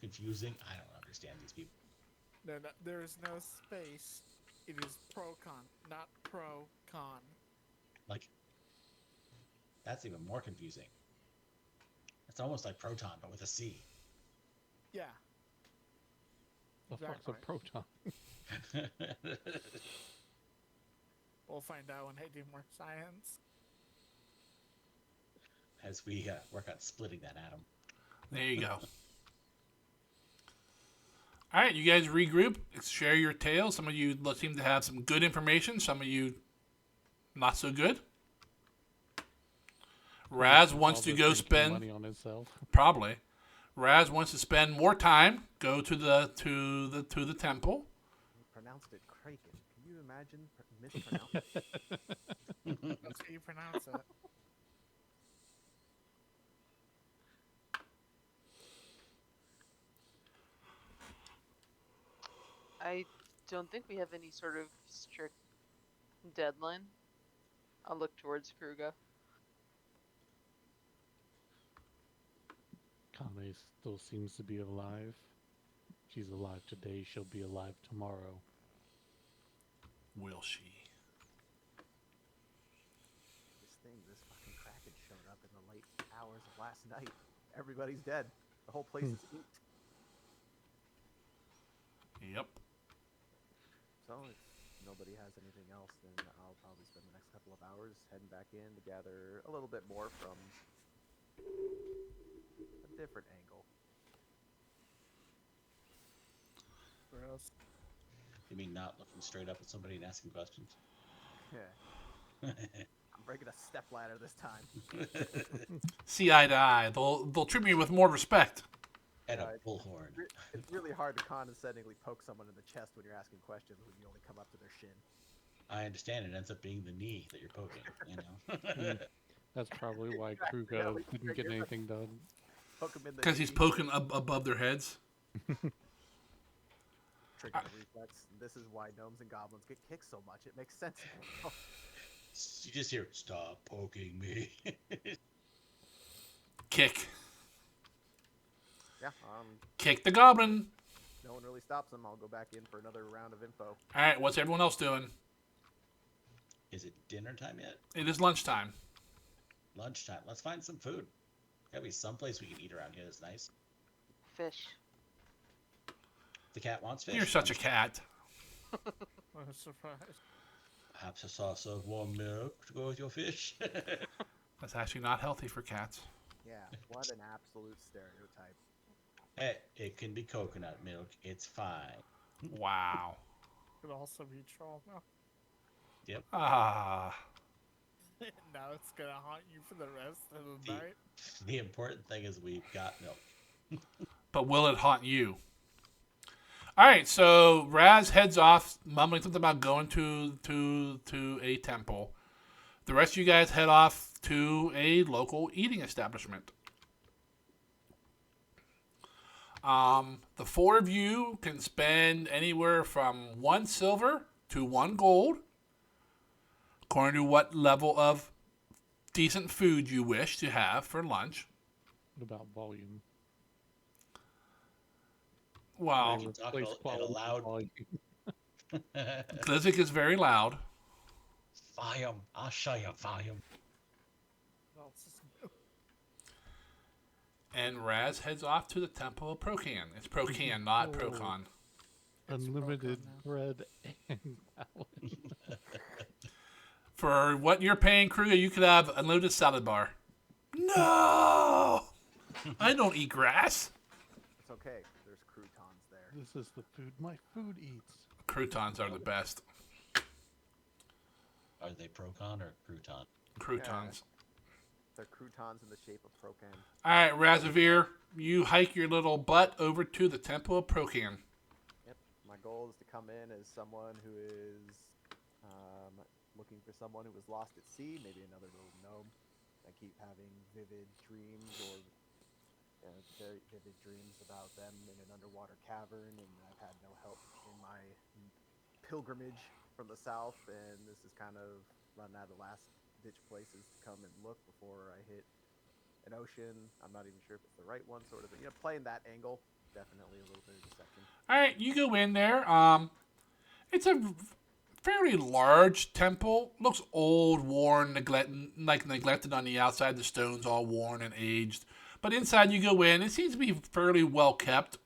confusing? I don't understand these people. No, there is no space. It is pro-con, not pro-con. Like, That's even more confusing. It's almost like proton, but with a C. Yeah. The fuck's a Exactly. proton? We'll find out when I do more science. As we work on splitting that atom. There you go. All right, you guys regroup, share your tales. Some of you seem to have some good information. Some of you not so good. Raz wants to go spend money on himself. probably. Raz wants to spend more time. Go to the temple. You pronounced it Kraken. Can you imagine mispronouncing? That's how you pronounce it. I don't think we have any sort of strict deadline. I'll look towards Kruga. Kame still seems to be alive. She's alive today. She'll be alive tomorrow. Will she? This fucking Kraken showed up in the late hours of last night. Everybody's dead. The whole place is inked. Yep. So if nobody has anything else, then I'll probably spend the next couple of hours heading back in to gather a little bit more from a different angle. Gross. You mean not looking straight up at somebody and asking questions? Yeah. I'm breaking a step ladder this time. See eye to eye. They'll treat me with more respect. And a bullhorn. It's really hard to condescendingly poke someone in the chest when you're asking questions when you only come up to their shin. I understand it ends up being the knee that you're poking, you know? That's probably why Exactly, Kruga yeah, we didn't get figured. anything done. Poke them in the Because he's knee, poking above their heads. trigger the reflex. This is why gnomes and goblins get kicked so much. It makes sense. You just hear, stop poking me. Kick. Yeah, Kick the goblin. no one really stops them. I'll go back in for another round of info. All right, what's everyone else doing? Is it dinner time yet? It is lunchtime. Lunchtime. Let's find some food. Gotta be someplace we can eat around here that's nice. Fish. The cat wants fish. You're such a cat. What a surprise. Perhaps a sauce of warm milk to go with your fish. That's actually not healthy for cats. Yeah, what an absolute stereotype. Hey, it can be coconut milk. It's fine. Wow. Could also be troll milk. Yep. Ah. Now it's gonna haunt you for the rest of the The- night. The important thing is we've got milk. But will it haunt you? All right, so Raz heads off, mumbling something about going to a temple. The rest of you guys head off to a local eating establishment. The four of you can spend anywhere from 1 silver to 1 gold, according to what level of decent food you wish to have for lunch. What about volume? Wow, We can talk Replace at a quality with loud. volume. Glizzik is very loud. Volume. I'll show you volume. What else is new? And Raz heads off to the Temple of Procan. It's Procan, not Oh. Procon. Unlimited broken now. bread and salad. For what you're paying, Kruger, you could have unlimited salad bar. No! I don't eat grass. It's okay. There's croutons there. This is the food my food eats. Croutons are the best. Are they Procon or Crouton? Croutons. They're croutons in the shape of Procan. All right, Razavir, you hike your little butt over to the Temple of Procan. Yep. My goal is to come in as someone who is looking for someone who was lost at sea, maybe another little gnome. I keep having vivid dreams or very vivid dreams about them in an underwater cavern, and I've had no help in my pilgrimage from the south, and this is kind of running out of last ditch places to come and look before I hit an ocean. I'm not even sure if it's the right one, sort of. Playing that angle, definitely a little bit of deception. All right, you go in there. It's a fairly large temple. Looks old, worn, neglected on the outside. The stone's all worn and aged. But inside you go in, it seems to be fairly well kept.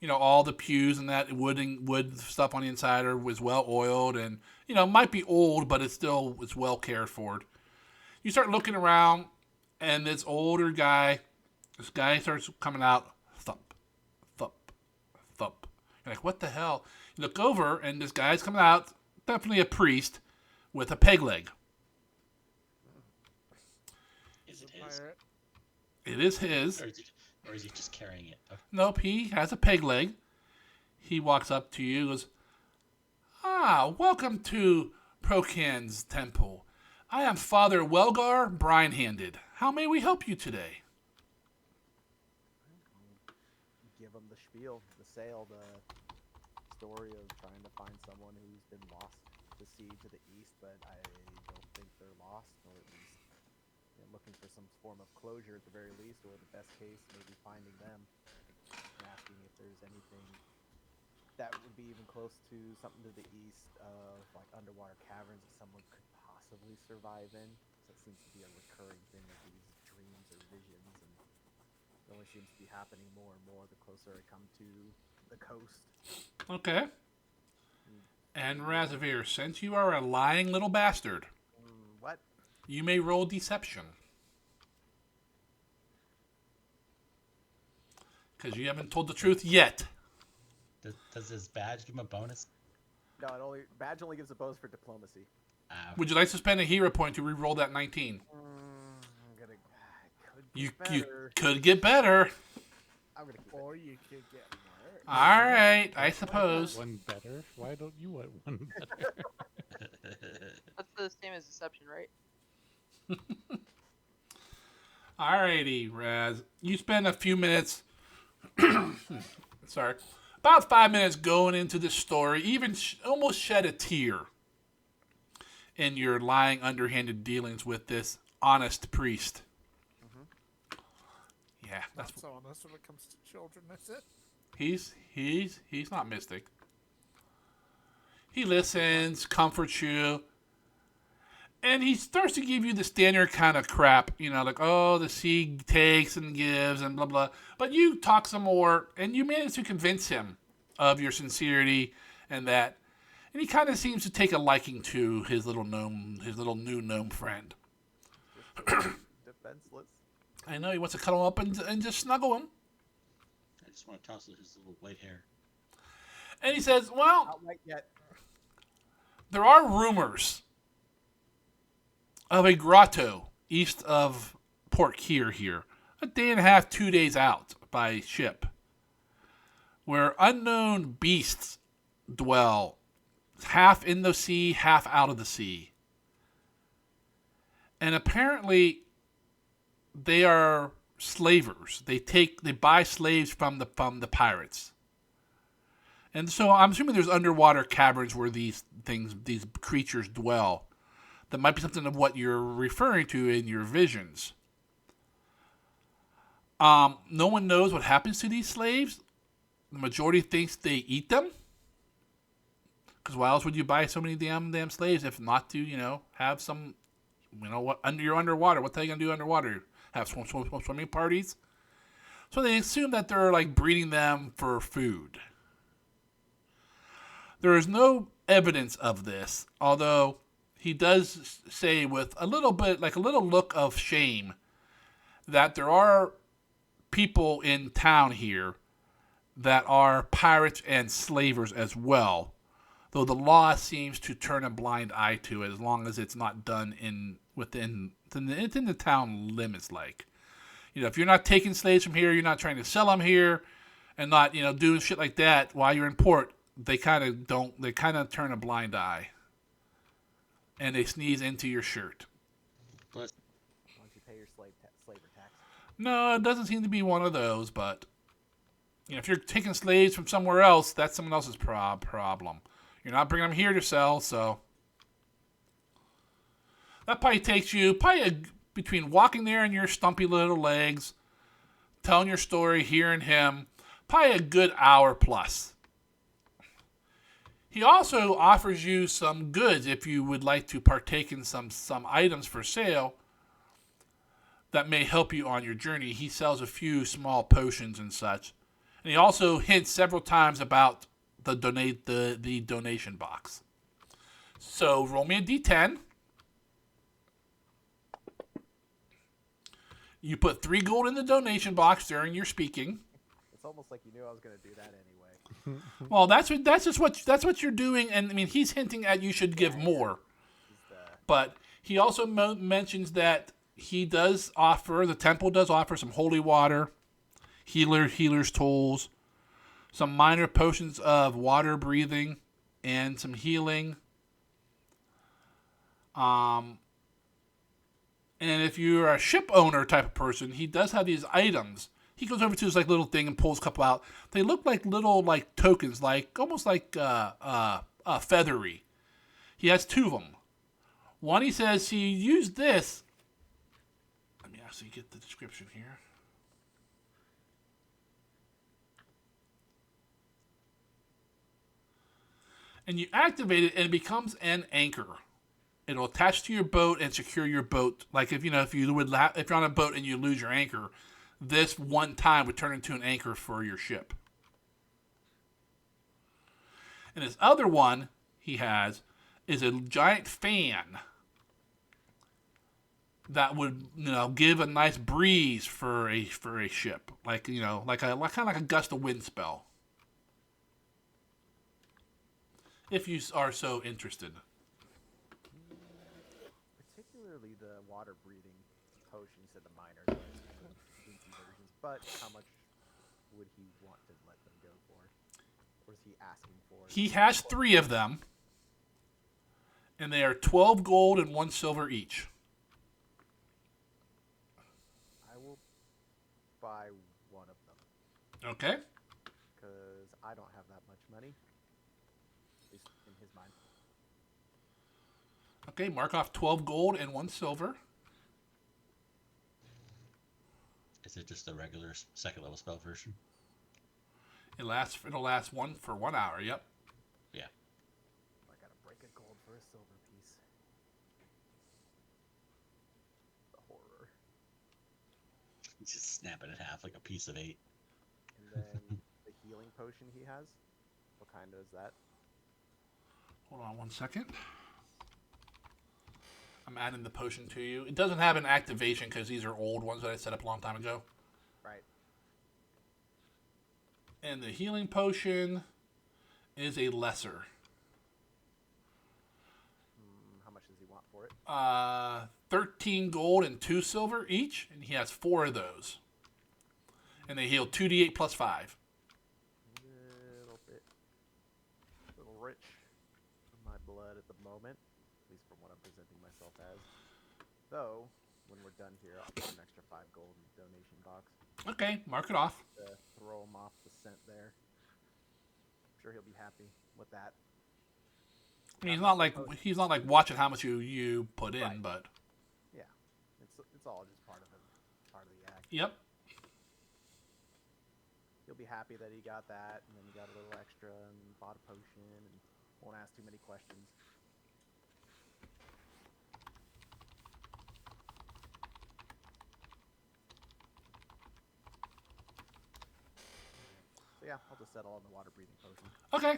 All the pews and that wood stuff on the inside was well oiled and, might be old, but it's well cared for. You start looking around, and this guy starts coming out, thump, thump, thump. You're like, what the hell? You look over, and this guy's coming out, definitely a priest, with a peg leg. Is it his? It is his. Or is he just carrying it? Okay. Nope, he has a peg leg. He walks up to you and goes, welcome to Procan's temple. I am Father Welgar Brinehanded. How may we help you today? Give them the spiel, the sail, the story of trying to find someone who's been lost to sea to the east, but I don't think they're lost, or at least looking for some form of closure at the very least, or the best case, maybe finding them and asking if there's anything that would be even close to something to the east of like underwater caverns that someone could possibly survive in. So it seems to be a recurring thing of these dreams or visions, and it only seems to be happening more and more the closer I come to the coast. Okay. And Razavir, since you are a lying little bastard, What? you may roll deception. Because you haven't told the truth yet. Does his badge give him a bonus? No, badge only gives a bonus for diplomacy. Would you like to spend a hero point to re-roll that 19? You could get better. I'm gonna keep it. Or you could get worse. All right, I suppose. One better? Why don't you want one better? That's the same as deception, right? Alrighty, Raz. You spend a few minutes, about 5 minutes going into this story, even almost shed a tear in your lying, underhanded dealings with this honest priest. Yeah, Not so honest when it comes to children, is it? he's not mystic. He listens, comforts you, and he starts to give you the standard kind of crap, like, oh, the sea takes and gives and blah, blah. But you talk some more, and you manage to convince him of your sincerity and that. And he kind of seems to take a liking to his little new gnome friend. Defenseless. I know, he wants to cuddle up and just snuggle him. I just want to toss his little white hair. And he says, well, Not right yet. there are rumors of a grotto east of Port Kier here, a day and a half, 2 days out by ship, where unknown beasts dwell, half in the sea, half out of the sea. And apparently they are slavers. They buy slaves from the pirates. And so I'm assuming there's underwater caverns where these creatures dwell. That might be something of what you're referring to in your visions. No one knows what happens to these slaves. The majority thinks they eat them. Because why else would you buy so many damn slaves if not to, have some, what you're underwater. What the hell are you going to do underwater? Have swimming parties? So they assume that they're like breeding them for food. There is no evidence of this, although he does say with a little look of shame that there are people in town here that are pirates and slavers as well, though the law seems to turn a blind eye to it as long as it's not done within the town limits. Like, if you're not taking slaves from here, you're not trying to sell them here, and not doing shit like that while you're in port, they kind of turn a blind eye. And they sneeze into your shirt. Bless. Why don't you pay your slaver tax? No, it doesn't seem to be one of those, but if you're taking slaves from somewhere else, that's someone else's problem. You're not bringing them here to sell, so that probably takes you between walking there and your stumpy little legs, telling your story, hearing him, probably a good hour plus. He also offers you some goods if you would like to partake in some items for sale that may help you on your journey. He sells a few small potions and such. And he also hints several times about the donation box. So roll me a d10. You put 3 gold in the donation box during your speaking. It's almost like you knew I was going to do that anyway. Well, that's what you're doing, and I mean he's hinting at you should give more. But he also mentions that the temple does offer some holy water, healer's tools, some minor potions of water breathing, and some healing. And if you're a ship owner type of person, he does have these items. He goes over to his little thing and pulls a couple out. They look like little tokens, almost feathery. He has 2 of them. One, he says he used this. Let me actually get the description here. And you activate it, and it becomes an anchor. It'll attach to your boat and secure your boat. Like if you're on a boat and you lose your anchor, this one time would turn into an anchor for your ship. And this other one he has is a giant fan that would give a nice breeze for a ship, like kind of like a gust of wind spell. If you are so interested. Particularly the water breathing potion, you said the minor versions, but how much would he want to let them go for? Or is he asking for? He has 3 of them, and they are 12 gold and 1 silver each. I will buy one of them. Okay. Because I don't have that much money. At least in his mind. Okay, mark off 12 gold and 1 silver. Is it just the regular 2nd level spell version? It'll last 1 hour. Yep. Yeah. I gotta break a gold for a silver piece. The horror. You just snap it in half like a piece of 8. And then the healing potion he has. What kind is that? Hold on 1 second. I'm adding the potion to you. It doesn't have an activation because these are old ones that I set up a long time ago. Right. And the healing potion is a lesser. How much does he want for it? 13 gold and 2 silver each, and he has 4 of those. And they heal 2d8 plus 5. A little rich on my blood at the moment, at least from what I'm presenting myself as. Though, when we're done here, I'll put an extra 5 gold in the donation box. Okay, mark it off. To throw him off the scent there. I'm sure he'll be happy with that. I mean, he's not like watching how much you put in, Right. but Yeah, it's all just part of the act. yep. He'll be happy that he got that, and then he got a little extra and bought a potion, and won't ask too many questions. So yeah, I'll just settle on the water breathing potion. Okay.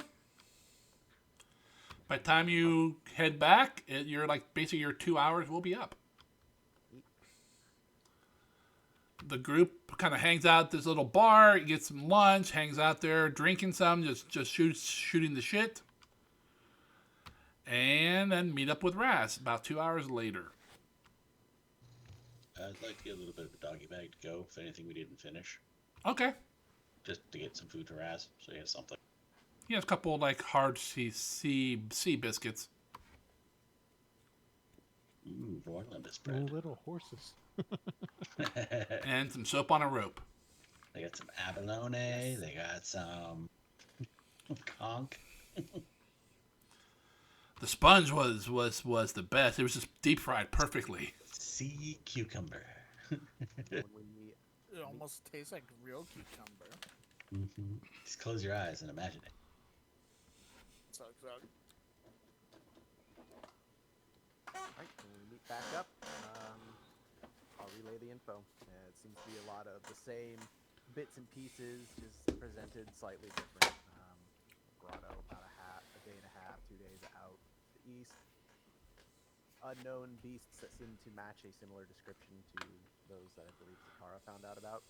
By the time you head back, you're basically your 2 hours will be up. The group kind of hangs out at this little bar, gets some lunch, hangs out there, drinking some, just shooting the shit. And then meet up with Raz about 2 hours later. I'd like to get a little bit of a doggy bag to go, if anything we didn't finish. Okay. Just to get some food to Raz, so he has something. He has a couple hard sea biscuits. Ooh, Roylandus Oh, bread. little horses. And some soap on a rope. They got some abalone. They got some conch. The sponge was the best. It was just deep fried perfectly. Sea cucumber. When we It almost tastes like real cucumber. Just close your eyes and imagine it. Zug Zug. Alright, when we meet back up, I'll relay the info. It seems to be a lot of the same bits and pieces, just presented slightly different. Grotto about a day and a half, 2 days out to the east. Unknown beasts that seem to match a similar description to those that I believe Zakara found out about.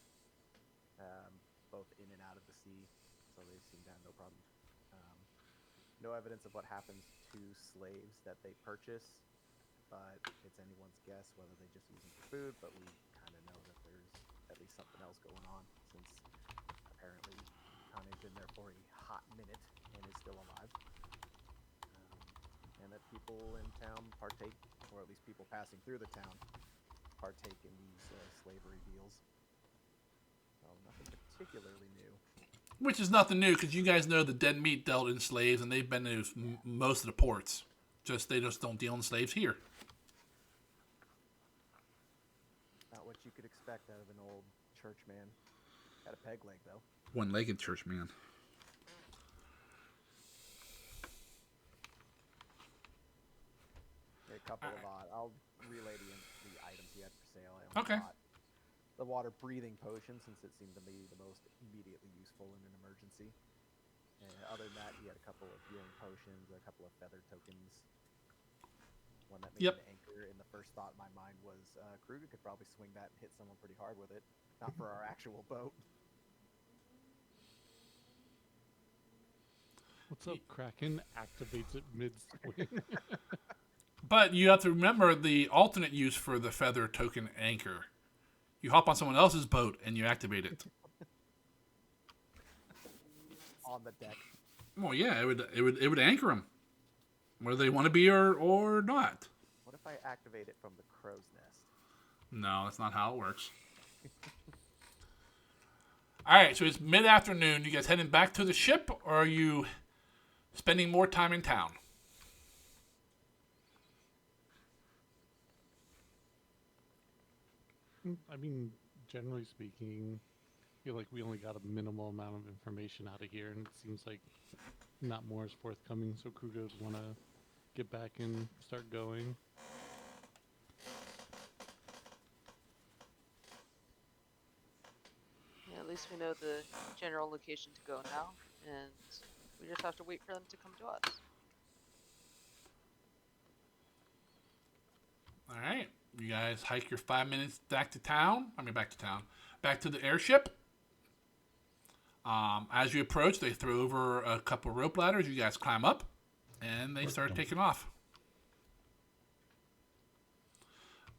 Both in and out of the sea, so they seem to have no problem. No evidence of what happens to slaves that they purchase, but it's anyone's guess whether they just use them for food, but we kind of know that there's at least something else going on, since apparently Kane's been there for a hot minute and is still alive. And that people in town partake, or at least people passing through the town, partake in these slavery deals. So nothing particularly new. Which is nothing new, because you guys know the dead meat dealt in slaves, and they've been to most of the ports. They just don't deal in slaves here. Not what you could expect out of an old church man. Got a peg leg, though. One-legged church man. A couple of I'll relay the items he had for sale. I Okay. bought the water breathing potion, since it seemed to be the most immediately useful in an emergency. And other than that, he had a couple of healing potions, a couple of feather tokens. One that made an anchor, and the first thought in my mind was Kruger could probably swing that and hit someone pretty hard with it. Not for our actual boat. What's up, Kraken? Activates it mid-swing. But you have to remember the alternate use for the feather token anchor. You hop on someone else's boat and you activate it. On the deck. Well, yeah, it would anchor them, whether they want to be or not. What if I activate it from the crow's nest? No, that's not how it works. All right, so it's mid-afternoon. You guys heading back to the ship, or are you spending more time in town? I mean, generally speaking, I feel like we only got a minimal amount of information out of here, and it seems like not more is forthcoming, so Kruger would want to get back and start going. Yeah, at least we know the general location to go now, and we just have to wait for them to come to us. All right. You guys hike your 5 minutes back to town. Back to the airship. As you approach, they throw over a couple rope ladders. You guys climb up, and they start taking off.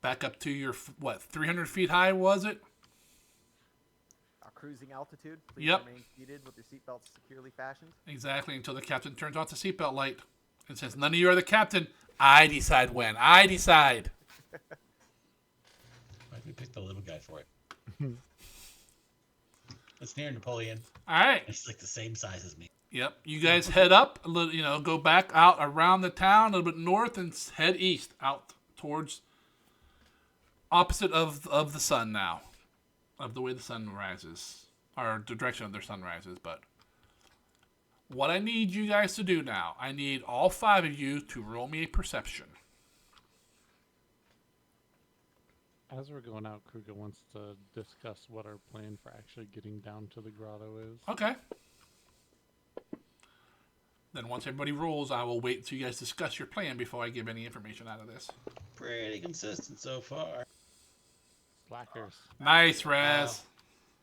Back up to your, 300 feet high, was it? Our cruising altitude. Please Yep. remain seated with your seatbelts securely fashioned. Exactly, until the captain turns off the seatbelt light and says, "None of you are the captain. I decide when. I decide." Why'd we pick the little guy for it? It's near Napoleon. All right. It's like the same size as me. Yep. You guys head up a little, go back out around the town a little bit north and head east out towards opposite of the sun now, of the way the sun rises, or the direction of their sun rises. But what I need you guys to do now, I need all 5 of you to roll me a perception. As we're going out, Kruger wants to discuss what our plan for actually getting down to the grotto is. Okay. Then once everybody rolls, I will wait until you guys discuss your plan before I give any information out of this. Pretty consistent so far. Slackers. Nice, Raz.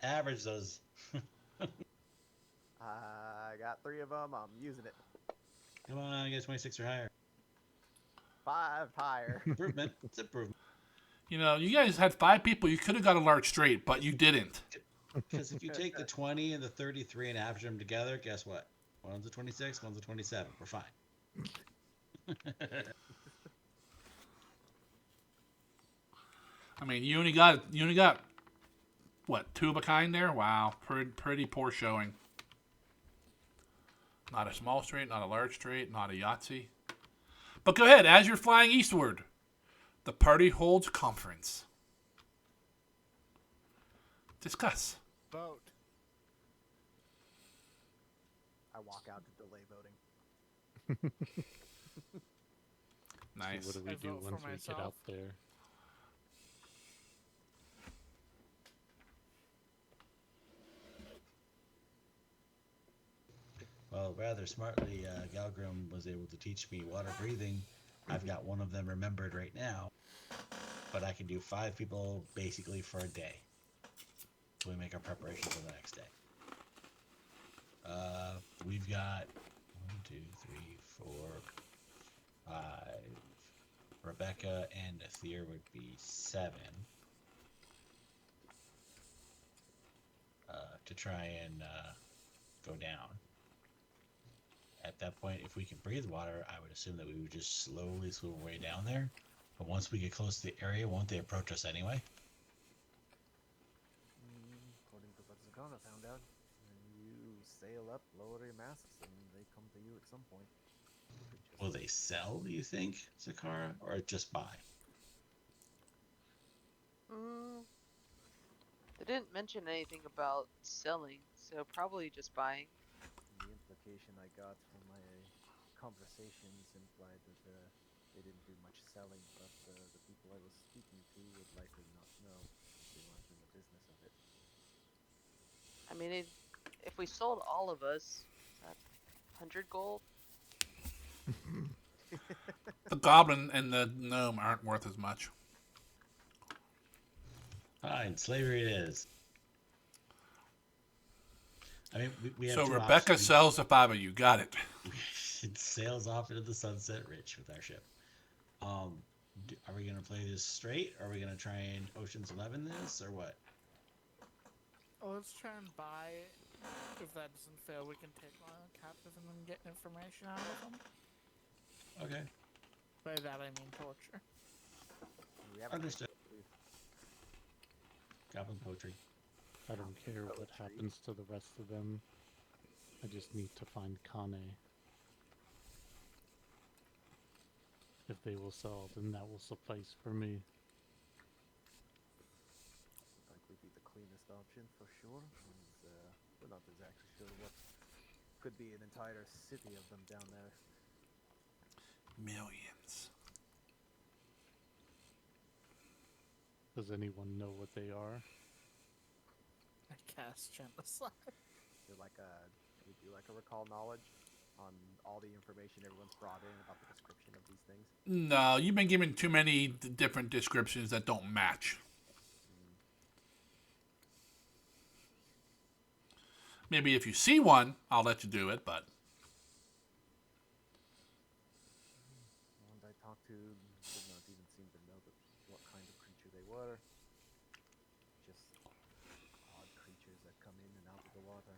Average those. I got 3 of them. I'm using it. Come on, get 26 or higher. 5 higher. Improvement. It's improvement. You guys had 5 people. You could have got a large straight, but you didn't. Because if you take the 20 and the 33 and average them together, guess what? One's a 26, one's a 27. We're fine. I mean, you only got what, 2 of a kind there? Wow, pretty poor showing. Not a small straight, not a large straight, not a Yahtzee. But go ahead, as you're flying eastward, the party holds conference. Discuss. Vote. I walk out to delay voting. Nice. So what do we I do vote for once we get myself. out there? Well, rather smartly, Galgrim was able to teach me water breathing. I've got one of them remembered right now, but I can do 5 people basically for a day. So we make our preparations for the next day. We've got 1, 2, 3, 4, 5. Rebecca and Aether would be 7. To try and go down. At that point, if we can breathe water, I would assume that we would just slowly swim our way down there. But once we get close to the area, won't they approach us anyway? According to what Zakona found out, you sail up, lower your masks, and they come to you at some point. Will they sell, do you think, Zakara, or just buy? They didn't mention anything about selling, so probably just buying. The implication I got from my conversations implied that they didn't do much selling, but the people I was speaking to would likely not know. They weren't in the business of it. I mean, if we sold all of us, is that 100 gold? The goblin and the gnome aren't worth as much. Fine, slavery it is. I mean, we have So two Rebecca options. sells the 5 of you. Got it. It sails off into the sunset rich with our ship. Are we going to play this straight? Are we going to try and Ocean's 11 this, or what? Well, let's try and buy it. If that doesn't fail, we can take one captive and then get information out of them. Okay, By that I mean torture. We haven't understood. Goblin poetry. I don't care what happens to the rest of them. I just need to find Kane. If they will sell, then that will suffice for me. likely be the cleanest option for sure. We're not exactly sure what could be an entire city of them down there. Millions. Does anyone know what they are? I cast genocide. They're like we do like a recall knowledge on all the information everyone's brought in about the description of these things. No, you've been given too many different descriptions that don't match. Maybe if you see one, I'll let you do it, but The ones I talked to did not even seem to know what kind of creature they were. Just odd creatures that come in and out of the water.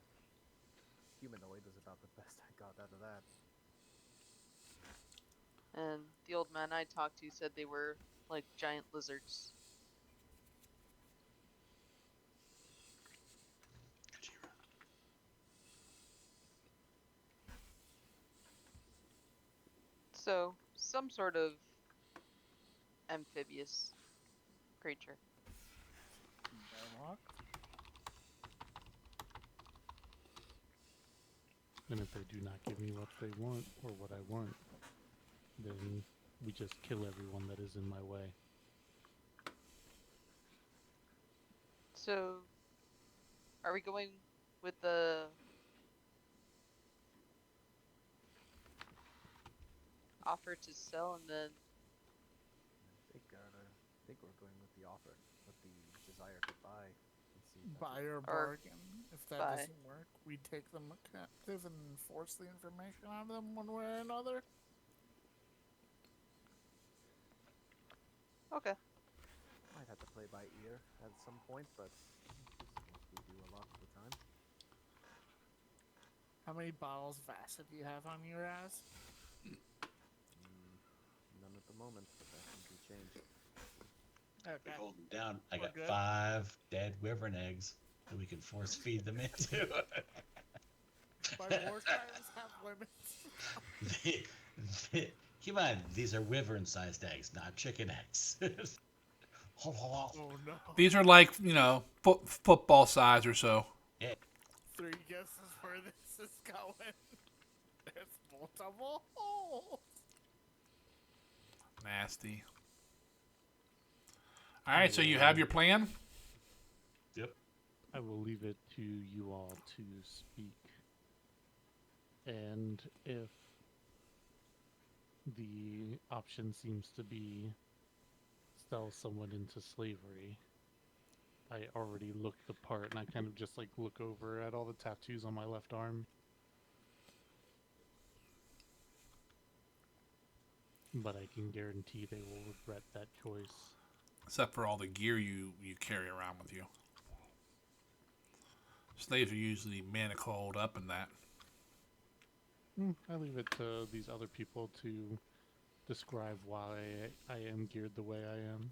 Humanoid was about the best I got out of that. And the old man I talked to said they were like giant lizards. So, some sort of amphibious creature. Rock. And if they do not give me what they want, or what I want, then we just kill everyone that is in my way. So, are we going with the offer to sell and then I think we're going with the offer, with the desire to buy. And see if that Buy or Or bargain. If that buy. doesn't work, we take them captive and force the information out of them one way or another. okay. might have to play by ear at some point, but this is what we do a lot of the time. How many bottles of acid do you have on your ass? None at the moment, but that can be changed. We're Okay. holding down. I We're got good. 5 dead wyvern eggs that we can force feed them into. My war crimes have limits. Keep in mind, these are wyvern-sized eggs, not chicken eggs. Oh no. these are like, football size or so. Yeah. 3 guesses where this is going. It's multiple holes. Nasty. All right, so you have your plan? Yep. I will leave it to you all to speak. And if the option seems to be sell someone into slavery, I already looked the part and I kind of just like look over at all the tattoos on my left arm. But I can guarantee they will regret that choice. Except for all the gear you carry around with you. Slaves are usually manacled up in that. I leave it to these other people to describe why I am geared the way I am.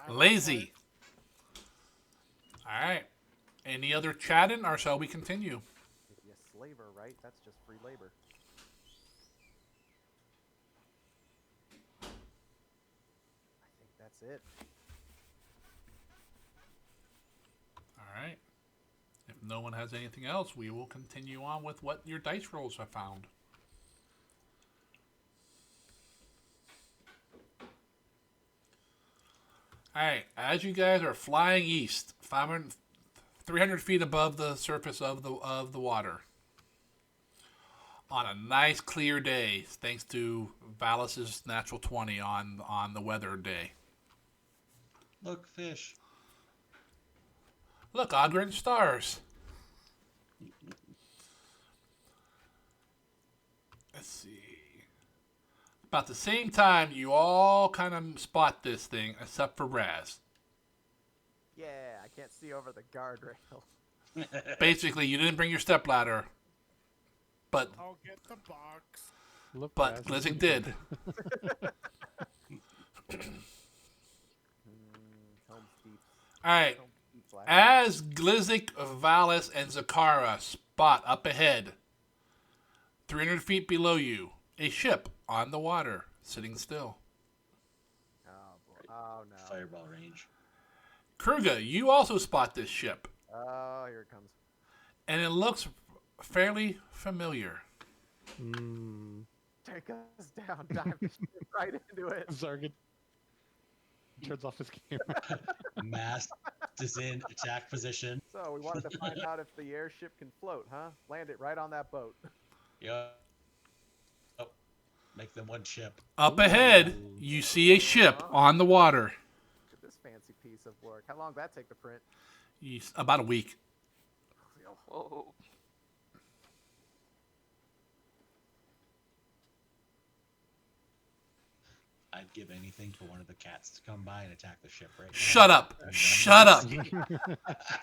Lazy. All right. Any other chatting, or shall we continue? If you slaver, right? That's just free labor. I think that's it. All right. If no one has anything else, we will continue on with what your dice rolls have found. All right. As you guys are flying east, 300 feet above the surface of the water, on a nice clear day, thanks to Valis's natural 20 on the weather day. Look, fish. Look, Ogren stars. Let's see. About the same time, you all kind of spot this thing, except for Raz. Yeah, I can't see over the guardrail. Basically, you didn't bring your stepladder, but I'll get the box. Look, but guys, Glizzy did. Helm Steep. All right. Helm Steep Black. As Glizzik, Valis, and Zakara spot up ahead, 300 feet below you, a ship on the water, sitting still. Oh, boy. Oh, no. Fireball range. Kruga, you also spot this ship, Oh, here it comes. and it looks fairly familiar. Take us down. Dive right into it. Zargid turns off his camera. Mast is in attack position. So, we wanted to find out if the airship can float, huh? Land it right on that boat. Yep. Oh, make them one ship. Up ahead, you see a ship on the water. Look at this fancy piece of work. How long did that take to print? About a week. Whoa. I'd give anything for one of the cats to come by and attack the ship right now. Shut up. Shut up.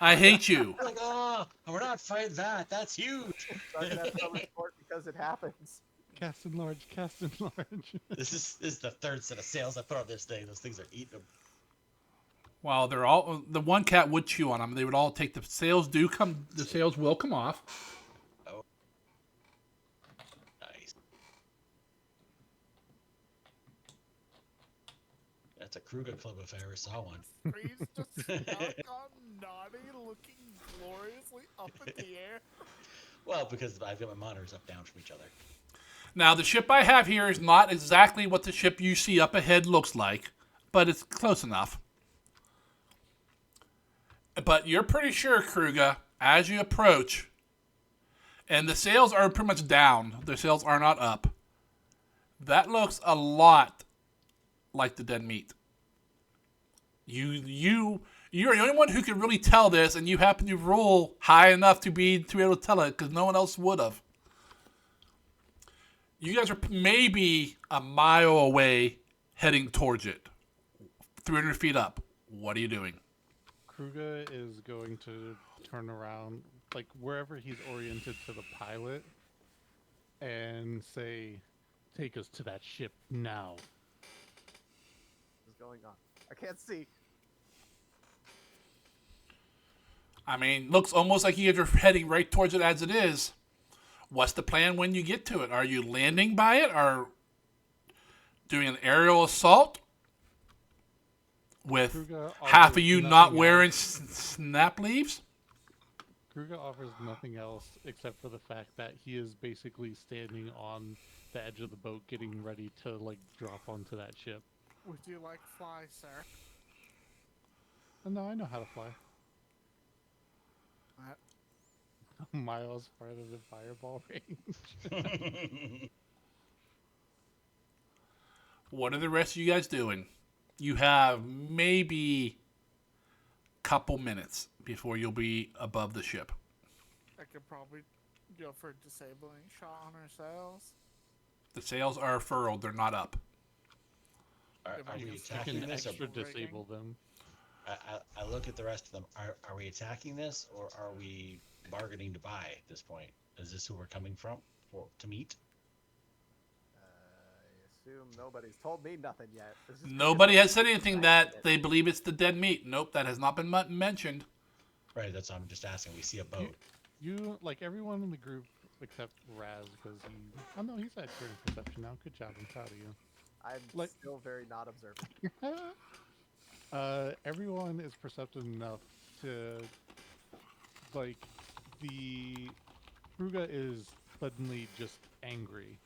I hate you. Like, oh, we're not fighting that. That's huge. So I'm gonna have to report because it happens. Cast enlarge, cast enlarge. This is the third set of sails I put on this thing. Those things are eating them. Well, they're all the one cat would chew on them. They would all take the sails. The sails will come off. Oh, nice. That's a Kruger Club if I ever saw one. Trees just stuck on Naughty looking gloriously up in the air. Well, because I've got my monitors up down from each other. Now, the ship I have here is not exactly what the ship you see up ahead looks like, but it's close enough. But you're pretty sure, Kruga, as you approach, and the sails are pretty much down. The sails are not up. That looks a lot like the dead meat. You're the only one who can really tell this, and you happen to roll high enough to be able to tell it, because no one else would have. You guys are maybe a mile away heading towards it. 300 feet up. What are you doing? Kruga is going to turn around, like wherever he's oriented to the pilot, and say, "Take us to that ship now." What's going on? I can't see. I mean, looks almost like you guys are heading right towards it as it is. What's the plan when you get to it? Are you landing by it, or doing an aerial assault with Kruga half of offers you nothing not wearing else. snap leaves? Kruger offers nothing else except for the fact that he is basically standing on the edge of the boat, getting ready to like drop onto that ship. Would you like to fly, sir? No, I know how to fly. Miles farther than fireball range. What are the rest of you guys doing? You have maybe a couple minutes before you'll be above the ship. I could probably go for a disabling shot on our sails. The sails are furled; they're not up. Are If I we can You attacking can this? Or, extra rigging. disable them. I look at the rest of them. Are we attacking this, or are we bargaining to buy at this point? Is this who we're coming from to meet? I assume nobody's told me nothing yet. This is Nobody has said anything that Right. they believe it's the dead meat. Nope, that has not been mentioned. Right. That's what I'm just asking. We see a boat. You like everyone in the group except Raz because he. Oh no, he's at turn perception now. Good job, I'm proud of you. I'm Like- still very not observant. Everyone is perceptive enough to like the Kruga is suddenly just angry.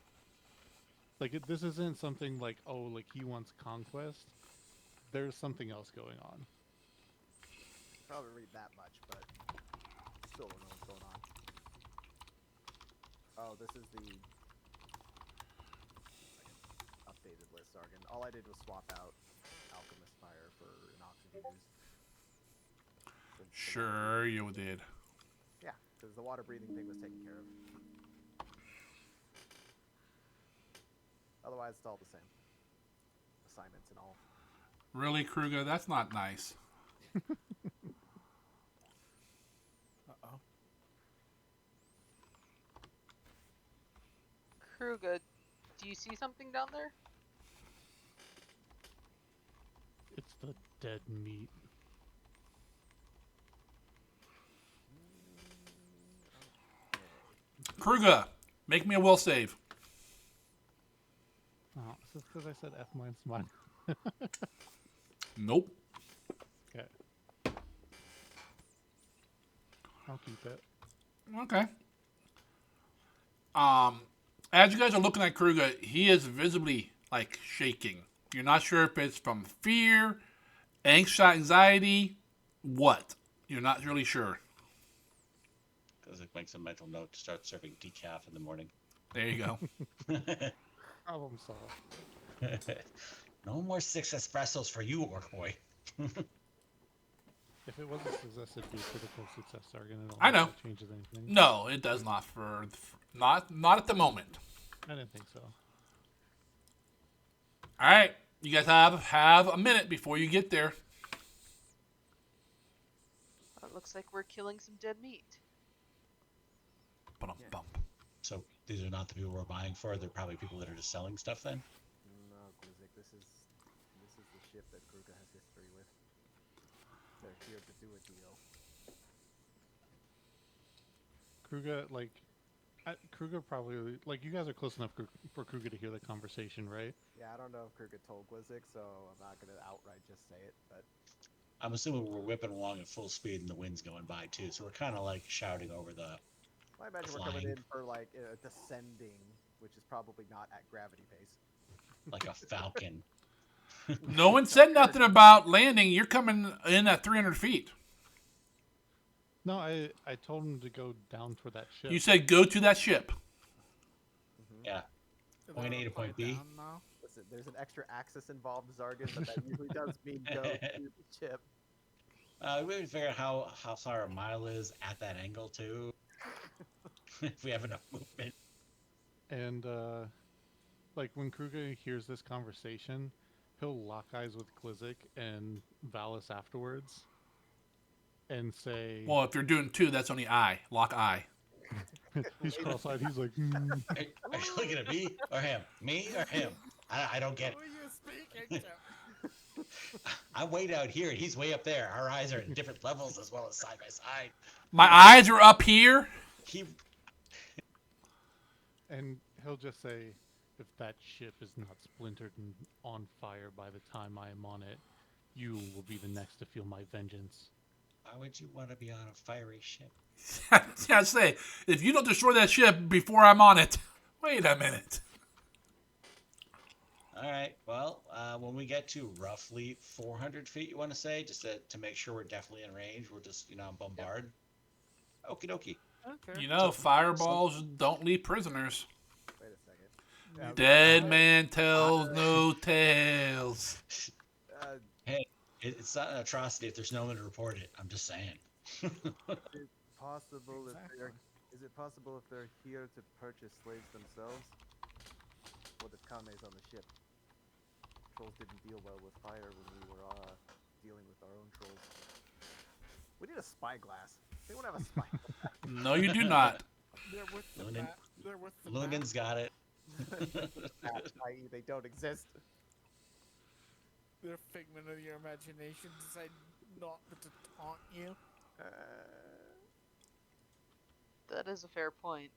Like this isn't something like like he wants conquest. There's something else going on. Probably read that much, but still don't know what's going on. Oh, this is the updated list, Sargon. All I did was swap out Alchemist Fire for an Oxygen Ooze. Since the Sure, you did. Yeah, because the water breathing thing was taken care of. Otherwise, it's all the same. Assignments and all. Really, Kruger? That's not nice. Uh-oh. Kruga, do you see something down there? It's the dead meat. Kruger, make me a will save. Oh, is this because I said F minus mine? Nope. Okay. I'll keep it. Okay. As you guys are looking at Kruger, he is visibly like shaking. You're not sure if it's from fear, anxiety, what. You're not really sure. Because it makes a mental note to start serving decaf in the morning. There you go. Problem solved. No more 6 espressos for you, Orc Boy. If it was a success, it'd be a critical success target. I know. That changes anything. No, it does not. Not at the moment. I didn't think so. All right, you guys have a minute before you get there. Well, it looks like we're killing some dead meat. Bum. So these are not the people we're buying for. They're probably people that are just selling stuff then. No, Glizik, this is the ship that Kruga has history with. They're here to do a deal. Kruga, like, Kruga probably, like, you guys are close enough for Kruga to hear the conversation, right? Yeah, I don't know if Kruga told Glizik, so I'm not gonna outright just say it, but I'm assuming we're whipping along at full speed and the wind's going by too. So we're kind of like shouting over the. I imagine we're coming Flying. in for like descending, which is probably not at gravity pace. Like a falcon. No one said nothing about landing. You're coming in at 300 feet. No, I told him to go down toward that ship. You said go to that ship. Yeah. Is Point that A to point upside B. down now? Listen, there's an extra axis involved, Zargan, but that usually does mean go to the ship. We would figure out how far a mile is at that angle too. If we have enough movement. And, like, when Kruga hears this conversation, he'll lock eyes with Glizik and Valis afterwards and say... Well, if you're doing two, that's only eye. Lock eye. He's cross-eyed, he's like, Are you looking at me or him? Me or him? I don't get Who it. are you speaking to? I'm way down here and he's way up there. Our eyes are in different levels as well as side by side. My eyes are up here. He And he'll just say, if that ship is not splintered and on fire by the time I am on it, you will be the next to feel my vengeance. Why would you want to be on a fiery ship? I say, if you don't destroy that ship before I'm on it, wait a minute. All right. Well, when we get to roughly 400 feet, you want to say, just to make sure we're definitely in range, we'll just, bombard. Okie dokie. Okay. You know, fireballs don't leave prisoners. Wait a second. Yeah, Dead man tells no tales. Hey, it's not an atrocity if there's no one to report it. I'm just saying. possible if they're Exactly. is it possible if they're here to purchase slaves themselves? What if Kane's on the ship? Trolls didn't deal well with fire when we were dealing with our own trolls. We need a spyglass. Anyone have a spyglass? No, you do not. They're with the Lunan- map. They're with the Lunan's got it. Map, i.e. they don't exist. They're a figment of your imagination. Decide not to taunt you. That is a fair point.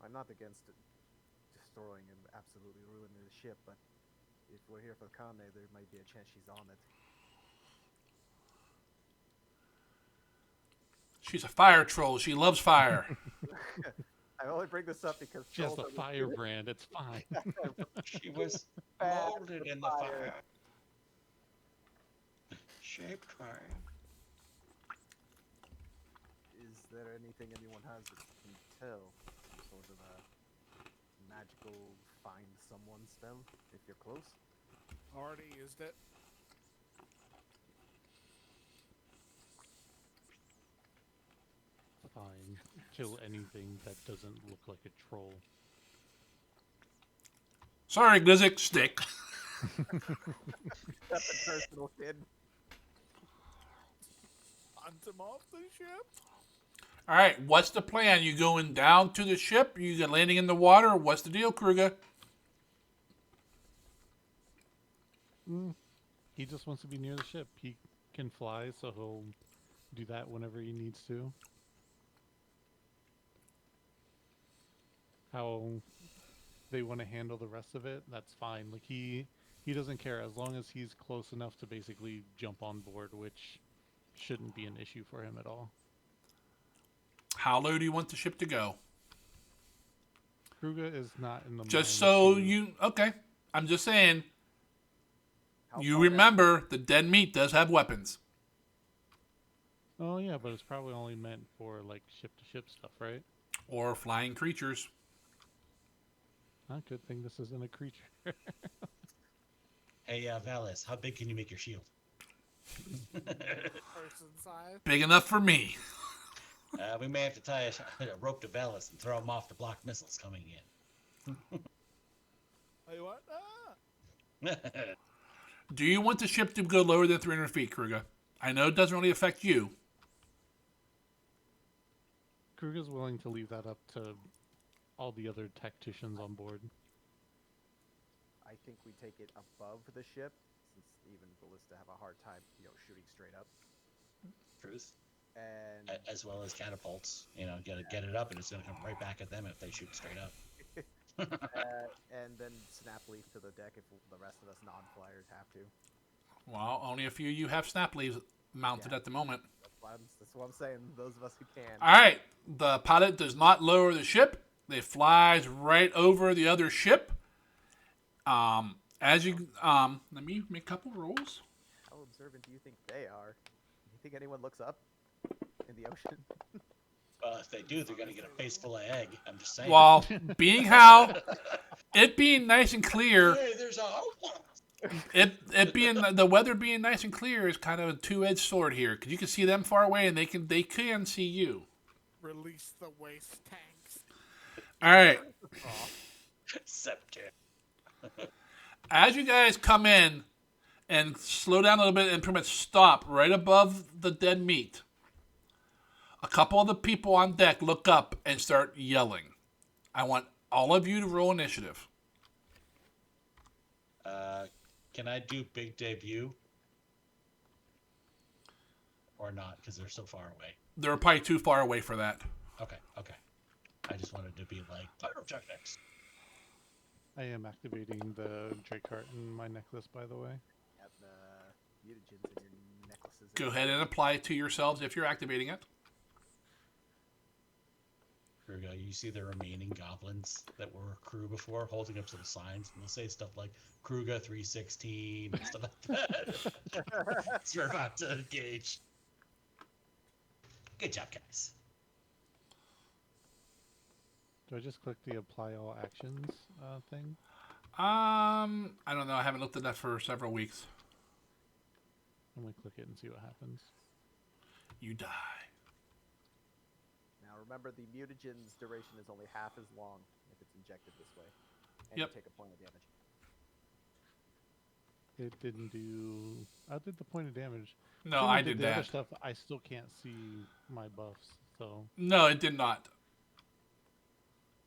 I'm not against destroying and absolutely ruining the ship, but if we're here for Kane, there might be a chance she's on it. She's a fire troll. She loves fire. I only bring this up because She has trolls the are firebrand. It's fine. She was bad molded with in the fire. fire. Shaped fire. Is there anything anyone has that can tell? Some sort of a magical find someone spell if you're close? Already used it. Fine. Kill anything that doesn't look like a troll. Sorry, Glizzick, stick. That's a personal kid. Hunt him off the ship. All right, what's the plan? You going down to the ship? You landing in the water? What's the deal, Kruger? He just wants to be near the ship. He can fly, so he'll do that whenever he needs to. How they want to handle the rest of it, that's fine. Like he doesn't care as long as he's close enough to basically jump on board, which shouldn't be an issue for him at all. How low do you want the ship to go? Kruger is not in the Just mind so to- you... Okay, I'm just saying. How You far remember, the dead meat does have weapons. Oh yeah, but it's probably only meant for like ship to ship stuff, right? Or flying creatures. Good thing this isn't a creature. Hey, Valis, how big can you make your shield? Person size. Big enough for me. We may have to tie a rope to Valis and throw him off to block missiles coming in. Hey, what? Do you want the ship to go lower than 300 feet, Kruger? I know it doesn't really affect you. Kruger's willing to leave that up to all the other tacticians on board. I think we take it above the ship, since even ballista have a hard time, shooting straight up. Truth. And As well as catapults. Get it up and it's going to come right back at them if they shoot straight up. and then snap leaf to the deck if the rest of us non-flyers have to. Well, only a few of you have snap leaves mounted at the moment. That's what I'm saying. Those of us who can. All right. The pilot does not lower the ship. It flies right over the other ship. As you let me make a couple rolls. How observant do you think they are? Do you think anyone looks up in the ocean? If they do, they're going to get a face full of egg. I'm just saying. Well, being how it being nice and clear, Hey, there's a... it being the weather being nice and clear is kind of a two-edged sword here because you can see them far away and they can see you. Release the waste tanks. All right. Scepter. As you guys come in and slow down a little bit and pretty much stop right above the dead meat, a couple of the people on deck look up and start yelling. I want all of you to roll initiative. Can I do big debut? Or not, because they're so far away. They're probably too far away for that. Okay. I just wanted to be like, pyrotechnics. I am activating the Drake heart in my necklace, by the way. Have the mutagens in your is. Go ahead and apply it to yourselves if you're activating it. Kruga, you see the remaining goblins that were crew before holding up some signs, and they'll say stuff like Kruga 316 and stuff like that. So we're about to engage. Good job, guys. Do I just click the apply all actions thing? I don't know. I haven't looked at that for several weeks. I'm gonna click it and see what happens. You die. Now remember, the mutagen's duration is only half as long if it's injected this way, and Yep. you take a point of damage. It didn't do. I did the point of damage. No, When I did did the other that. stuff. I still can't see my buffs. So No, it did not.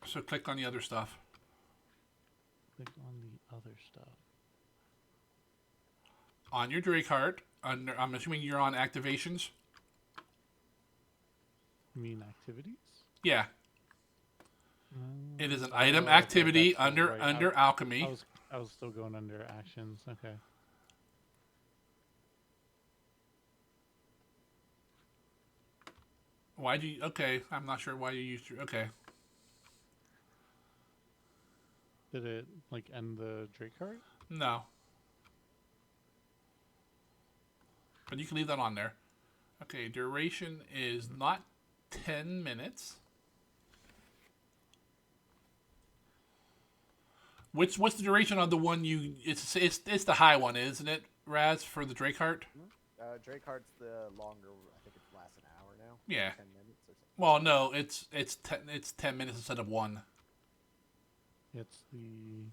So click on the other stuff. click on the other stuff. On your Drakeheart, under, I'm assuming you're on activations. You mean activities? Yeah. It is an item okay, activity that's right. under alchemy. I was still going under actions. Okay. Why do you? Okay, I'm not sure why you used your. Okay. Did it like end the Drake card? No. But you can leave that on there. Okay, duration is not 10 minutes. What's the duration on the one you? It's the high one, isn't it, Raz, for the Drakeheart? Drakeheart's the longer. I think it lasts an hour now. Yeah. 10 minutes or something. Well, no, it's 10 minutes instead of 1. It's the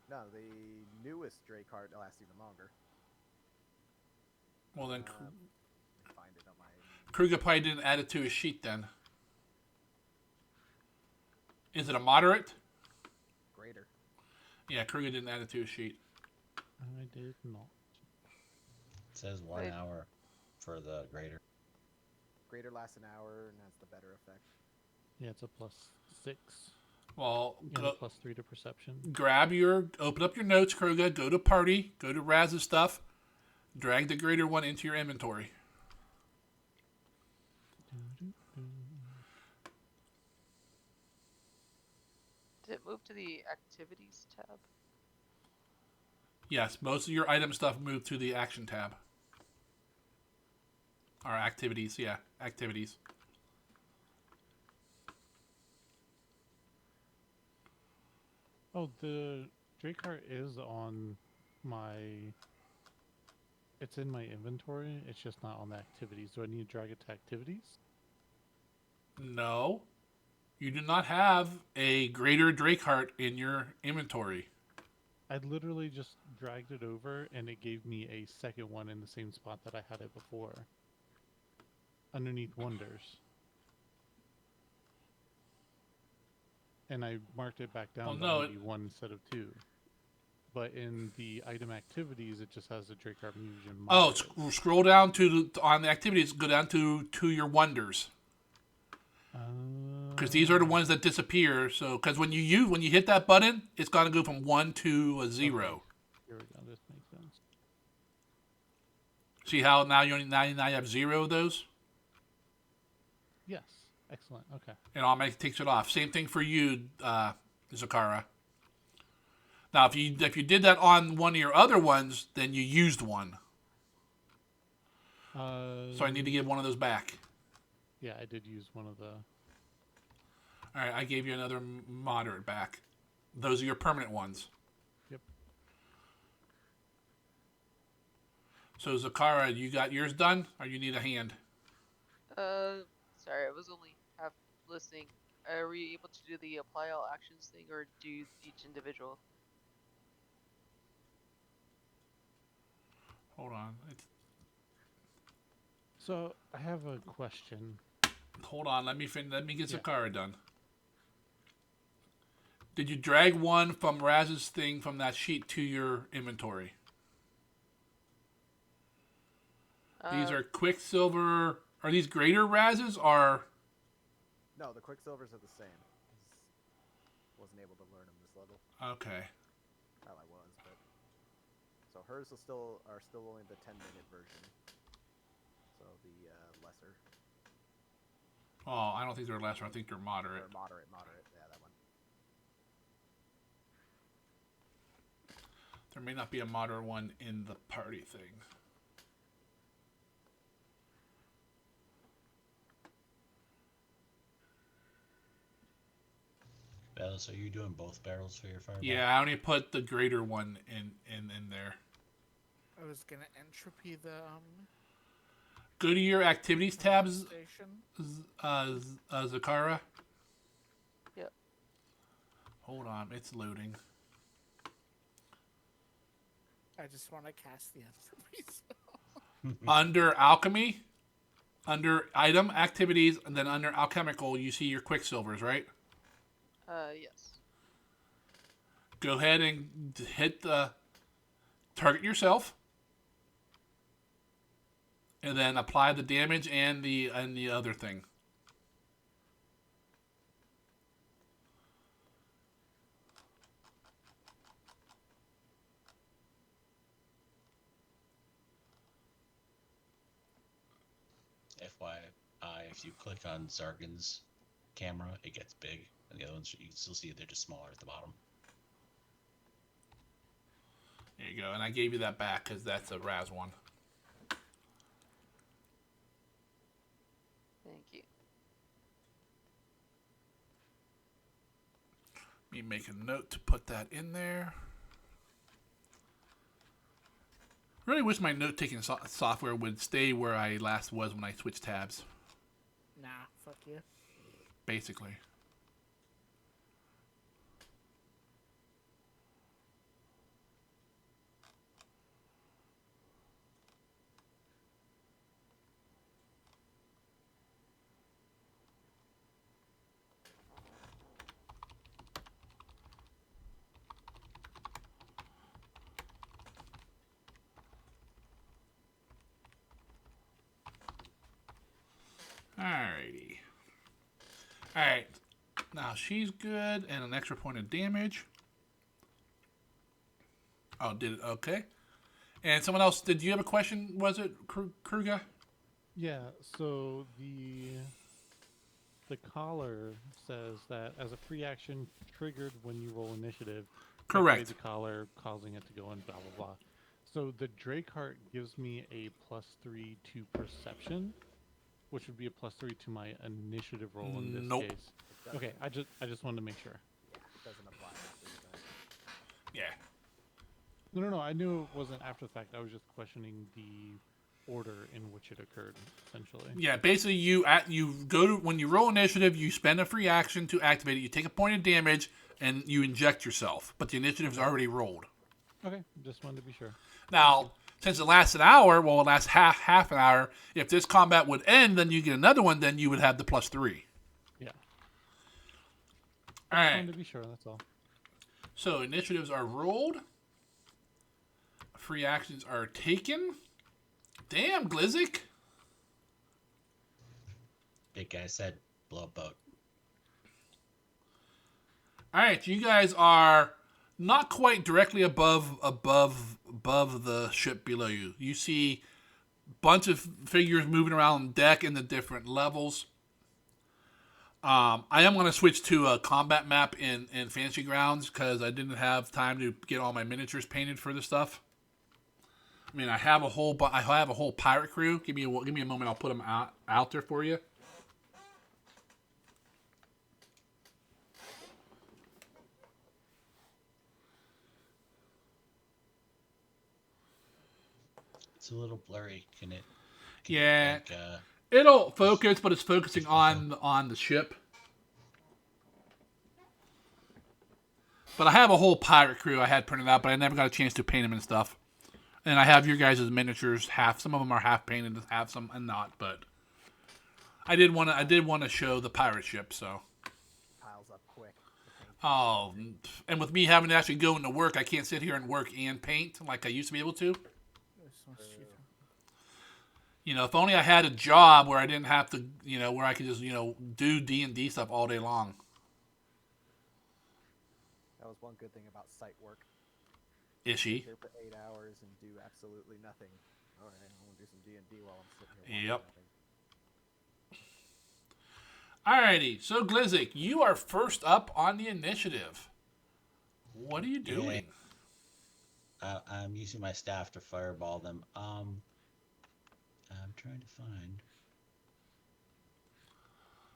No, the newest Drakeheart lasts even longer. Well then, Let me find it on my. Kruger probably didn't add it to his sheet then. Is it a moderate? Greater. Yeah, Kruger didn't add it to his sheet. I did not. It says 1 Wait. hour for the greater. Greater lasts an hour and has the better effect. Yeah, it's a +6 Well, and go, a +3 to perception. open up your notes, Kruger. Go to party. Go to Raz's stuff. Drag the greater one into your inventory. Did it move to the activities tab? Yes, most of your item stuff moved to the action tab. Or activities, yeah, activities. Oh, the Drake card is on my. It's in my inventory. It's just not on the activities. Do I need to drag it to activities? No, you do not have a greater Drakeheart in your inventory. I literally just dragged it over, and it gave me a second one in the same spot that I had it before. Underneath Wonders. And I marked it back down Well, no, to be 1 instead of 2. But in the item activities, it just has the Drake Card Fusion. Oh, scroll down on the activities. Go down to your wonders, because these are the ones that disappear. So, because when you hit that button, it's gonna go from 1 to a 0. Okay. Here we go. This makes sense. See how now you have 0 of those, Yes. Excellent. Okay. and automatically takes it off. Same thing for you, Zakara. Now, if you did that on one of your other ones, then you used one. So I need to give one of those back. Yeah, I did use one of the. All right, I gave you another moderate back. Those are your permanent ones. Yep. So Zakara, you got yours done, or you need a hand? Sorry, I was only half listening. Are we able to do the apply all actions thing, or do each individual? Hold on. So I have a question. Hold on. Let me get Yeah. Zakara done. Did you drag one from Raz's thing from that sheet to your inventory? These are Quicksilver. Are these greater Razes or? No, the Quicksilvers are the same. Wasn't able to learn them this level. Okay. Well, I was, but so No, hers are still only the 10-minute version. So the lesser Oh, I don't think they're lesser. I think they're moderate. or moderate. Yeah, that one. There may not be a moderate one in the party thing. Bells, are you doing both barrels for your fireball? Yeah, I only put the greater one in there. I was gonna entropy the Go to your activities tabs, station. Zakara. Yep. Hold on, it's loading. I just want to cast the entropy spell. Under alchemy, under item activities, and then under alchemical, you see your quicksilvers, right? Yes. Go ahead and hit the target yourself, and then apply the damage and the other thing. FYI, if you click on Zargan's camera, it gets big, and the other ones you can still see they're just smaller at the bottom. There you go, and I gave you that back because that's a Raz one. Thank you. Let me make a note to put that in there. Really wish my note-taking software would stay where I last was when I switched tabs. Nah, fuck you. Basically. Alrighty. Alright. Now she's good, and an extra point of damage. Oh, did it? Okay. And someone else, did you have a question? Was it Kruger? Yeah, so the collar says that as a free action triggered when you roll initiative, Correct. activate the collar, causing it to go in blah blah blah. So the Drakeheart gives me a +3 to perception, which would be a +3 to my initiative roll in this Nope. case. Okay, I just wanted to make sure. It doesn't apply after the fact. Yeah. No, I knew it wasn't after the fact. I was just questioning the order in which it occurred, essentially. Yeah, basically you go to, when you roll initiative, you spend a free action to activate it. You take a point of damage and you inject yourself, but the initiative's already rolled. Okay, just wanted to be sure. Now, since it lasts an hour, well, it lasts half an hour. If this combat would end, then you get another one. Then you would have the +3. Yeah. All Just right. wanted to be sure. That's all. So initiatives are rolled. Free actions are taken. Damn, Glizzic. Big guy said, blow up boat. All right, you guys are not quite directly above the ship below you. You see a bunch of figures moving around the deck in the different levels. I am going to switch to a combat map in Fantasy Grounds because I didn't have time to get all my miniatures painted for the stuff. I mean, I have a whole pirate crew. Give me a moment. I'll put them out there for you. It's a little blurry. Can it Yeah, like, it'll focus, but it's focusing on the ship. But I have a whole pirate crew I had printed out, but I never got a chance to paint them and stuff. And I have your guys' miniatures. Some of them are half painted, half some and not. But I did want to show the pirate ship. So. Piles up quick. Oh, and with me having to actually go into work, I can't sit here and work and paint like I used to be able to. You know, if only I had a job where I didn't have to, where I could just, do D&D stuff all day long. That was one good thing about site work. Is she? Here for 8 hours and absolutely nothing. All right, I'm gonna do some D&D while I'm sitting here. Yep. Watching nothing. Alrighty, so Glizzik, you are first up on the initiative. What are you doing? I'm using my staff to fireball them. I'm trying to find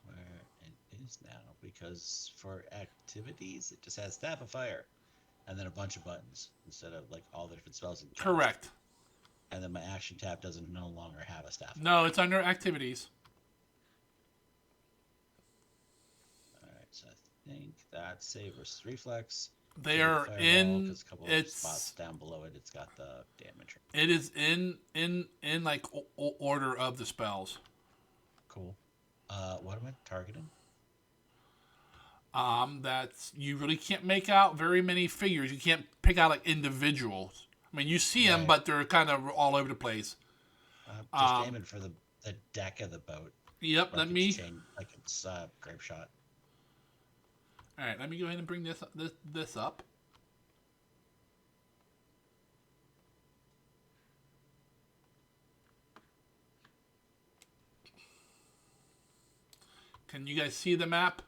where it is now because for activities it just has staff of fire and then a bunch of buttons instead of like all the different spells and Correct. And then my action tab doesn't no longer have a staff. No, it's under activities. All right, so I think that's save versus reflex. They are in. A couple of It's spots down below it. It's got the damage. It is in like order of the spells. Cool. What am I targeting? That's you really can't make out very many figures. You can't pick out like individuals. I mean, you see them, but they're kind of all over the place. Just aiming for the deck of the boat. Yep. Like it's grape shot. All right. Let me go ahead and bring this up. Can you guys see the map?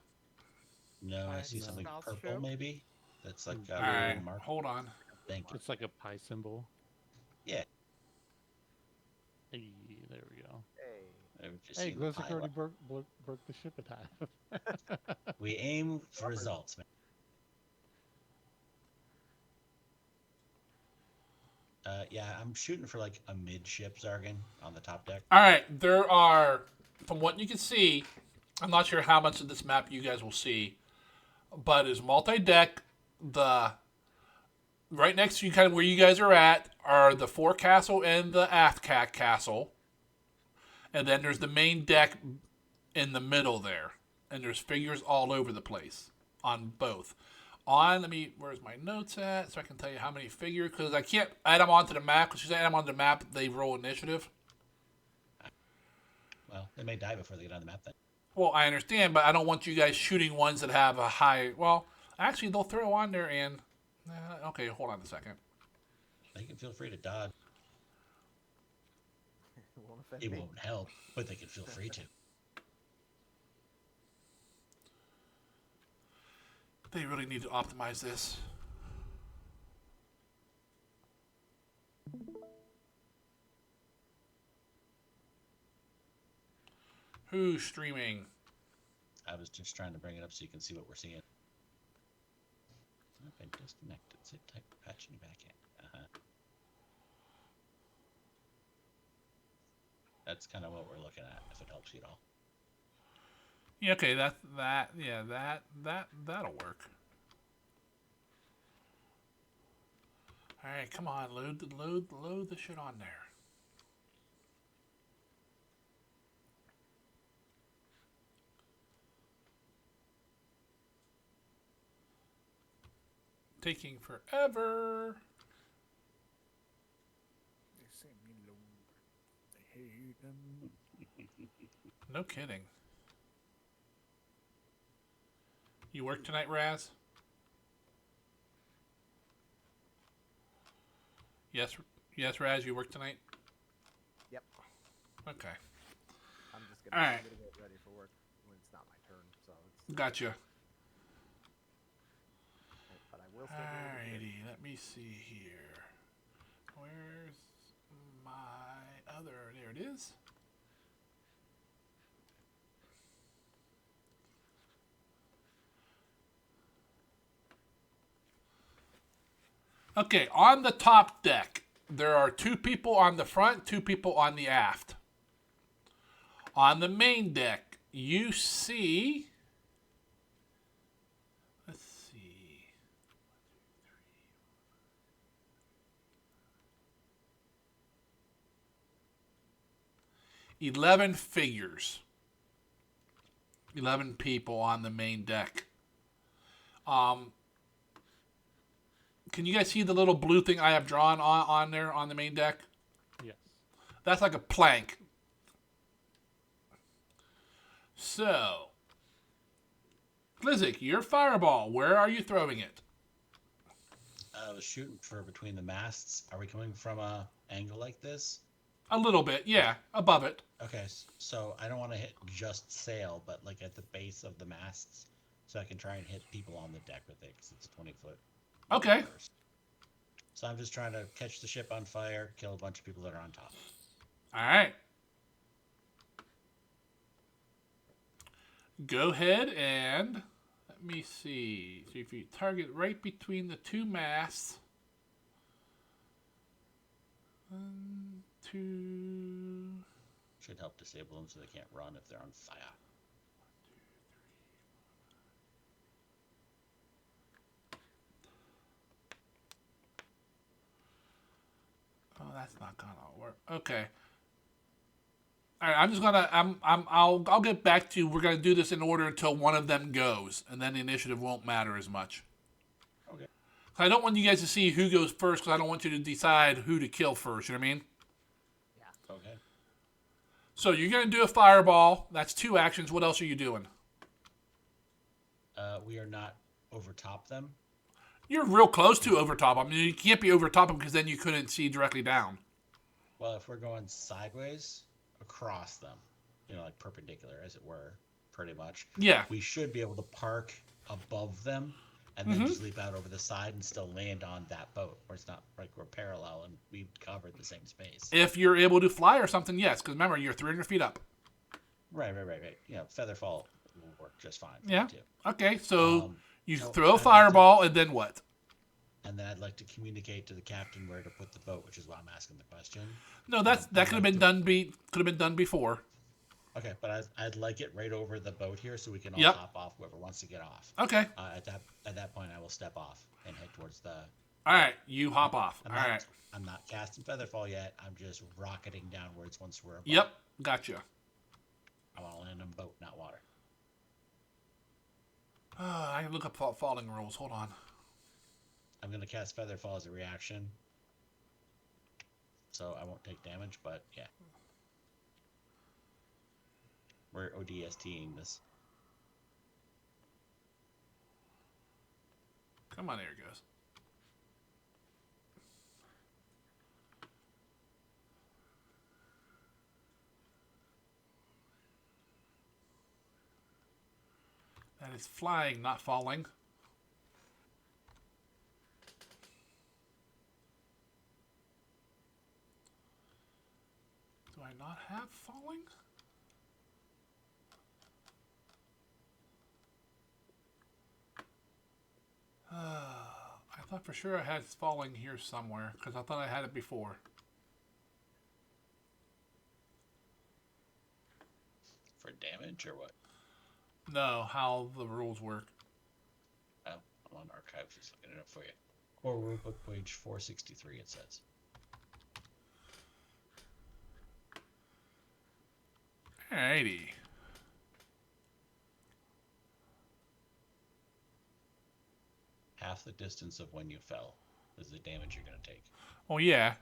No, I see something purple maybe. That's like a all right. mark. Hold on. Thank you. It's like a pie symbol. Yeah. Hey, there we go. Hey, Glizzik already broke the ship in half. We aim for results, man. Yeah, I'm shooting for like a midship Zargan on the top deck. All right. There are, from what you can see, I'm not sure how much of this map you guys will see, but it's multi-deck. The right next to you, kind of where you guys are at, are the forecastle and the aft castle, and then there's the main deck in the middle there, and there's figures all over the place on both. Where's my notes at, so I can tell you how many figures, because I can't add them onto the map, because if you add them onto the map, they roll initiative. Well, they may die before they get on the map then. Well, I understand, but I don't want you guys shooting ones that have a high... Well, actually, they'll throw on there and... okay, hold on a second. They can feel free to dodge. It won't help, but they can feel free to. They really need to optimize this. Who's streaming? I was just trying to bring it up so you can see what we're seeing. I've been disconnected. Zip type patching you back in. That's kind of what we're looking at, if it helps you at all. Yeah, okay, that'll work. All right, come on, load the shit on there. Taking forever. They say me low. They hate them. No kidding. You work tonight, Raz? Yes, Raz, you work tonight? Yep. Okay. I'm just gonna, All right. I'm gonna get ready for work when it's not my turn, so it's. Gotcha. But I will still be able to do it. Alrighty, let me see here. Where's my other? There it is. Okay, on the top deck, there are 2 people on the front, 2 people on the aft. On the main deck, you see... Let's see... 11 figures. 11 people on the main deck. Can you guys see the little blue thing I have drawn on there on the main deck? Yes. That's like a plank. So, Glizzik, your fireball, where are you throwing it? I was shooting for between the masts. Are we coming from a angle like this? A little bit, yeah, above it. Okay, so I don't want to hit just sail, but like at the base of the masts, so I can try and hit people on the deck with it, because it's a 20-foot. Okay. Burst. So I'm just trying to catch the ship on fire, kill a bunch of people that are on top. All right. Go ahead and let me see. So if you target right between the two masts, 1, 2. Should help disable them so they can't run if they're on fire. Oh, that's not gonna work. Okay. All right, I'm just gonna I'll get back to you. We're gonna do this in order until one of them goes, and then the initiative won't matter as much. Okay. I don't want you guys to see who goes first, because I don't want you to decide who to kill first. You know what I mean? Yeah. Okay. So you're gonna do a fireball. That's 2 actions. What else are you doing? We are not over top them. You're real close to overtop. I mean, you can't be overtop them because then you couldn't see directly down. Well, if we're going sideways across them, like perpendicular, as it were, pretty much. Yeah. We should be able to park above them and then just leap out over the side and still land on that boat, where it's not like we're parallel and we've covered the same space. If you're able to fly or something, yes. Because remember, you're 300 feet up. Right. Featherfall will work just fine. Yeah. Too. Okay, so you so throw a I'd like fireball, and then what? And then I'd like to communicate to the captain where to put the boat, which is why I'm asking the question. No, that could have been done. Could have been done before. Okay, but I'd like it right over the boat here, so we can all Yep. hop off. Whoever wants to get off. Okay. At that point, I will step off and head towards the. All right, you hop off. I'm All not, right. I'm not casting Featherfall yet. I'm just rocketing downwards once we're above. Yep. Gotcha. I want to land on boat, not water. I can look up falling rules. Hold on. I'm going to cast Featherfall as a reaction. So I won't take damage, but yeah. We're ODSTing this. Come on, there it goes. That is flying, not falling. Do I not have falling? I thought for sure I had falling here somewhere, because I thought I had it before. For damage or what? No, how the rules work. Oh, I'm on archives just looking it up for you. Core rulebook page 463 it says. Alrighty. Half the distance of when you fell is the damage you're going to take. Oh, yeah.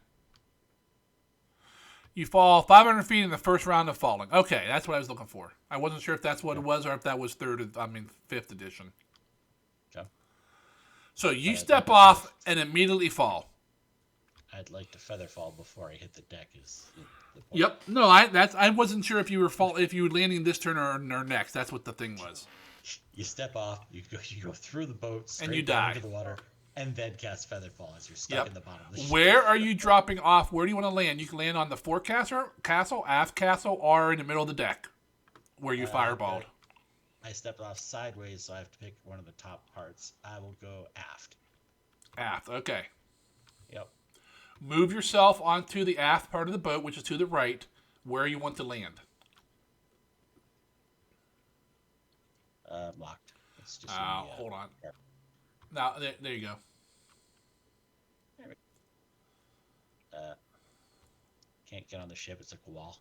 You fall 500 feet in the first round of falling. Okay, that's what I was looking for. I wasn't sure if that's what it was or if that was 5th edition. Okay. So you step off and immediately fall. I'd like to featherfall before I hit the deck. Is the point. Yep. No, I wasn't sure if you were landing this turn or next. That's what the thing was. You step off, you go through the boat, straight you down die. into the water, and then cast featherfall as you're stuck in the bottom of the ship. Where are you dropping off? Where do you want to land? You can land on the forecastle, aft castle, or in the middle of the deck, where you fireballed. I stepped off sideways, so I have to pick one of the top parts. I will go aft. Aft. Okay. Yep. Move yourself onto the aft part of the boat, which is to the right, where you want to land. Locked. It's just Hold on. Now, there you go. Can't get on the ship. It's like a wall.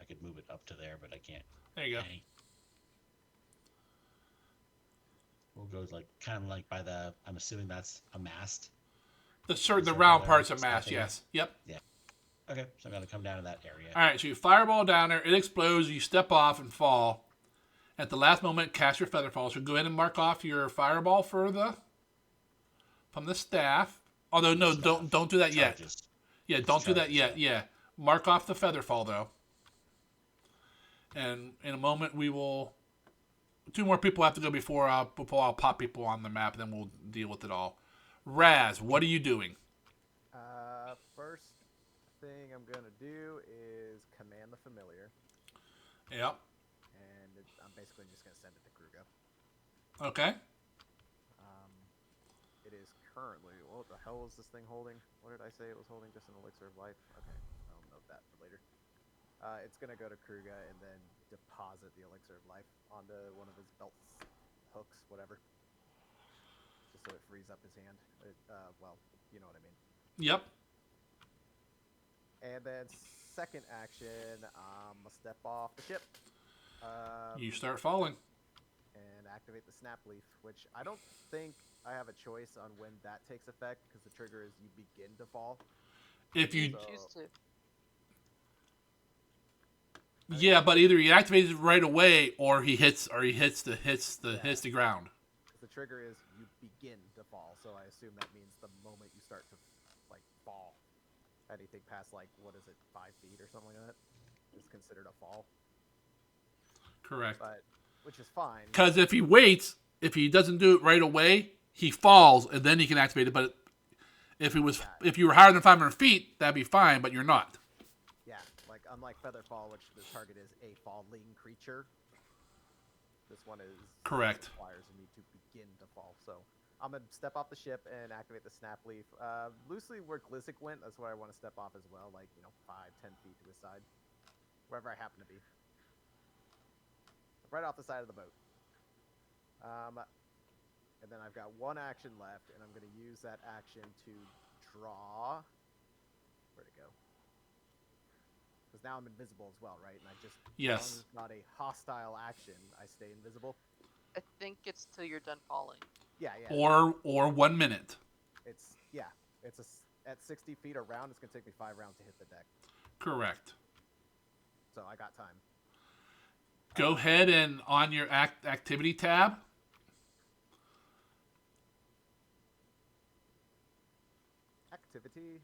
I could move it up to there, but I can't. There you go. Any. We'll go kind of like by the. I'm assuming that's a mast. The round part's a mast, Stopping. yes. Yep. Yeah. Okay, so I'm gonna come down to that area. All right, so you fireball down there, it explodes, you step off and fall, At the last moment, cast your feather fall. So go ahead and mark off your fireball from the staff. Although no, don't do that yet. Charges. Yeah, It's don't do that charges, yet. Yeah, mark off the feather fall though. And in a moment, we will. 2 more people have to go before I'll pop people on the map, and then we'll deal with it all. Raz, what are you doing? First thing I'm gonna do is command the familiar, Yep. and I'm basically just gonna send it to Kruga. Okay. It is currently. What the hell is this thing holding? What did I say it was holding? Just an elixir of life. Okay, I'll note that for later. It's gonna go to Kruga and then deposit the elixir of life onto one of his belts, hooks, whatever, just so it frees up his hand. Well, you know what I mean. Yep. And then second action, I'm gonna step off the ship. You start falling. And activate the snap leaf, which I don't think I have a choice on when that takes effect because the trigger is you begin to fall. If you Choose to. Yeah, but either he activates it right away or he hits the ground. The trigger is you begin to fall, so I assume that means the moment you start to like fall. Anything past like 5 feet or something like that is considered a fall. Correct. But which is fine. Because if he waits, if he doesn't do it right away, he falls and then he can activate it. But if you were higher than 500 feet, that'd be fine. But you're not. Yeah, like unlike Featherfall, which the target is a falling creature, this one is Correct. requires me to begin to fall. So I'm gonna step off the ship and activate the snap leaf. Loosely where Glizzic went, that's where I want to step off as well, like 5-10 feet to the side, wherever I happen to be, right off the side of the boat. And then I've got one action left, and I'm gonna use that action to draw. Where'd it go? Because now I'm invisible as well, right? And I just Yes. as long as it's not a hostile action, I stay invisible. I think it's till you're done falling. Yeah. Or 1 minute. It's at 60 feet around. It's gonna take me 5 rounds to hit the deck, Correct. so I got time. Go ahead and on your activity tab, Activity.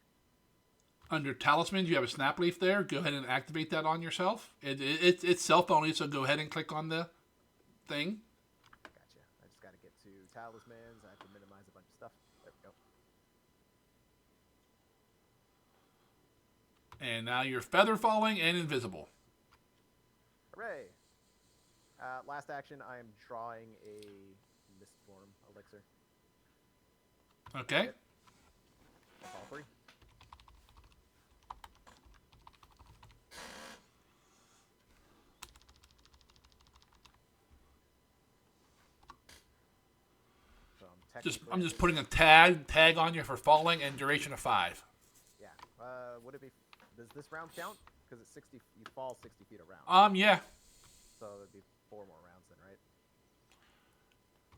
under talismans, you have a snap leaf there. Go ahead and activate that on yourself. It's self only, so go ahead and click on the thing. Gotcha. I just gotta get to talismans. I have to minimize a bunch of stuff. There we go. And now you're feather falling and invisible. Hooray! Last action, I am drawing a mist form elixir. Okay. All 3. So I'm just putting a tag on you for falling and duration of 5. Yeah. Would it be? Does this round count? Because it's 60. You fall 60 feet around. Yeah. So it'd be 4 more rounds then, right?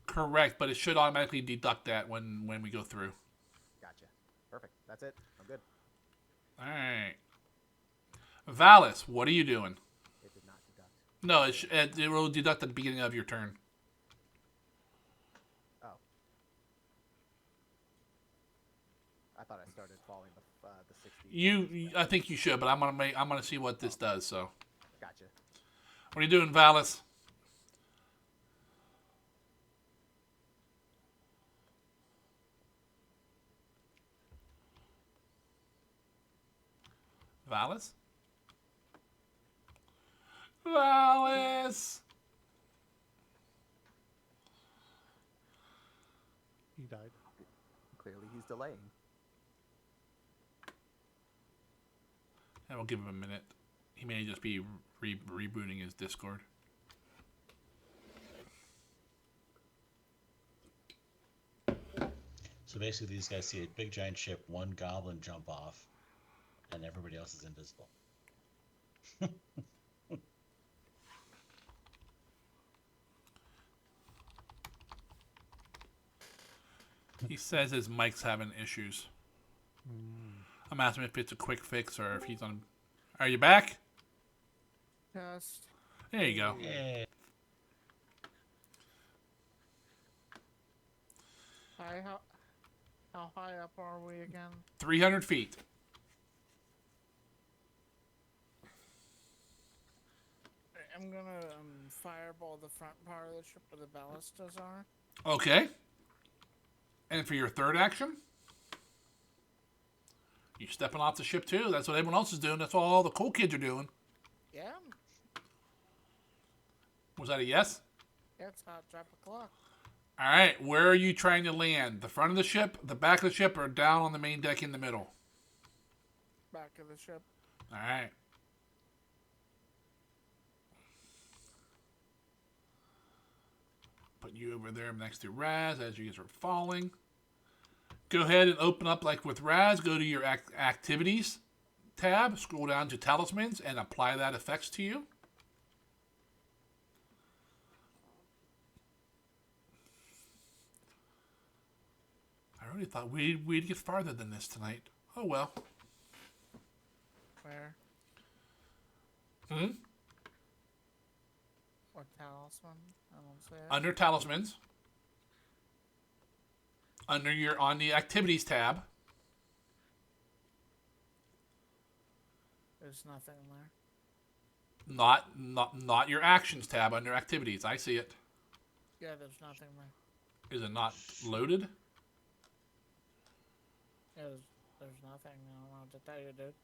Correct, but it should automatically deduct that when we go through. Gotcha. Perfect. That's it. I'm good. All right. Valis, what are you doing? It did not deduct. No, it will deduct at the beginning of your turn. Oh. I thought I started falling the 60. I think you should, but I'm gonna see what this does. So, Gotcha. what are you doing, Valis? Valis? Valis! He died. Clearly, he's delaying. And we'll give him a minute. He may just be rebooting his Discord. So basically, these guys see a big giant ship, one goblin jump off, and everybody else is invisible. He says his mic's having issues. I'm asking him if it's a quick fix or if he's on. Are you back? Test. There you go. Yeah. How high up are we again? 300 feet. I'm gonna fireball the front part of the ship where the ballistas are. Okay. And for your third action, you stepping off the ship too. That's what everyone else is doing. That's what all the cool kids are doing. Yeah, Was that a yes? it's hot. Drop a clock. All right. Where are you trying to land? The front of the ship, the back of the ship, or down on the main deck in the middle? Back of the ship. All right. Put you over there next to Raz as you guys are falling. Go ahead and open up like with Raz. Go to your activities tab. Scroll down to talismans and apply that effects to you. I really thought we'd get farther than this tonight. Oh well. Where? Hmm? What talisman? I don't see it. Under talismans. Under your on the activities tab. There's nothing there. Not your actions tab under activities. I see it. Yeah, there's nothing there. Is it not loaded? Yeah, there's nothing. I don't know what to tell you, dude.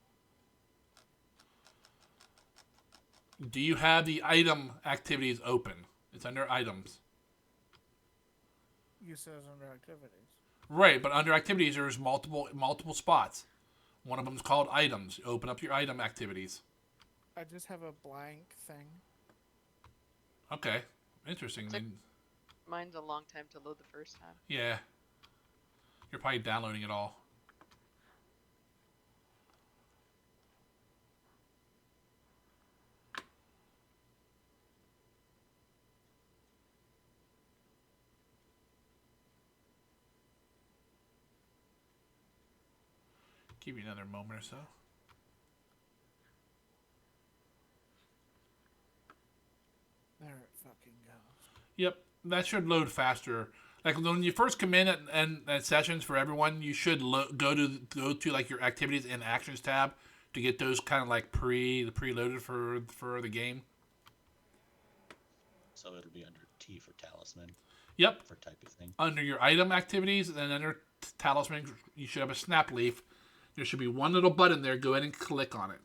Do you have the item activities open? It's under items. You said it's under activities. Right, but under activities there's multiple spots. One of them is called items. Open up your item activities. I just have a blank thing. Okay, interesting. Took- Mine's a long time to load the first time. Yeah, you're probably downloading it all. Give you another moment or so. There it fucking goes. Yep, that should load faster. Like when you first come in at sessions for everyone, you should go to like your activities and actions tab to get those kind of like preloaded for the game. So it'll be under T for talisman. Yep. For type of thing. Under your item activities and then under talisman, you should have a snap leaf. There should be one little button there. Go ahead and click on it.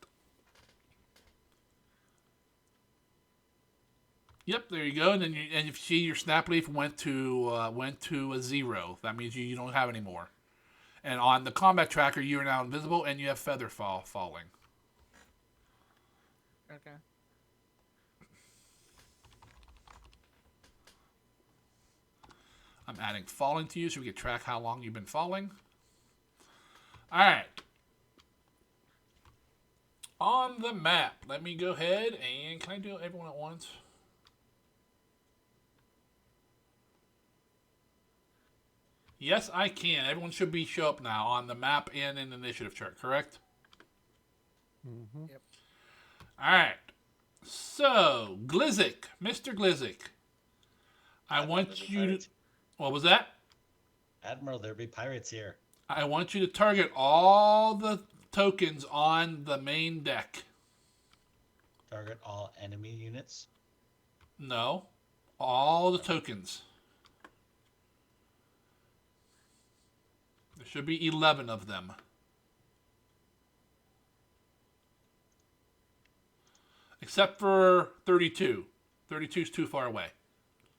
Yep, there you go. And then if you see your snap leaf went to a 0. That means you don't have any more. And on the combat tracker, you are now invisible and you have feather falling. Okay. I'm adding falling to you so we can track how long you've been falling. All right. On the map, let me go ahead and can I do everyone at once? Yes, I can. Everyone should show up now on the map and in the initiative chart, correct? Mm-hmm. Yep. All right. So, Glizzik, Mr. Glizzik, I want you to... What was that? Admiral, there be pirates here. I want you to target all the tokens on the main deck. Target all enemy units. No. All the tokens. There should be 11 of them. Except for 32. 32 is too far away.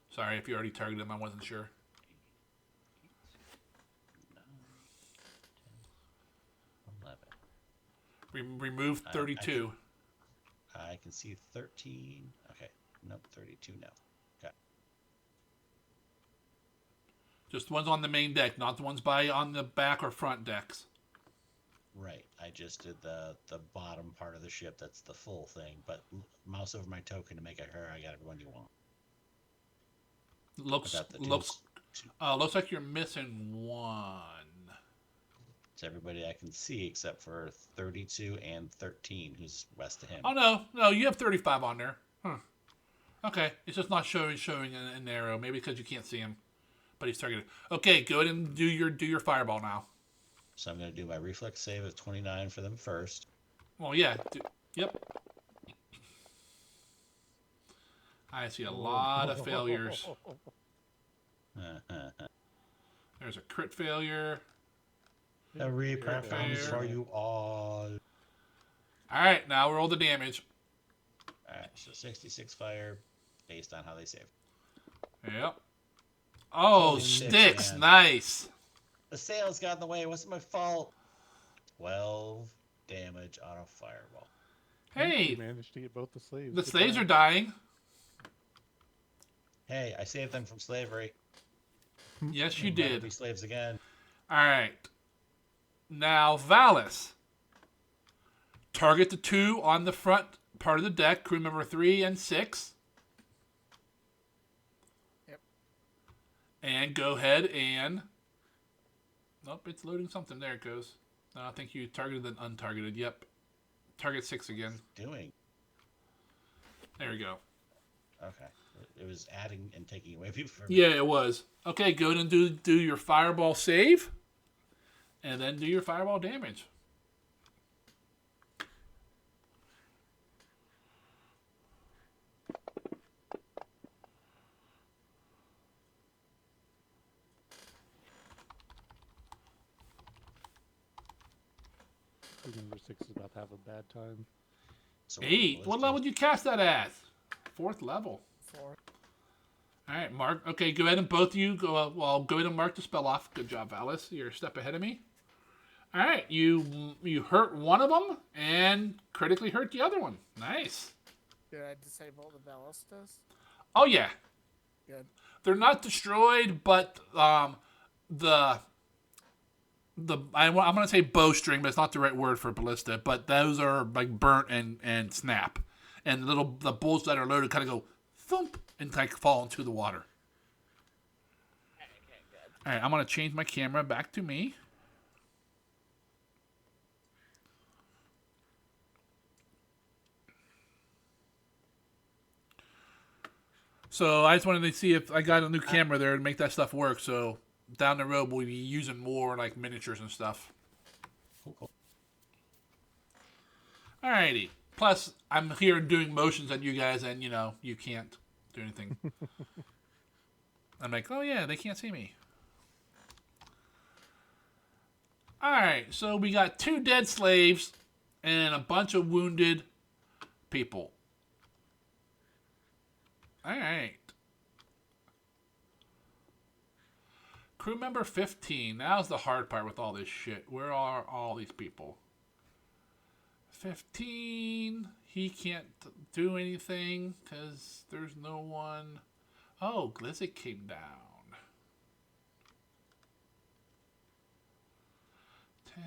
Sorry if you already targeted them, I wasn't sure. 11. Remove 32. I can see 13. Okay. Nope, 32 no. Okay. Just the ones on the main deck, not the ones on the back or front decks. Right. I just did the bottom part of the ship. That's the full thing. But mouse over my token to make it her. I got everyone you want. Looks like you're missing one. It's everybody I can see except for 32 and 13, who's west of him. Oh no, you have 35 on there. Huh. Okay, it's just not showing an arrow. Maybe because you can't see him. But he's targeted. Okay, go ahead and do your fireball now. So I'm going to do my reflex save of 29 for them first. Well, yeah. Yep. I see a lot of failures. There's a crit failure. The Reaper comes fair. for you all. All right, now roll the damage. All right, so 66 fire based on how they save. Yep. Oh, 26, sticks. man. Nice. The sails got in the way. It wasn't my fault. 12 damage on a fireball. Hey, You managed to get both the slaves. the Good slaves job. are dying. Hey, I saved them from slavery. Yes, you They'll never did. be slaves again. All right. Now, Valis. Target the 2 on the front part of the deck, crew member 3 and 6. Yep. And go ahead and... Nope, it's loading something. There it goes. No, I think you targeted and untargeted. Yep. Target 6 again. Doing. There we go. Okay. It was adding and taking away people from Yeah, it was. Okay, go ahead and do your fireball save. And then do your fireball damage. Crew member 6 is about to have a bad time. So 8. What level did you cast that at? 4th level. 4. All right, Mark. Okay, go ahead and both of you go. Well, go ahead and mark the spell off. Good job, Valis. You're a step ahead of me. All right, you hurt one of them and critically hurt the other one. Nice. Did I disable the ballistas? Oh yeah, Good. they're not destroyed, but the I'm gonna say bowstring, but it's not the right word for ballista. But those are like burnt and snap, and the bolts that are loaded kind of go thump and like fall into the water. Okay, good. All right, I'm gonna change my camera back to me. So I just wanted to see if I got a new camera there and make that stuff work. So down the road we'll be using more like miniatures and stuff. Cool. Alrighty. Plus I'm here doing motions at you guys, and you can't do anything. I'm like, oh yeah, they can't see me. Alright, so we got 2 dead slaves and a bunch of wounded people. Alright. Crew member 15. Now's the hard part with all this shit. Where are all these people? 15. He can't do anything because there's no one. Oh, Glizzy came down. 10.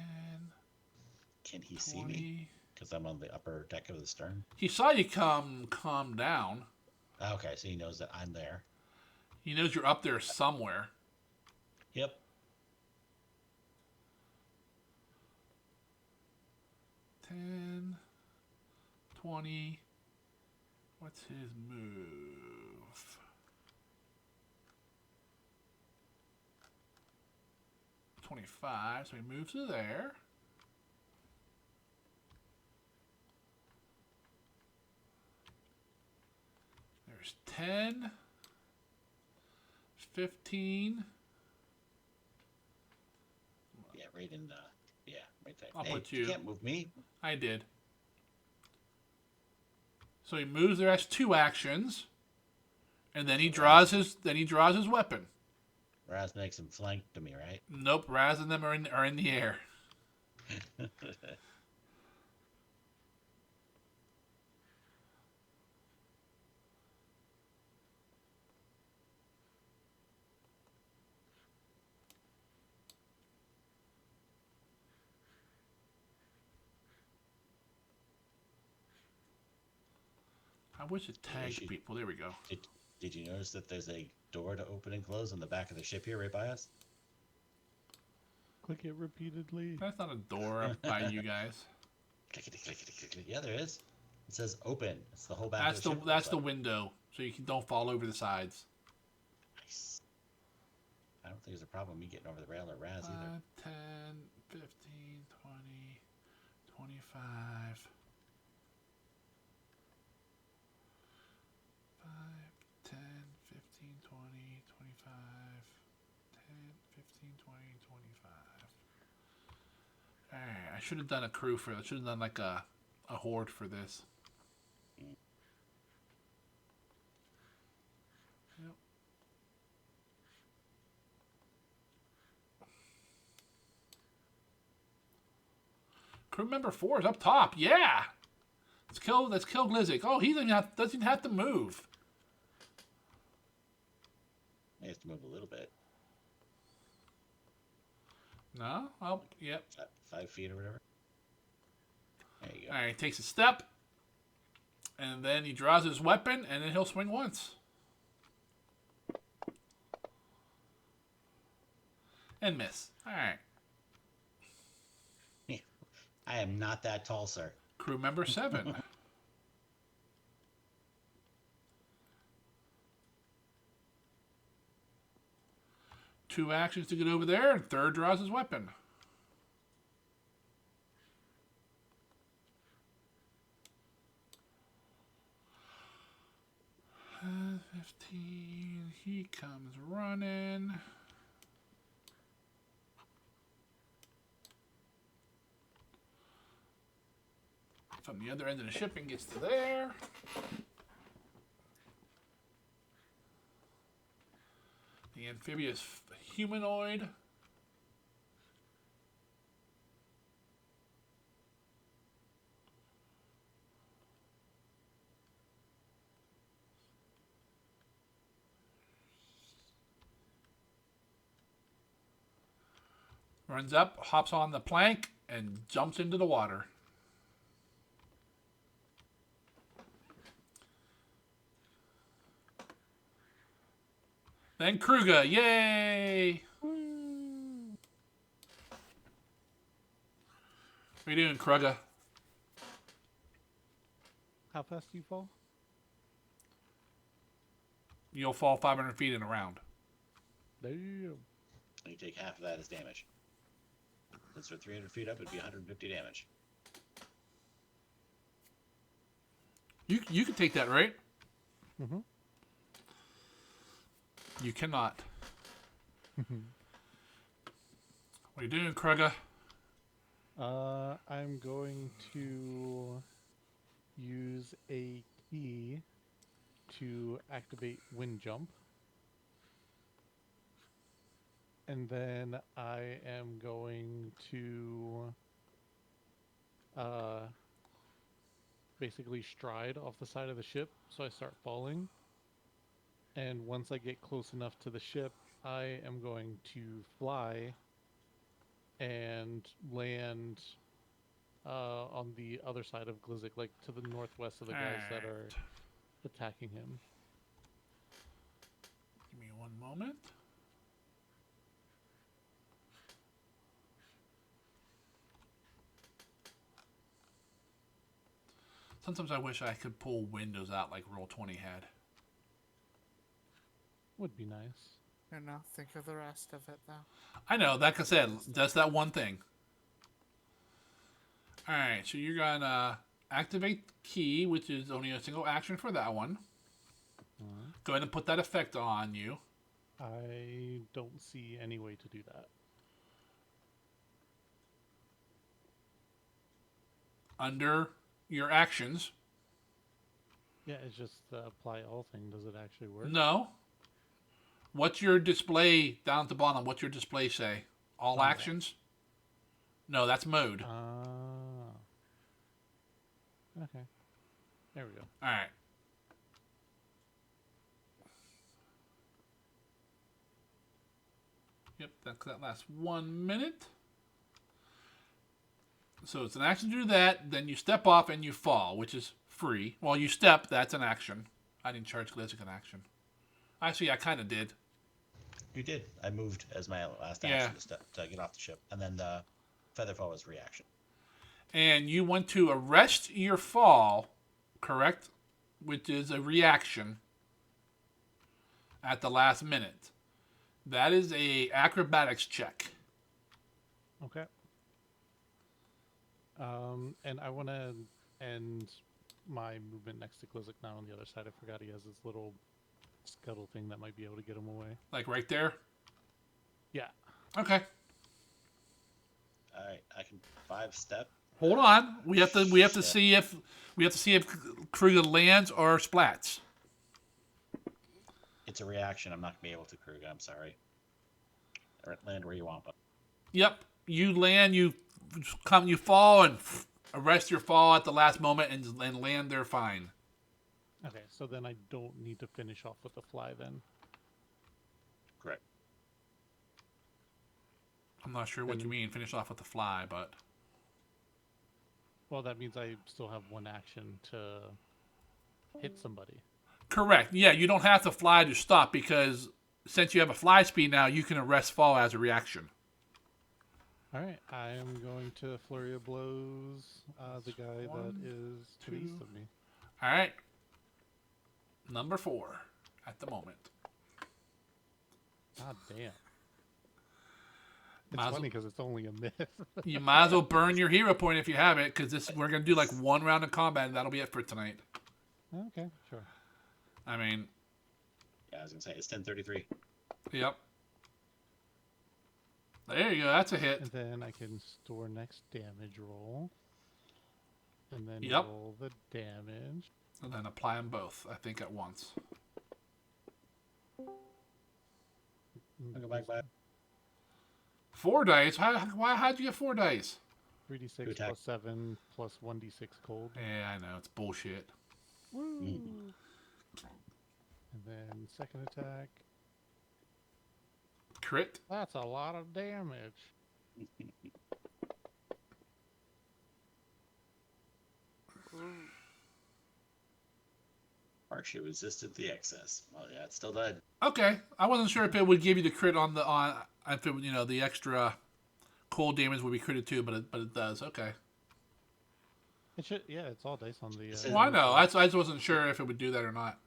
Can he 20. see me? Because I'm on the upper deck of the stern. He saw you come down. Okay, so he knows that I'm there. He knows you're up there somewhere. Yep. 10, 20. What's his move? 25. So he moves to there. There's 10, 15. Yeah, right in the. Yeah, right there. I'll Hey, put you you- can't move me. I did. So he moves there, has 2 actions, and then he draws his weapon. Raz makes him flank to me, right? Nope, Raz and them are in the air. I wish it tagged should- people. There we go. Did you notice that there's a door to open and close on the back of the ship here, right by us? Click it repeatedly. That's not a door up by you guys. Clickety, clickety, clickety. Yeah, there is. It says open. It's the whole back of the ship. That's the window, so you don't fall over the sides. Nice. I don't think there's a problem me getting over the rail or Raz 5, either. 10, 15, 20, 25. 5, 10, 15, 20, 25. 10, 15, 20, 25. Alright, I should have done a crew for it. I should have done like a horde for this. Yep. Crew member 4 is up top. Yeah. Let's kill Glizzik. Oh, he doesn't have to move. He has to move a little bit. No? Oh, yep. 5 feet or whatever. There you go. Alright, he takes a step. And then he draws his weapon, and then he'll swing once. And miss. Alright. I am not that tall, sir. Crew member 7. Two actions to get over there, and third draws his weapon. 15. He comes running. From the other end of the ship and gets to there. The amphibious humanoid. Runs up, hops on the plank, and jumps into the water. Then Kruger, yay! What are you doing, Kruger? How fast do you fall? You'll fall 500 feet in a round. Damn. You take half of that as damage. Since we're 300 feet up, it'd be 150 damage. You can take that, right? Mm-hmm. You cannot. What are you doing, Kruger? I'm going to use a key to activate wind jump. And then I am going to basically stride off the side of the ship, so I start falling. And once I get close enough to the ship, I am going to fly and land on the other side of Glizzik, like to the northwest of the guys that are attacking him. Give me one moment. Sometimes I wish I could pull windows out like Roll20 had. Would be nice. And now think of the rest of it, though. I know, like I said, that's that one thing. Alright, so you're going to activate key, which is only a single action for that one. Go ahead and put that effect on you. I don't see any way to do that. Under your actions. Yeah, it's just the apply all thing. Does it actually work? No. What's your display down at the bottom? What's your display say? All Okay. actions? No, that's mode. Okay. There we go. Alright. Yep, that lasts 1 minute. So it's an action to do that, then you step off and you fall, which is free. Well, you step, that's an action. I didn't charge Glizzik an action. Actually, I kind of did. You did. I moved as my last Yeah. action to get off the ship. And then the Featherfall was reaction. And you want to arrest your fall, correct? Which is a reaction at the last minute. That is a acrobatics check. Okay. And I want to end my movement next to Glizik now on the other side. I forgot he has this little scuttle thing that might be able to get him away. Like right there? Yeah. Okay. All right, I can 5-step. Hold on. We have to Shit. see if Kruger lands or splats. It's a reaction. I'm not gonna be able to, Kruger. I'm sorry. Land where you want, but Yep. You land, you fall and arrest your fall at the last moment and land there fine. Okay, so then I don't need to finish off with the fly then. correct. I'm not sure what you mean, finish off with the fly, but Well, that means I still have one action to hit somebody. correct. Yeah, you don't have to fly to stop because since you have a fly speed now, you can arrest fall as a reaction. All right, I am going to flurry of blows the guy that is to the east of me. All right. Number 4 at the moment. God damn. Might It's as funny because it's only a miss. You might as well burn your hero point if you have it, because we're gonna do like one round of combat, and that'll be it for tonight. Okay, sure. I mean, Yeah, I was gonna say it's 10:33. yep. There you go. That's a hit. And then I can store next damage roll. And then Yep. roll the damage. And then apply them both, I think, at once. I'll go back by 4 dice. How'd you get 4 dice? 3d6 Good attack. plus 7 plus 1d6 cold. Yeah, I know it's bullshit. Woo! And then second attack. Crit. That's a lot of damage. partially resisted the excess. Oh yeah, it's still dead. Okay, I wasn't sure if it would give you the crit on if it, the extra cold damage would be critted too, but it does. Okay. It should, yeah, it's all dice on the. Well, I know. I just wasn't sure if it would do that or not.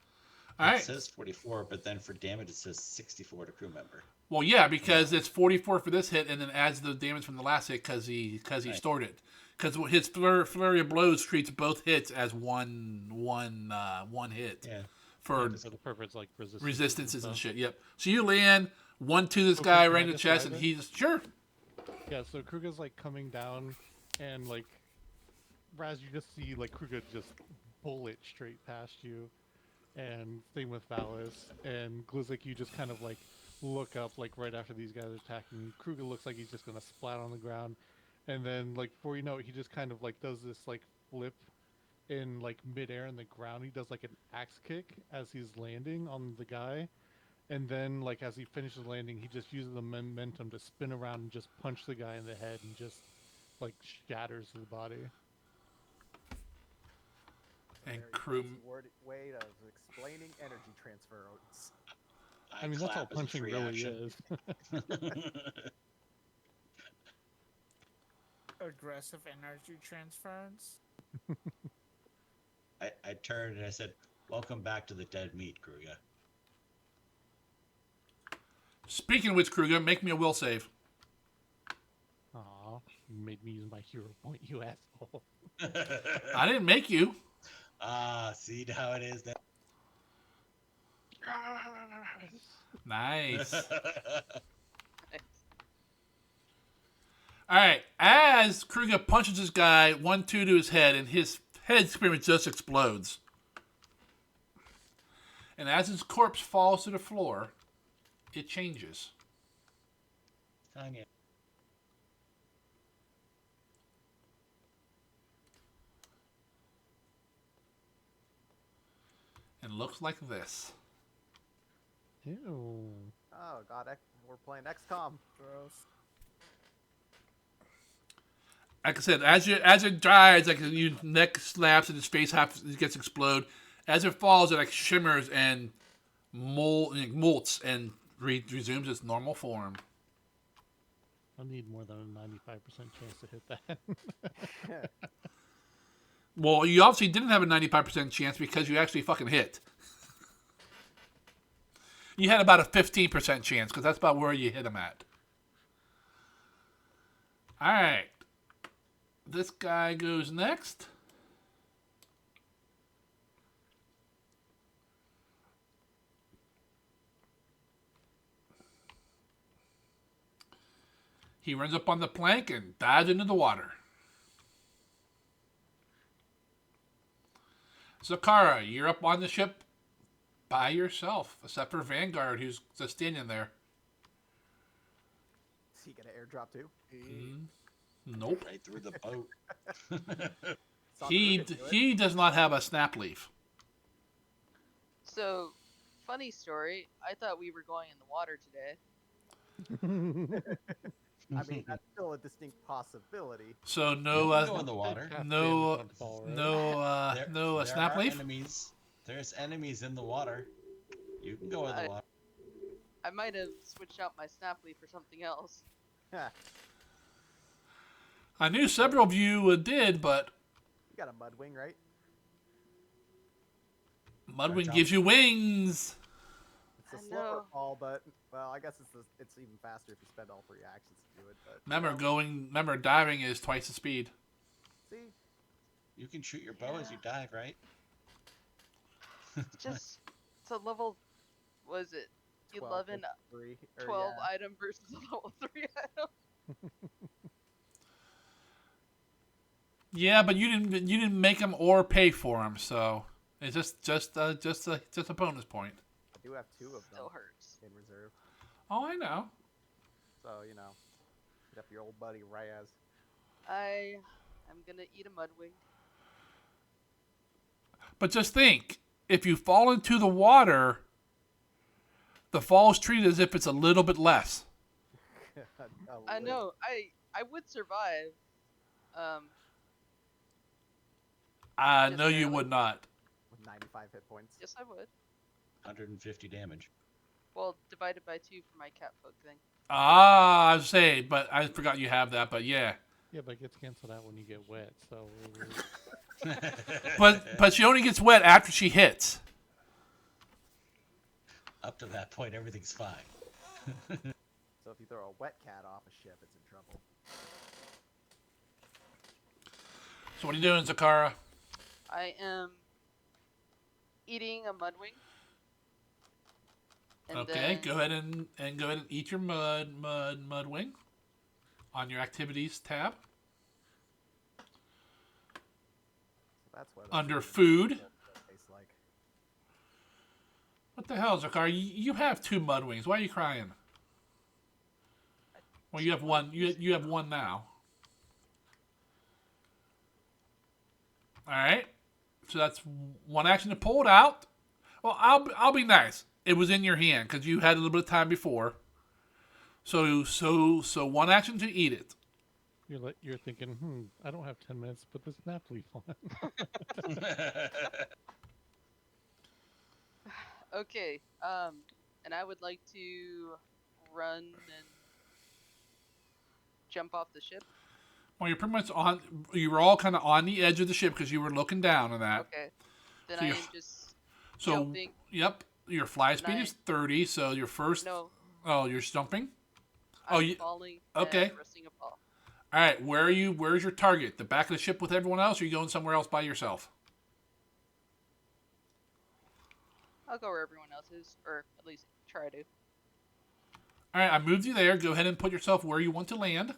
All It right. says 44, but then for damage it says 64 to crew member. Well, yeah, because it's 44 for this hit, and then adds the damage from the last hit because he Right. stored it. Because his flurry of blows treats both hits as one hit Yeah. for So the purpose like resistances and stuff. shit. Yep. So you land 1-2 this Okay, guy can right I in the describe chest, and it? he's sure. Yeah, so Kruga's like coming down, and like Raz, you just see like Kruga just bullet straight past you, and same with Valis and Glizik. You just kind of like look up like right after these guys are attacking. Kruga looks like he's just gonna splat on the ground, and then like before you know it, he just kind of like does this like flip in like midair in the ground. He does like an axe kick as he's landing on the guy. And then, like, as he finishes landing, he just uses the momentum to spin around and just punch the guy in the head and just, like, shatters his body. And Very crew. fancy way of explaining energy transference. I mean, that's all clap as a punching free really action. is. Aggressive energy transference. I turned and I said, "Welcome back to the dead meat, Kruga." Speaking of which, Kruger, make me a will save. Aw, you made me use my hero point, you asshole. I didn't make you. See how it is then. Nice. All right. As Kruger punches this guy 1-2 to his head, and his head pretty much just explodes. And as his corpse falls to the floor, it changes. Kanye. And looks like this. Ew. Oh god, we're playing XCOM. Gross. Like I said, as it dies, like your neck slaps and his face gets explode. As it falls, it like shimmers and molts and resumes its normal form. I need more than a 95% chance to hit that. Well, you obviously didn't have a 95% chance because you actually fucking hit. You had about a 15% chance because that's about where you hit him at. All right. This guy goes next. He runs up on the plank and dives into the water. Zakara, you're up on the ship by yourself, except for Vanguard, who's just standing there. Is he gonna airdrop too? Nope. Right through the boat. He does not have a snap leaf. So, funny story. I thought we were going in the water today. I mean, that's still a distinct possibility. So You no, can go in the water. no snap There are leaf. enemies. There's enemies in the water. You can go in the water. I might have switched out my snap leaf for something else. I knew several of you did, but You got a mudwing, right? Mudwing gives you wings. It's a I slower know. fall, but well, I guess it's even faster if you spend all 3 actions to do it. But Remember, diving is twice the speed. see, You can shoot your bow as you dive, right? Just it's a level. Was it 12 11, versus 3, or 12 yeah. item versus a level 3 item? Yeah, but you didn't make them or pay for them, so it's just a bonus point. I do have 2 of them Still hurts. in reserve, Oh, I know. so hit up your old buddy Raz. I am gonna eat a mudwing. But just think, if you fall into the water, the fall is treated as if it's a little bit less. I know. I would survive. Just No, you barely. would not. With 95 hit points. Yes, I would. 150 damage. Well, divided by 2 for my cat folk thing. I was saying, but I forgot you have that. But yeah, Yeah, but it gets canceled out when you get wet. So but she only gets wet after she hits. Up to that point, everything's fine. So if you throw a wet cat off a ship, it's in trouble. So what are you doing, Zakara? I am eating a mudwing. And Okay, then go ahead and eat your mudwing on your activities tab So that's what under food. tastes like. What the hell, Zakara? You have 2 mudwings. Why are you crying? Well, you have one. You have one now. All right. So that's one action to pull it out. Well, I'll be nice. It was in your hand because you had a little bit of time before. So one action to eat it. you're thinking, I don't have 10 minutes to put this snap leaf on. okay. And I would like to run and jump off the ship. Well, you're pretty much on. You were all kind of on the edge of the ship because you were looking down on that. Okay. Then So I am you're- just So jumping. yep, your fly speed Nice. is 30. So your first. No, Oh, you're jumping. I'm falling. okay. And resting a fall. All right, where are you? Where's your target? The back of the ship with everyone else, or are you going somewhere else by yourself? I'll go where everyone else is, or at least try to. All right, I moved you there. Go ahead and put yourself where you want to land,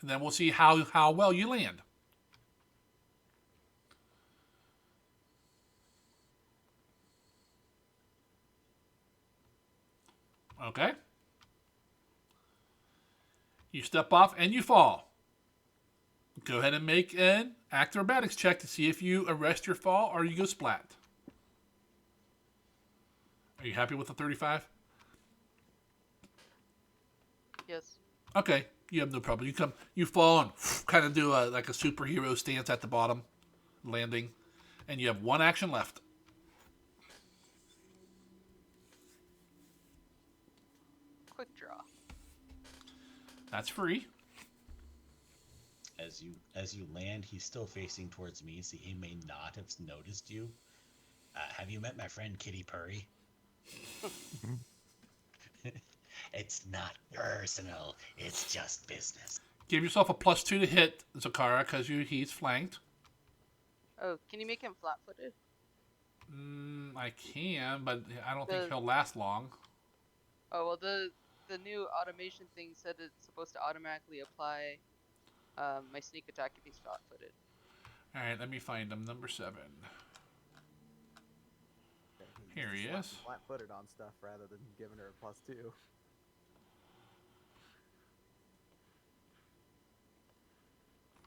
and then we'll see how well you land. Okay. You step off and you fall. Go ahead and make an acrobatics check to see if you arrest your fall or you go splat. Are you happy with the 35? Yes. Okay, you have no problem. You fall and kind of do like a superhero stance at the bottom, landing, and you have one action left. Quick draw. That's free. As you land, he's still facing towards me, so he may not have noticed you. Have you met my friend Kitty Purry? It's not personal. It's just business. Give yourself a +2 to hit Zakara because he's flanked. Oh, can you make him flat-footed? I can, but I don't think The he'll last long. Oh well, the new automation thing said it's supposed to automatically apply my sneak attack if he's flat-footed. All right, let me find him. Number 7. Okay, Here he is. Flat-footed on stuff rather than giving her a +2.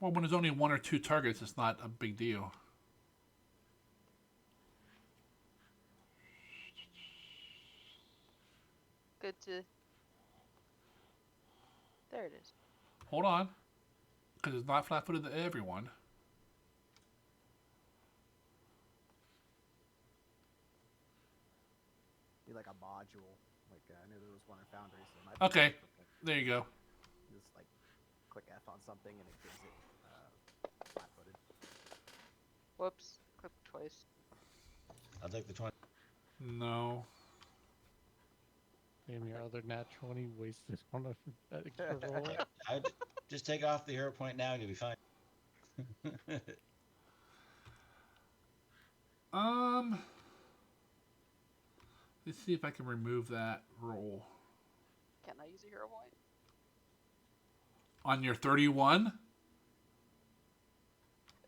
Well, when there's only 1 or 2 targets, it's not a big deal. Good to. There it is. Hold on, because it's not flat-footed to everyone. Be like a module. Like I knew there was one in Foundry, so it might be Okay, perfect. there you go. Just like click F on something and it gives it flat-footed. Whoops, clicked twice. I'll take the 20. No. Damn, your other nat 20 wasted on a extra roll. I'd just take off the hero point now and you'll be fine. Let's see if I can remove that roll. Can I use a hero point? On your 31?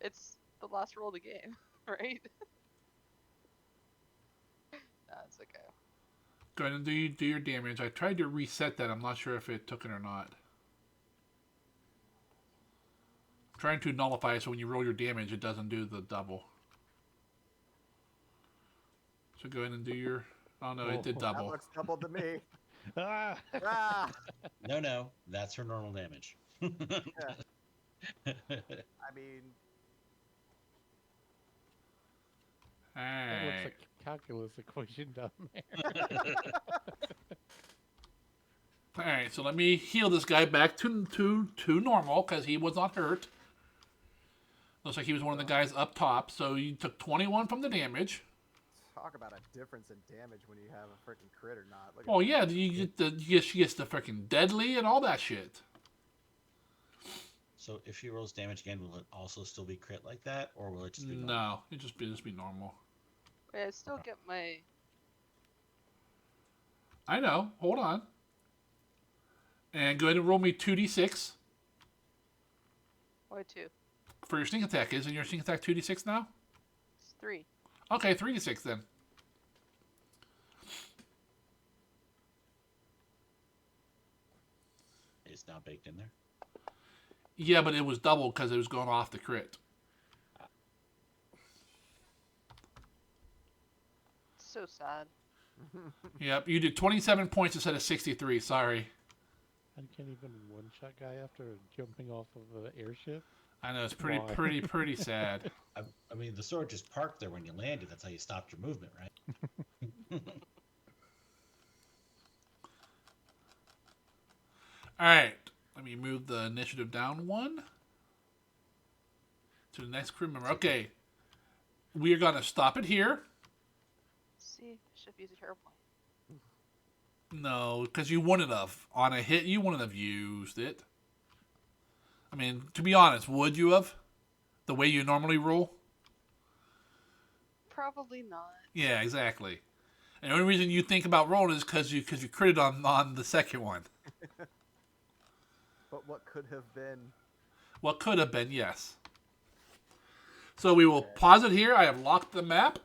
It's the last roll of the game, right? That's okay. Go ahead and do your damage. I tried to reset that. I'm not sure if it took it or not. I'm trying to nullify it so when you roll your damage, it doesn't do the double. So go ahead and do your... Oh, no, it did That double. looks double to me. Ah! Ah! No, that's her normal damage. I mean, That looks Alright. like a calculus equation down there. Alright, so let me heal this guy back to normal because he was not hurt. Looks like he was one of the guys up top. So you took 21 from the damage. talk about a difference in damage when you have a freaking crit or not. Look at Oh that. yeah, she gets the freaking deadly and all that shit. So if she rolls damage again, will it also still be crit like that, or will it just be normal? No, it just be normal. Wait, I still get my. I know. Hold on. And go ahead and roll me 2d6 Why 2? for your sneak attack. Isn't your sneak attack 2d6 now? It's 3. Okay, 3d6 then. It's not baked in there. Yeah, but it was double because it was going off the crit. It's so sad. Yep, you did 27 points instead of 63. Sorry. I can't even one-shot guy after jumping off of an airship. I know, it's Why? pretty sad. I mean, the sword just parked there when you landed. That's how you stopped your movement, right? Alright, let me move the initiative down 1 to the next crew member. Okay, we are going to stop it here. See, should have used a hero point. No, because you wouldn't have. On a hit, you wouldn't have used it. I mean, to be honest, would you have? The way you normally roll? Probably not. Yeah, exactly. And the only reason you think about rolling is because you critted on the second one. But what could have been? What could have been, yes. So we will pause it here. I have locked the map.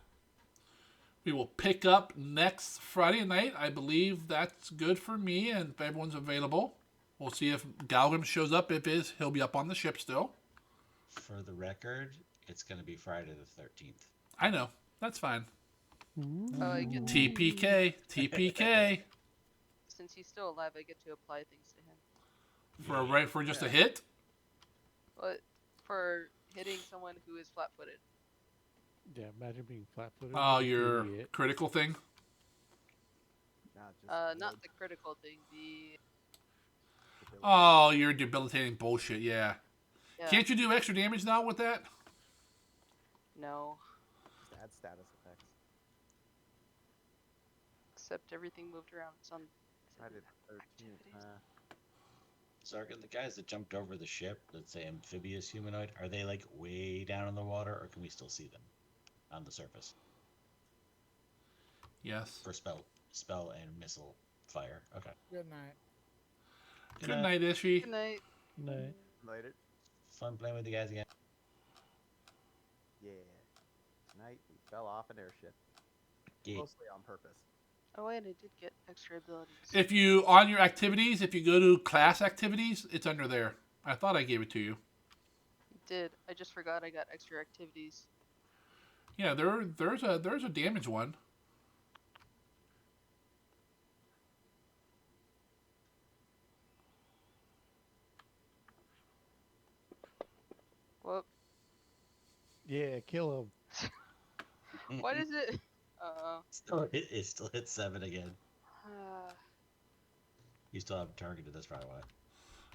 We will pick up next Friday night. I believe that's good for me, and if everyone's available. We'll see if Galgrim shows up. If is, he'll be up on the ship still. For the record, it's going to be Friday the 13th. I know. That's fine. Oh, I get TPK. since he's still alive, I get to apply things to him. For just a hit? But for hitting someone who is flat-footed. Yeah, imagine being flat-footed. Oh, You your idiot. critical thing? Not the critical thing. The Oh, you're debilitating bullshit, yeah. yeah. Can't you do extra damage now with that? No, Just add status effects. except everything moved around. It's on. Friday the 13th. Activities. Sargon, the guys that jumped over the ship, let's say amphibious humanoid, are they like way down in the water, or can we still see them on the surface Yes. for spell and missile fire? Okay. Good night. Good night, Ishi. Good night. No. Later. Fun playing with you guys again. Yeah. Tonight we fell off an airship. Yeah. Mostly on purpose. Oh wait, I did get extra abilities. If you, on your activities, if you go to class activities, it's under there. I thought I gave it to you. You did. I just forgot I got extra activities. Yeah, there's a damage one. Whoop. Yeah, kill him. What is it? It still hit 7 again. Uh, You still haven't targeted. That's probably why.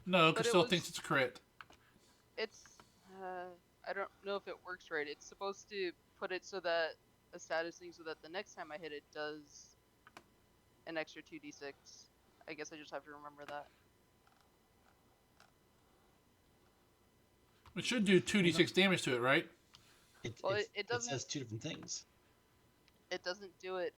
No, But because it still was- thinks it's a crit. it's. I don't know if it works right. It's supposed to put it so that a status thing so that the next time I hit it does an extra 2d6. I guess I just have to remember that. It should do 2d6 damage to it, right? Well, it it doesn't- says 2 different things. It doesn't do it